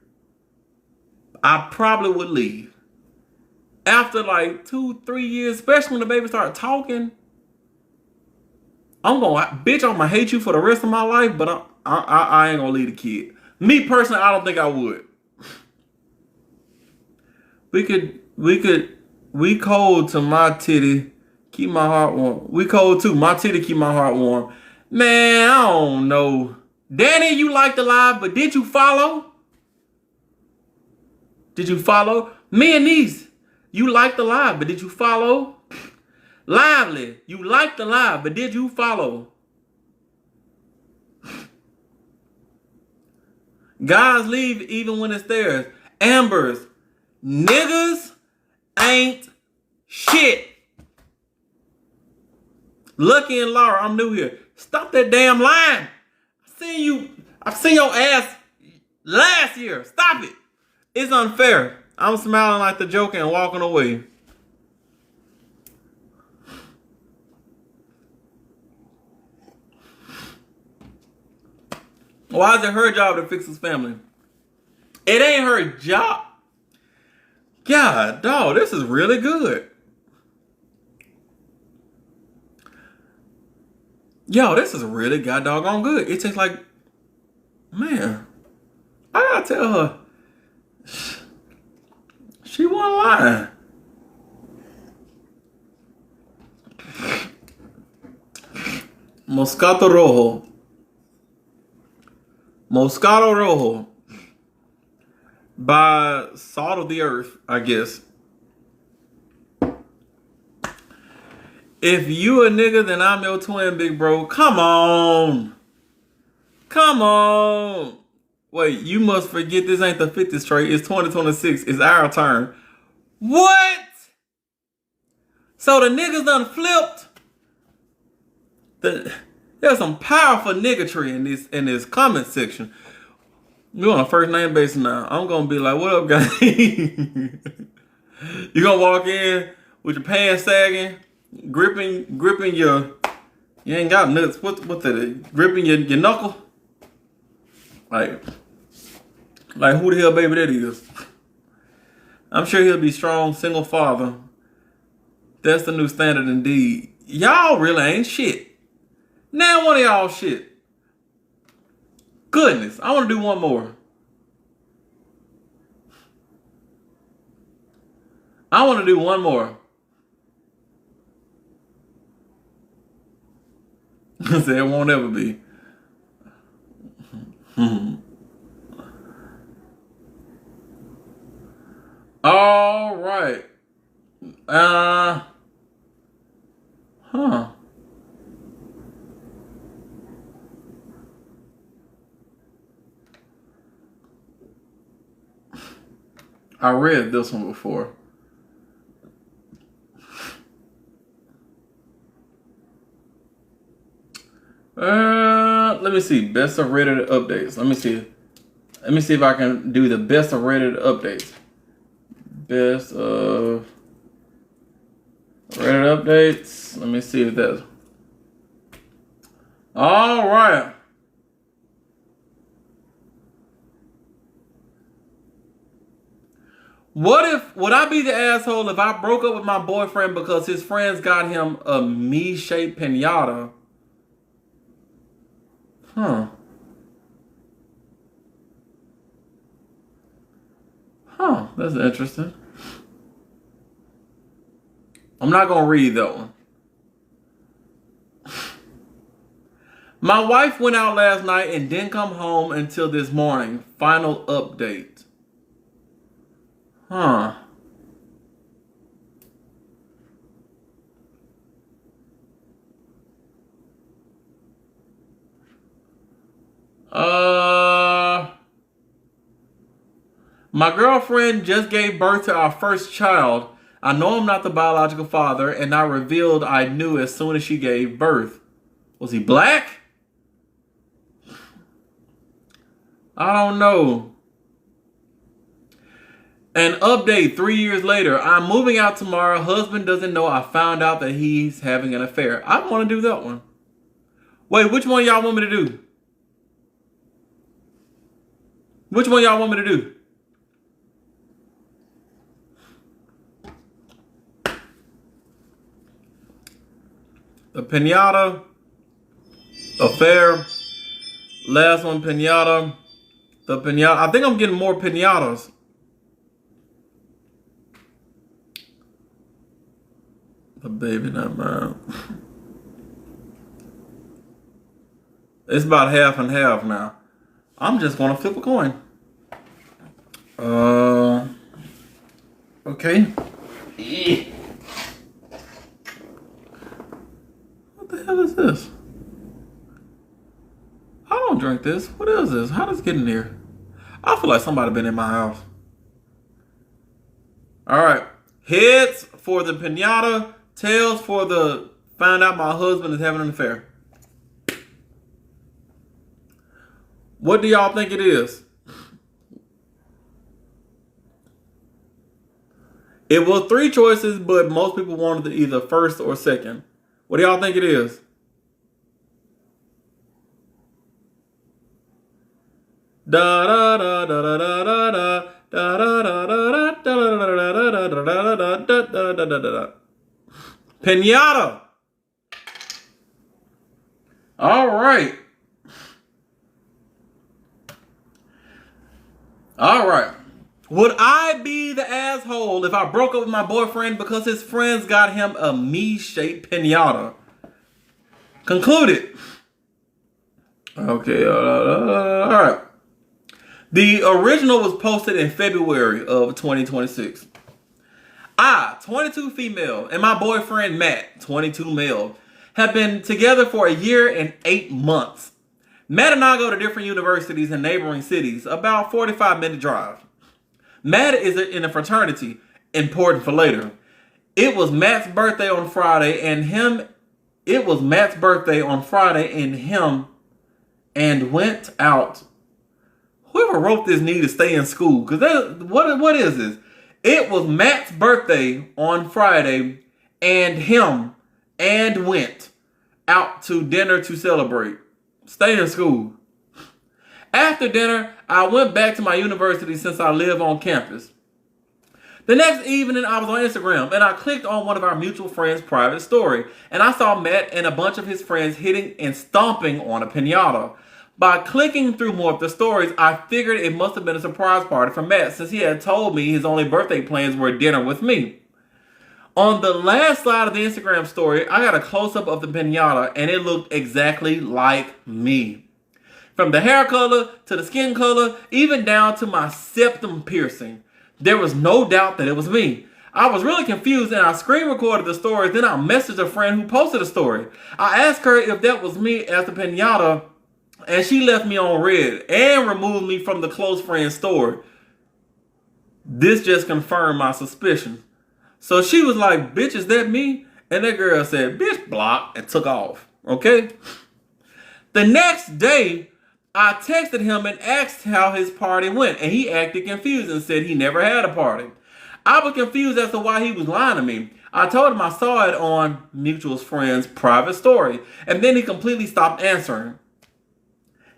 I probably would leave. After like 2-3 years, especially when the baby started talking, I'm gonna hate you for the rest of my life, but I ain't gonna leave the kid. Me personally, I don't think I would. We cold to my titty, keep my heart warm. We cold too, my titty keep my heart warm. Man, I don't know. Danny, you liked the live, but did you follow? Did you follow? Me and Niece, you liked the live, but did you follow? Lively, you liked the live, but did you follow? Guys leave even when it's theirs. Ambers, niggas ain't shit. Lucky and Laura, I'm new here. Stop that damn line. I've seen your ass last year. Stop it. It's unfair. I'm smiling like the Joker and walking away. Why is it her job to fix his family? It ain't her job. God, dog, this is really good. Yo, this is really god doggone good. It tastes like, man, I gotta tell her, she wasn't lying. Moscato Rojo by Salt of the Earth, I guess. If you a nigga, then I'm your twin, big bro. Come on. Wait, you must forget this ain't the 50 straight. It's 2026. It's our turn. What? So the niggas done flipped. There's some powerful niggatry in this comment section. You on a first name basis now. I'm gonna be like, what up, guys? You gonna walk in with your pants sagging, gripping your, you ain't got nuts. What's that? Gripping your knuckle? Like who the hell baby that is? I'm sure he'll be strong, single father. That's the new standard indeed. Y'all really ain't shit. Now one of y'all shit. Goodness, I want to do one more. I want to do one more. Say it won't ever be. All right. Uh, huh. I read this one before. Let me see. Best of Reddit updates. Let me see. Let me see if I can do the best of Reddit updates. Best of Reddit updates. Let me see if that's. All right. Would I be the asshole if I broke up with my boyfriend because his friends got him a me-shaped pinata? Huh. Huh. That's interesting. I'm not going to read that one. My wife went out last night and didn't come home until this morning. Final update. Huh. My girlfriend just gave birth to our first child. I know I'm not the biological father, and I revealed I knew as soon as she gave birth. Was he black? I don't know. An update 3 years later. I'm moving out tomorrow. Husband doesn't know I found out that he's having an affair. I want to do that one. Wait, which one y'all want me to do? Which one y'all want me to do? The pinata, affair, last one, pinata, the pinata. I think I'm getting more pinatas. The baby not mine. It's about half and half now. I'm just gonna flip a coin. Okay. What the hell is this? I don't drink this. What is this? How does it get in here? I feel like somebody been in my house. All right. Heads for the pinata. Tails for the find out my husband is having an affair. What do y'all think it is? It was 3 choices, but most people wanted either first or second. What do y'all think it is? Da da da da da da da da da da da da da da da da. Pinata. All right. All right. Would I be the asshole if I broke up with my boyfriend because his friends got him a me-shaped pinata? Concluded. Okay. All right. The original was posted in February of 2026. I, 22 female, and my boyfriend Matt, 22 male, have been together for a year and 8 months. Matt and I go to different universities in neighboring cities, about 45-minute drive. Matt is in a fraternity, important for later. It was Matt's birthday on Friday, and him went out. Whoever wrote this need to stay in school, because what is this? It was Matt's birthday on Friday, and went out to dinner to celebrate. Stay in school. After dinner, I went back to my university since I live on campus. The next evening, I was on Instagram and I clicked on one of our mutual friends' private story, and I saw Matt and a bunch of his friends hitting and stomping on a piñata. By clicking through more of the stories, I figured it must have been a surprise party for Matt since he had told me his only birthday plans were dinner with me. On the last slide of the Instagram story, I got a close-up of the piñata and it looked exactly like me. From the hair color to the skin color, even down to my septum piercing. There was no doubt that it was me. I was really confused and I screen recorded the story, then I messaged a friend who posted the story. I asked her if that was me as the piñata, and she left me on red and removed me from the close friend story. This just confirmed my suspicions. So she was like, bitch, is that me? And that girl said, bitch, block, and took off. Okay? The next day, I texted him and asked how his party went, and he acted confused and said he never had a party. I was confused as to why he was lying to me. I told him I saw it on mutual friend's private story, and then he completely stopped answering.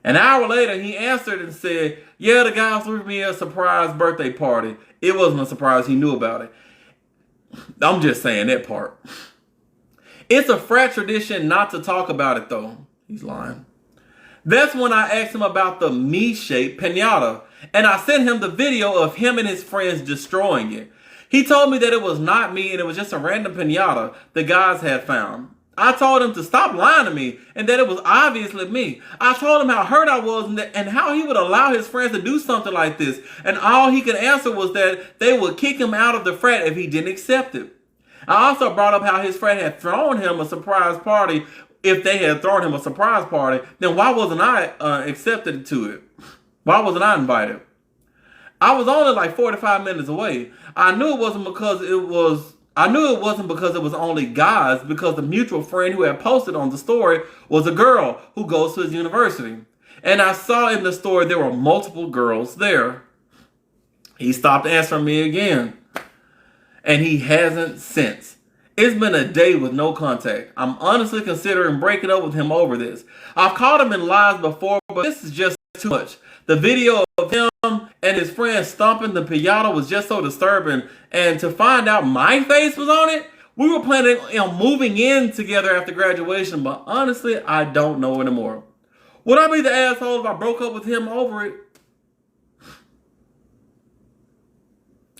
An hour later, he answered and said, yeah, the guy threw me a surprise birthday party. It wasn't a surprise, he knew about it. I'm just saying that part. It's a frat tradition not to talk about it though. He's lying. That's when I asked him about the me-shaped piñata, and I sent him the video of him and his friends destroying it. He told me that it was not me and it was just a random piñata the guys had found. I told him to stop lying to me and that it was obviously me. I told him how hurt I was and how he would allow his friends to do something like this. And all he could answer was that they would kick him out of the frat if he didn't accept it. I also brought up how his friend had thrown him a surprise party. If they had thrown him a surprise party, then why wasn't I accepted to it? Why wasn't I invited? I was only like 45 minutes away. I knew it wasn't because it was only guys, because the mutual friend who had posted on the story was a girl who goes to his university. And I saw in the story there were multiple girls there. He stopped answering me again. And he hasn't since. It's been a day with no contact. I'm honestly considering breaking up with him over this. I've caught him in lies before, but this is just too much. The video of him and his friend stomping the piñata was just so disturbing. And to find out my face was on it, we were planning on moving in together after graduation, but honestly, I don't know anymore. Would I be the asshole if I broke up with him over it?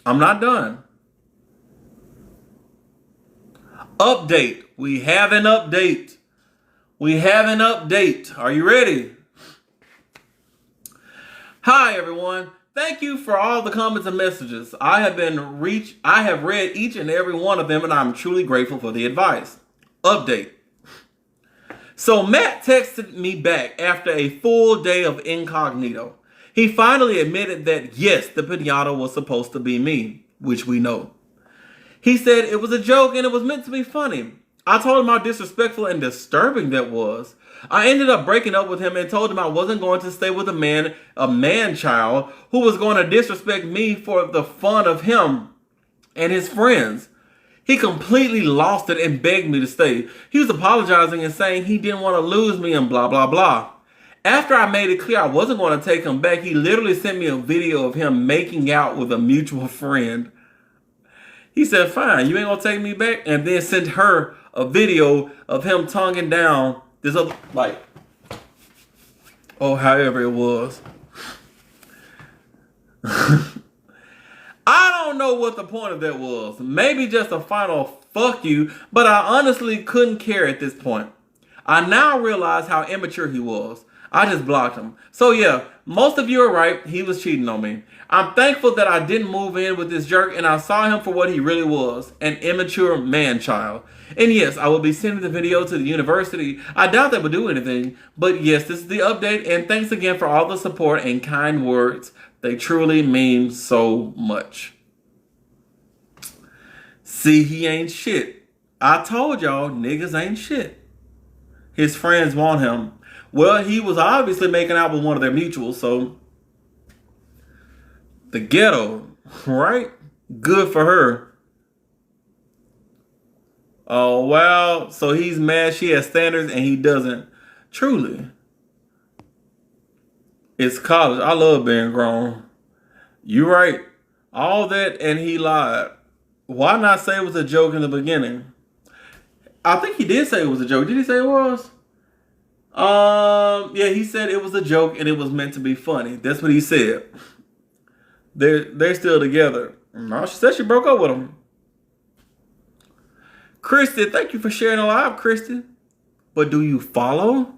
I'm not done. Update. We have an update. We have an update. Are you ready? Hi everyone. Thank you for all the comments and messages. I have read each and every one of them and I'm truly grateful for the advice. Update. So Matt texted me back after a full day of incognito. He finally admitted that yes, the piñata was supposed to be me, which we know. He said it was a joke and it was meant to be funny. I told him how disrespectful and disturbing that was. I ended up breaking up with him and told him I wasn't going to stay with a man-child who was going to disrespect me for the fun of him and his friends. He completely lost it and begged me to stay. He was apologizing and saying he didn't want to lose me and blah, blah, blah. After I made it clear I wasn't going to take him back, he literally sent me a video of him making out with a mutual friend. He said, fine, you ain't going to take me back? And then sent her a video of him tonguing down this other, however it was. I don't know what the point of that was. Maybe just a final fuck you, but I honestly couldn't care at this point. I now realize how immature he was. I just blocked him. So yeah, most of you are right. He was cheating on me. I'm thankful that I didn't move in with this jerk and I saw him for what he really was, an immature man-child. And yes, I will be sending the video to the university. I doubt they would do anything, but yes, this is the update and thanks again for all the support and kind words. They truly mean so much. See, he ain't shit. I told y'all, niggas ain't shit. His friends want him. Well, he was obviously making out with one of their mutuals, so the ghetto, right? Good for her. Oh, wow. So he's mad she has standards and he doesn't. Truly. It's college. I love being grown. You right. All that and he lied. Why not say it was a joke in the beginning? I think he did say it was a joke. Did he say it was? Yeah, he said it was a joke and it was meant to be funny. That's what he said. They're still together. No, she said she broke up with him. Christy, thank you for sharing a live, Christy. But do you follow?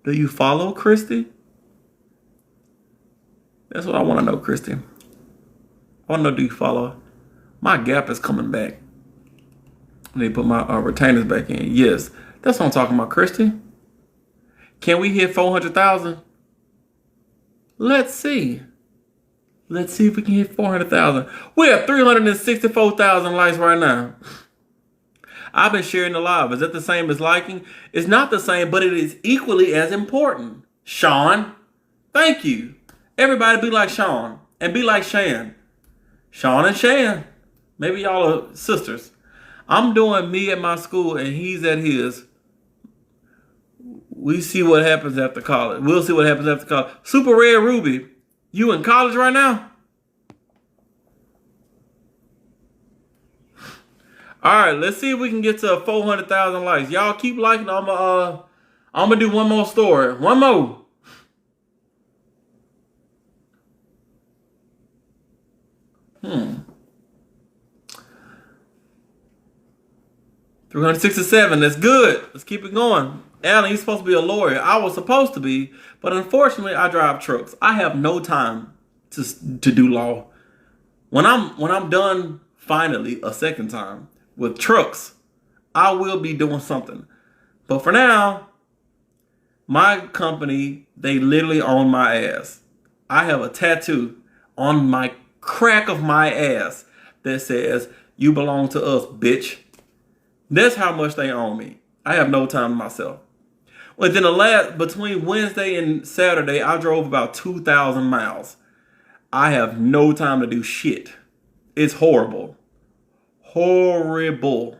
Do you follow, Christy? That's what I want to know, Christy. I want to know, do you follow? My gap is coming back. I need to put my retainers back in. Yes, that's what I'm talking about, Christy. Can we hit 400,000? Let's see. Let's see if we can hit 400,000. We have 364,000 likes right now. I've been sharing the live. Is that the same as liking? It's not the same, but it is equally as important. Sean, thank you. Everybody be like Sean and be like Shan. Sean and Shan. Maybe y'all are sisters. I'm doing me at my school and he's at his. We see what happens after college. We'll see what happens after college. Super Red Ruby, you in college right now? All right, let's see if we can get to 400,000 likes. Y'all keep liking. I'm gonna do one more story. One more. 367. That's good. Let's keep it going. Alan, he's supposed to be a lawyer. I was supposed to be, but unfortunately, I drive trucks. I have no time to do law. When I'm done, finally, a second time with trucks, I will be doing something. But for now, my company, they literally own my ass. I have a tattoo on my crack of my ass that says, "You belong to us, bitch." That's how much they own me. I have no time to myself. Within between Wednesday and Saturday, I drove about 2,000 miles. I have no time to do shit. It's horrible. Horrible.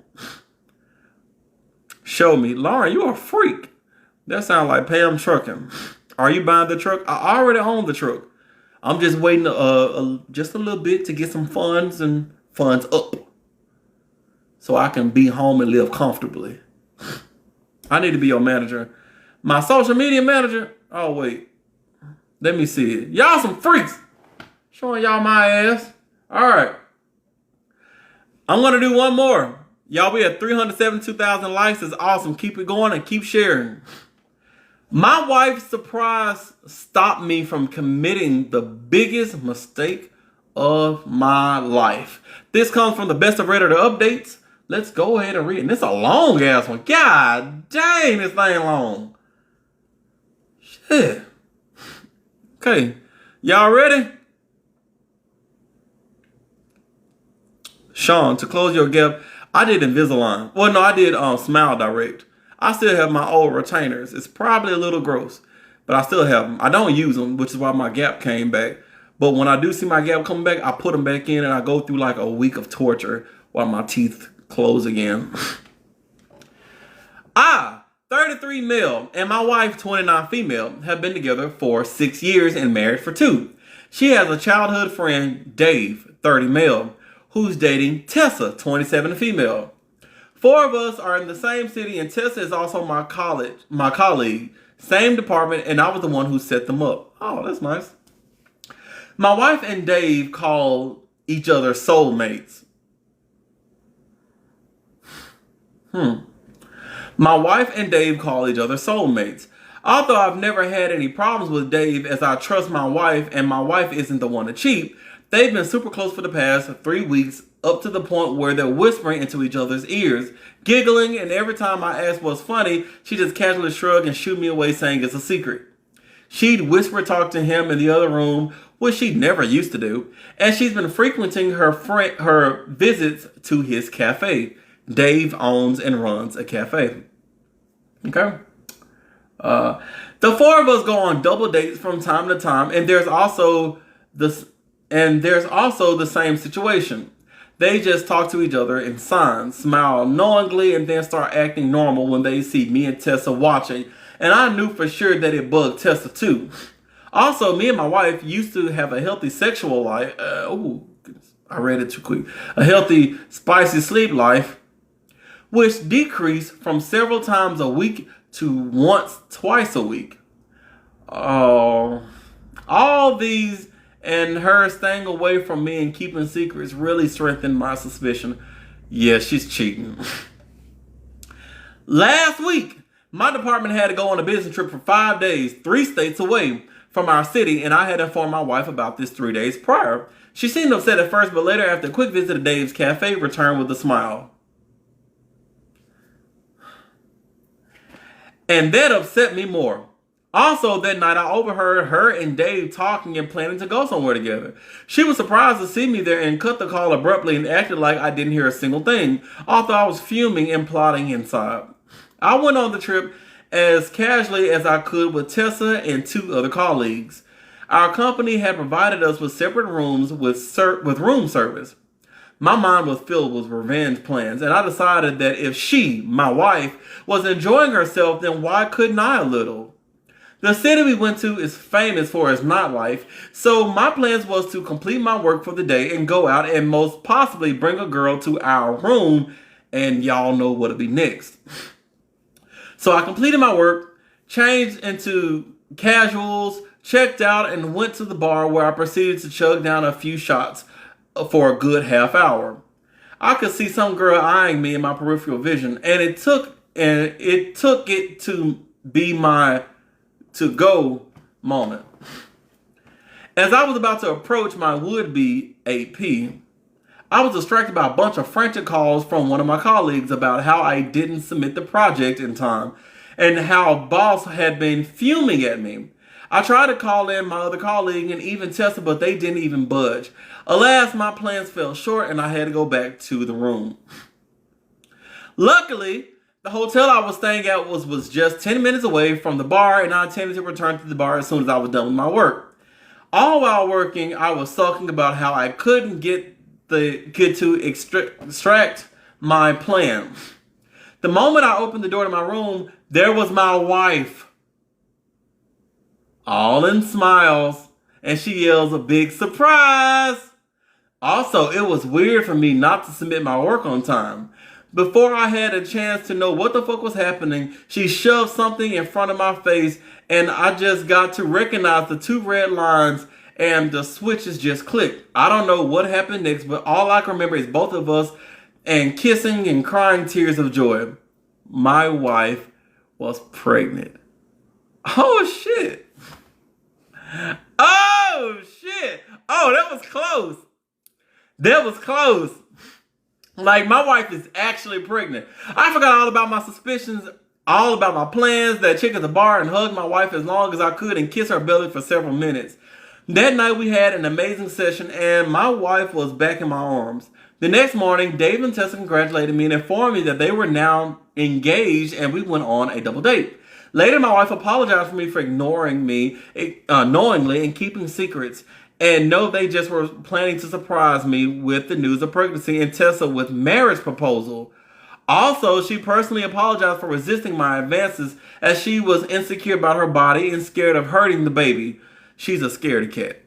Show me. Lauren, you are a freak. That sounds like Pam trucking. Are you buying the truck? I already own the truck. I'm just waiting just a little bit to get some funds up so I can be home and live comfortably. I need to be your manager. My social media manager? Oh, wait. Let me see it. Y'all some freaks. Showing y'all my ass. All right. I'm going to do one more. Y'all, we have 372,000 likes. It's awesome. Keep it going and keep sharing. My wife's surprise stopped me from committing the biggest mistake of my life. This comes from the best of Redditor updates. Let's go ahead and read it. And it's a long ass one. God dang, this thing long. Shit. Okay. Y'all ready? Sean, to close your gap, I did Invisalign. Well, no, I did Smile Direct. I still have my old retainers. It's probably a little gross, but I still have them. I don't use them, which is why my gap came back. But when I do see my gap coming back, I put them back in and I go through like a week of torture while my teeth close again. 33 male, and my wife, 29 female, have been together for 6 years and married for 2. She has a childhood friend, Dave, 30 male, who's dating Tessa, 27 female. 4 of us are in the same city, and Tessa is also my colleague, same department, and I was the one who set them up. Oh, that's nice. My wife and Dave call each other soulmates. My wife and Dave call each other soulmates. Although I've never had any problems with Dave as I trust my wife and my wife isn't the one to cheat, they've been super close for the past 3 weeks, up to the point where they're whispering into each other's ears, giggling, and every time I ask what's funny, she just casually shrugs and shoot me away saying it's a secret. She'd whisper talk to him in the other room, which she never used to do, and she's been frequenting her visits to his cafe. Dave owns and runs a cafe. Okay? The 4 of us go on double dates from time to time, and there's also the same situation. They just talk to each other in signs, smile knowingly, and then start acting normal when they see me and Tessa watching. And I knew for sure that it bugged Tessa too. Also, me and my wife used to have a healthy sexual life. Goodness, I read it too quick. A healthy, spicy sleep life, which decreased from several times a week to once, twice a week. Oh, all these and her staying away from me and keeping secrets really strengthened my suspicion. Yeah, she's cheating. Last week, my department had to go on a business trip for 5 days, 3 states away from our city, and I had informed my wife about this 3 days prior. She seemed upset at first, but later, after a quick visit to Dave's Cafe, returned with a smile. And that upset me more. Also, that night, I overheard her and Dave talking and planning to go somewhere together. She was surprised to see me there and cut the call abruptly and acted like I didn't hear a single thing, although I was fuming and plotting inside. I went on the trip as casually as I could with Tessa and 2 other colleagues. Our company had provided us with separate rooms with room service. My mind was filled with revenge plans, and I decided that if she, my wife, was enjoying herself, then why couldn't I a little? The city we went to is famous for its nightlife, so my plans was to complete my work for the day and go out and most possibly bring a girl to our room, and y'all know what'll be next. So I completed my work, changed into casuals, checked out, and went to the bar where I proceeded to chug down a few shots for a good half hour. I could see some girl eyeing me in my peripheral vision, and it took it to be my to-go moment. As I was about to approach my would-be AP, I was distracted by a bunch of frantic calls from one of my colleagues about how I didn't submit the project in time and how boss had been fuming at me. I tried to call in my other colleague and even Tessa, but they didn't even budge. Alas, my plans fell short and I had to go back to the room. Luckily, the hotel I was staying at was just 10 minutes away from the bar, and I intended to return to the bar as soon as I was done with my work. All while working, I was sulking about how I couldn't get to extract my plan. The moment I opened the door to my room, there was my wife, all in smiles, and she yells a big surprise. Also, it was weird for me not to submit my work on time. Before I had a chance to know what the fuck was happening, she shoved something in front of my face, and I just got to recognize the 2 red lines, and the switches just clicked. I don't know what happened next, but all I can remember is both of us and kissing and crying tears of joy. My wife was pregnant. Oh shit. Oh shit. Oh, that was close. That was close. Like, my wife is actually pregnant. I forgot all about my suspicions, all about my plans, that chick at the bar, and hugged my wife as long as I could and kissed her belly for several minutes. That night we had an amazing session and my wife was back in my arms. The next morning, Dave and Tessa congratulated me and informed me that they were now engaged and we went on a double date. Later, my wife apologized for me for ignoring me knowingly and keeping secrets. And no, they just were planning to surprise me with the news of pregnancy and Tessa with marriage proposal. Also, she personally apologized for resisting my advances as she was insecure about her body and scared of hurting the baby. She's a scaredy cat.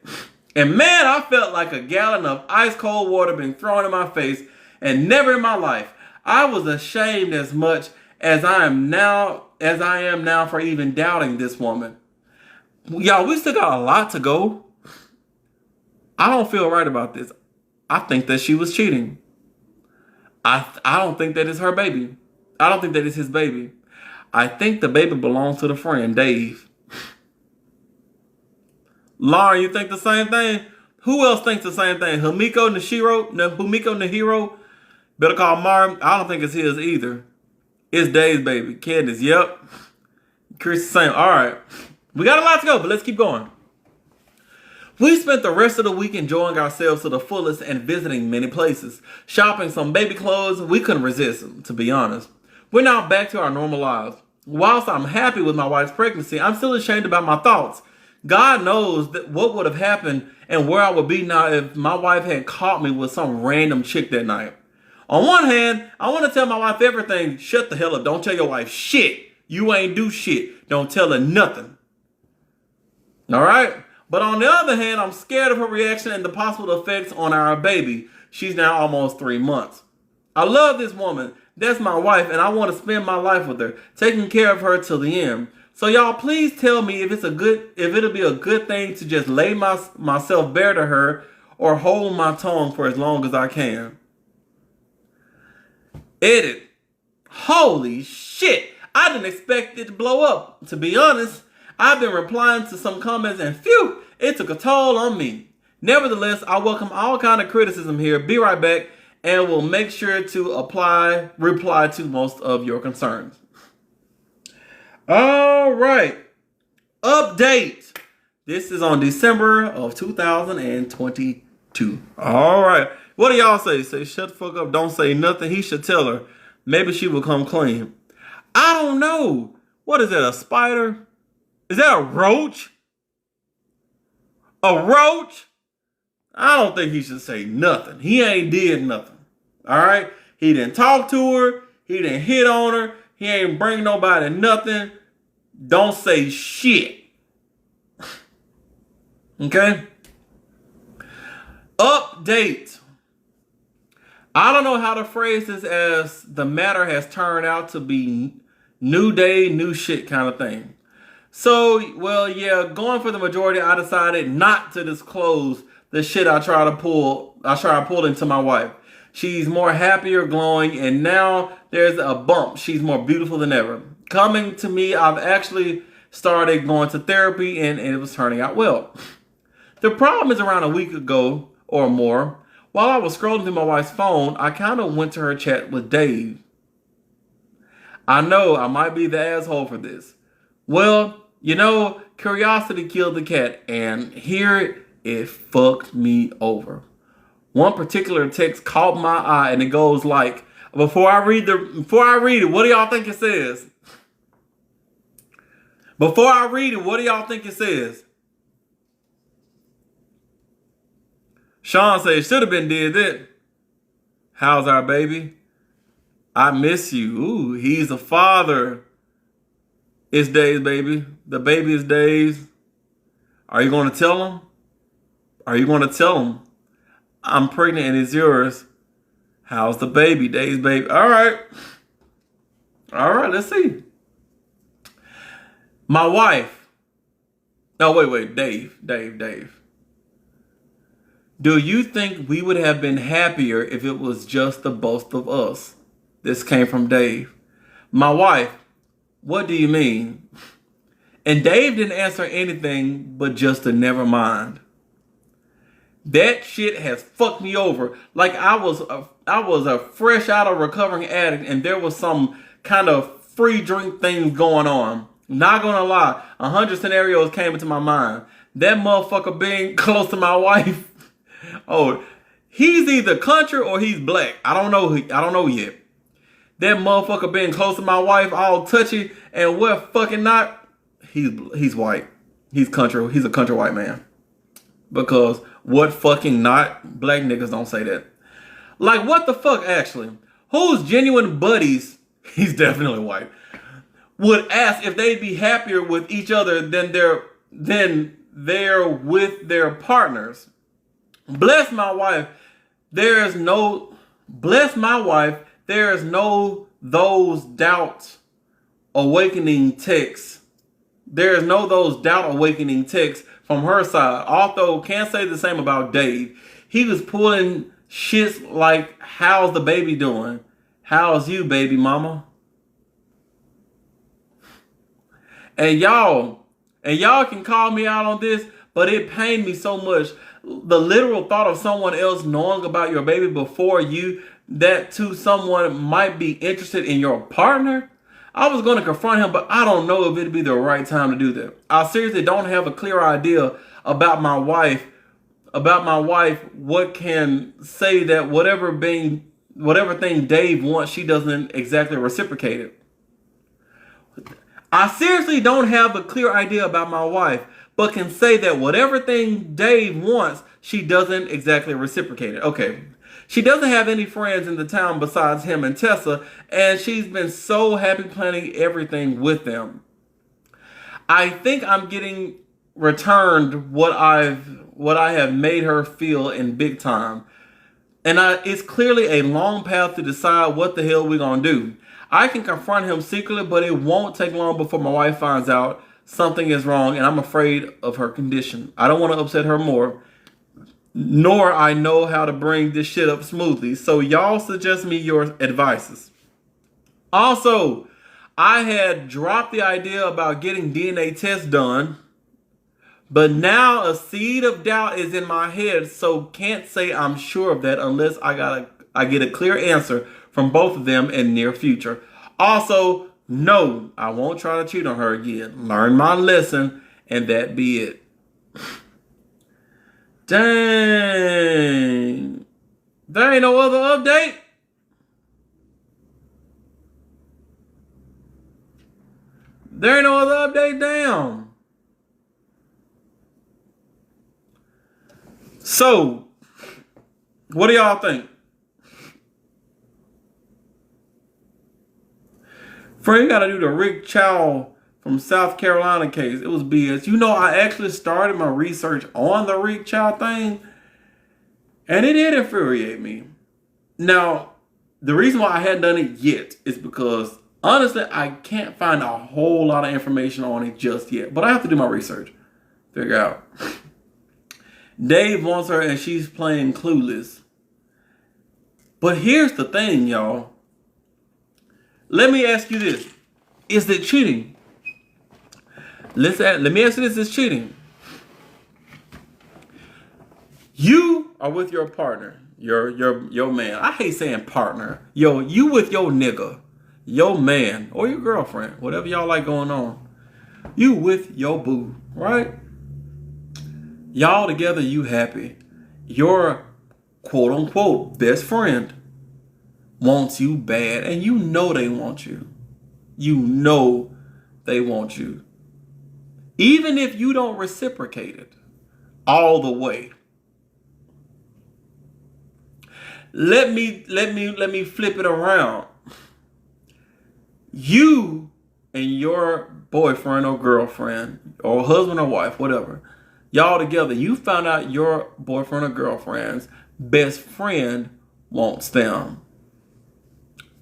And man, I felt like a gallon of ice cold water being thrown in my face, and never in my life. I was ashamed as much as I am now for even doubting this woman. Y'all, we still got a lot to go. I don't feel right about this. I think that she was cheating. I don't think that it's her baby. I don't think that it's his baby. I think the baby belongs to the friend, Dave. Lauren, you think the same thing? Who else thinks the same thing? Humiko Nahiro? Better call Martin. I don't think it's his either. It's Dave's baby. Candace, yep. Chris the same. All right. We got a lot to go, but let's keep going. We spent the rest of the week enjoying ourselves to the fullest and visiting many places. Shopping some baby clothes, we couldn't resist them, to be honest. We're now back to our normal lives. Whilst I'm happy with my wife's pregnancy, I'm still ashamed about my thoughts. God knows what would have happened and where I would be now if my wife had caught me with some random chick that night. On one hand, I want to tell my wife everything. Shut the hell up. Don't tell your wife shit. You ain't do shit. Don't tell her nothing. All right. But on the other hand, I'm scared of her reaction and the possible effects on our baby. She's now almost 3 months. I love this woman. That's my wife, and I want to spend my life with her, taking care of her till the end. So y'all, please tell me if it'll be a good thing to just lay myself bare to her, or hold my tongue for as long as I can. Edit. Holy shit! I didn't expect it to blow up. To be honest, I've been replying to some comments, and phew, it took a toll on me. Nevertheless, I welcome all kind of criticism here. Be right back, and will make sure to reply to most of your concerns. All right. Update. This is on December of 2022. All right. What do y'all say? Say, shut the fuck up. Don't say nothing. He should tell her. Maybe she will come clean. I don't know. What is that, a spider? Is that a roach? A roach? I don't think he should say nothing. He ain't did nothing. All right? He didn't talk to her. He didn't hit on her. He ain't bring nobody nothing. Don't say shit. Okay? Update. I don't know how to phrase this, as the matter has turned out to be new day, new shit kind of thing. So, well, yeah, going for the majority, I decided not to disclose the shit I try to pull into my wife. She's more happier, glowing, and now there's a bump. She's more beautiful than ever. Coming to me, I've actually started going to therapy, and it was turning out well. The problem is, around a week ago or more, while I was scrolling through my wife's phone, I kind of went to her chat with Dave. I know I might be the asshole for this. Well, you know, curiosity killed the cat, and here it fucked me over. One particular text caught my eye, and it goes like, before I read it, what do y'all think it says? Before I read it, what do y'all think it says? Sean says, should have been did that. How's our baby? I miss you. Ooh, he's a father. It's Dave's baby. The baby is Dave's. Are you going to tell him? Are you going to tell him? I'm pregnant and it's yours. How's the baby? Dave's baby. All right. All right, let's see. My wife. Oh, wait. Dave. Do you think we would have been happier if it was just the both of us? This came from Dave. My wife. What do you mean? And Dave didn't answer anything but just a never mind. That shit has fucked me over. Like I was a fresh out of recovering addict, and there was some kind of free drink thing going on. Not gonna lie, 100 scenarios came into my mind. That motherfucker being close to my wife. Oh, he's either country or he's black. I don't know yet. That motherfucker being close to my wife, all touchy, and what fucking not. He's white. He's country. He's a country white man. Because what fucking not? Black niggas don't say that. Like, what the fuck, actually? Whose genuine buddies, he's definitely white, would ask if they'd be happier with each other than they're with their partners? Bless my wife, there is no those doubt awakening texts. There is no those doubt awakening texts from her side. Although can't say the same about Dave. He was pulling shits like, how's the baby doing? How's you, baby mama? And y'all can call me out on this, but it pained me so much. The literal thought of someone else knowing about your baby before you, that to someone might be interested in your partner. I was going to confront him, but I don't know if it'd be the right time to do that. I seriously don't have a clear idea about my wife. What can say that whatever thing Dave wants, she doesn't exactly reciprocate it. I seriously don't have a clear idea about my wife, but can say that whatever thing Dave wants, she doesn't exactly reciprocate it. Okay. She doesn't have any friends in the town besides him and Tessa, and she's been so happy planning everything with them. I think I'm getting returned what I have made her feel in big time. And it's clearly a long path to decide what the hell we're gonna do. I can confront him secretly, but it won't take long before my wife finds out something is wrong, and I'm afraid of her condition. I don't want to upset her more, nor I know how to bring this shit up smoothly. So y'all suggest me your advices. Also, I had dropped the idea about getting DNA tests done, but now a seed of doubt is in my head, so can't say I'm sure of that unless I get a clear answer from both of them in near future. Also, no, I won't try to cheat on her again. Learn my lesson, and that be it. Dang. There ain't no other update? There ain't no other update? Damn. So, what do y'all think? Friend, you gotta do the Rick Chow from South Carolina case. It was BS. You know, I actually started my research on the Rick Chow thing, and it did infuriate me. Now, the reason why I hadn't done it yet is because, honestly, I can't find a whole lot of information on it just yet. But I have to do my research. Figure out. Dave wants her and she's playing clueless. But here's the thing, y'all. Let me ask you this. Is it cheating? Let me ask you this. Is cheating? You are with your partner. Your man. I hate saying partner. You with your nigga. Your man. Or your girlfriend. Whatever y'all like going on. You with your boo. Right? Y'all together, you happy. Your quote unquote best friend wants you bad, and you know they want you. You know they want you. Even if you don't reciprocate it all the way. Let me flip it around. You and your boyfriend or girlfriend or husband or wife, whatever, y'all together, you found out your boyfriend or girlfriend's best friend wants them.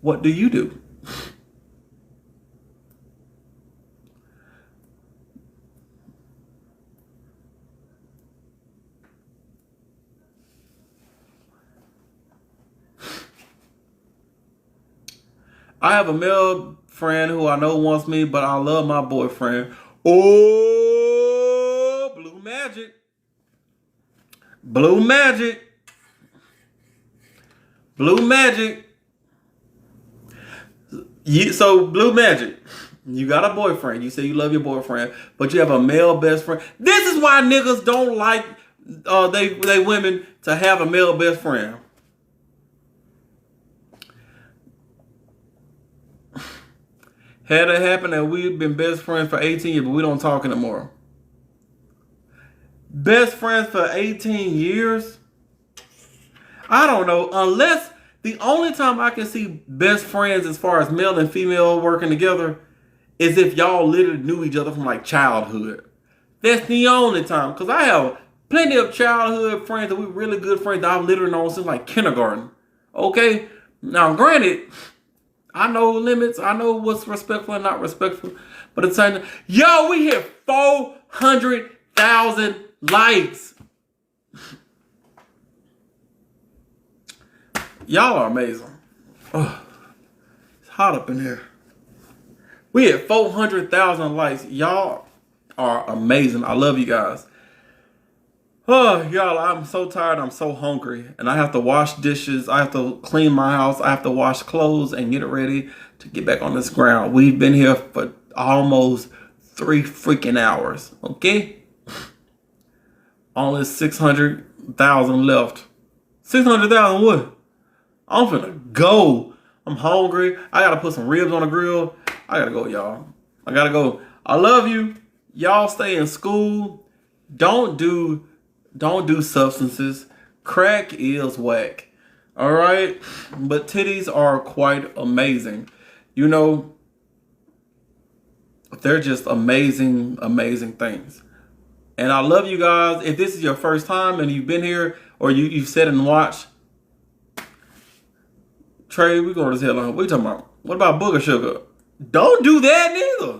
What do you do? I have a male friend who I know wants me, but I love my boyfriend. Oh, blue magic. Blue magic. Blue magic. So, blue magic. You got a boyfriend. You say you love your boyfriend, but you have a male best friend. This is why niggas don't like they women to have a male best friend. Had it happen and we've been best friends for 18 years, but we don't talk anymore. Best friends for 18 years? I don't know. Unless the only time I can see best friends as far as male and female working together is if y'all literally knew each other from like childhood. That's the only time. Because I have plenty of childhood friends that we're really good friends that I've literally known since like kindergarten. Okay? Now, granted, I know limits. I know what's respectful and not respectful. But it's saying, yo, we hit 400,000 likes. Y'all are amazing. Oh, it's hot up in here. We hit 400,000 likes. Y'all are amazing. I love you guys. Oh, y'all, I'm so tired. I'm so hungry. And I have to wash dishes. I have to clean my house. I have to wash clothes and get it ready to get back on this ground. We've been here for almost 3 freaking hours. Okay? Only 600,000 left. 600,000 what? I'm finna go. I'm hungry. I gotta put some ribs on the grill. I gotta go, y'all. I gotta go. I love you. Y'all stay in school. Don't do substances. Crack is whack. All right? But titties are quite amazing. You know, they're just amazing, amazing things. And I love you guys. If this is your first time and you've been here or you've sat and watched, Trey, we going to hell on. What you talking about? What about Booger Sugar? Don't do that neither.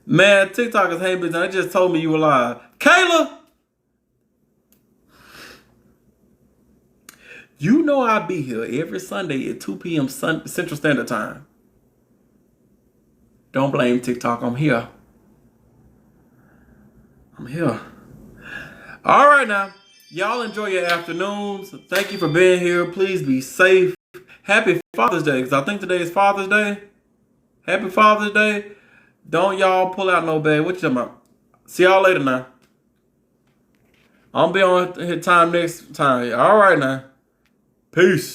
Man, TikTok is hating, bitch. They just told me you were live. Kayla! You know I be here every Sunday at 2 p.m. Central Standard Time. Don't blame TikTok. I'm here. I'm here. All right now. Y'all enjoy your afternoons. Thank you for being here. Please be safe. Happy Father's Day, because I think today is Father's Day. Happy Father's Day. Don't y'all pull out no bag. What you talking about? See y'all later now. I'm be on here time next time. All right now. Peace.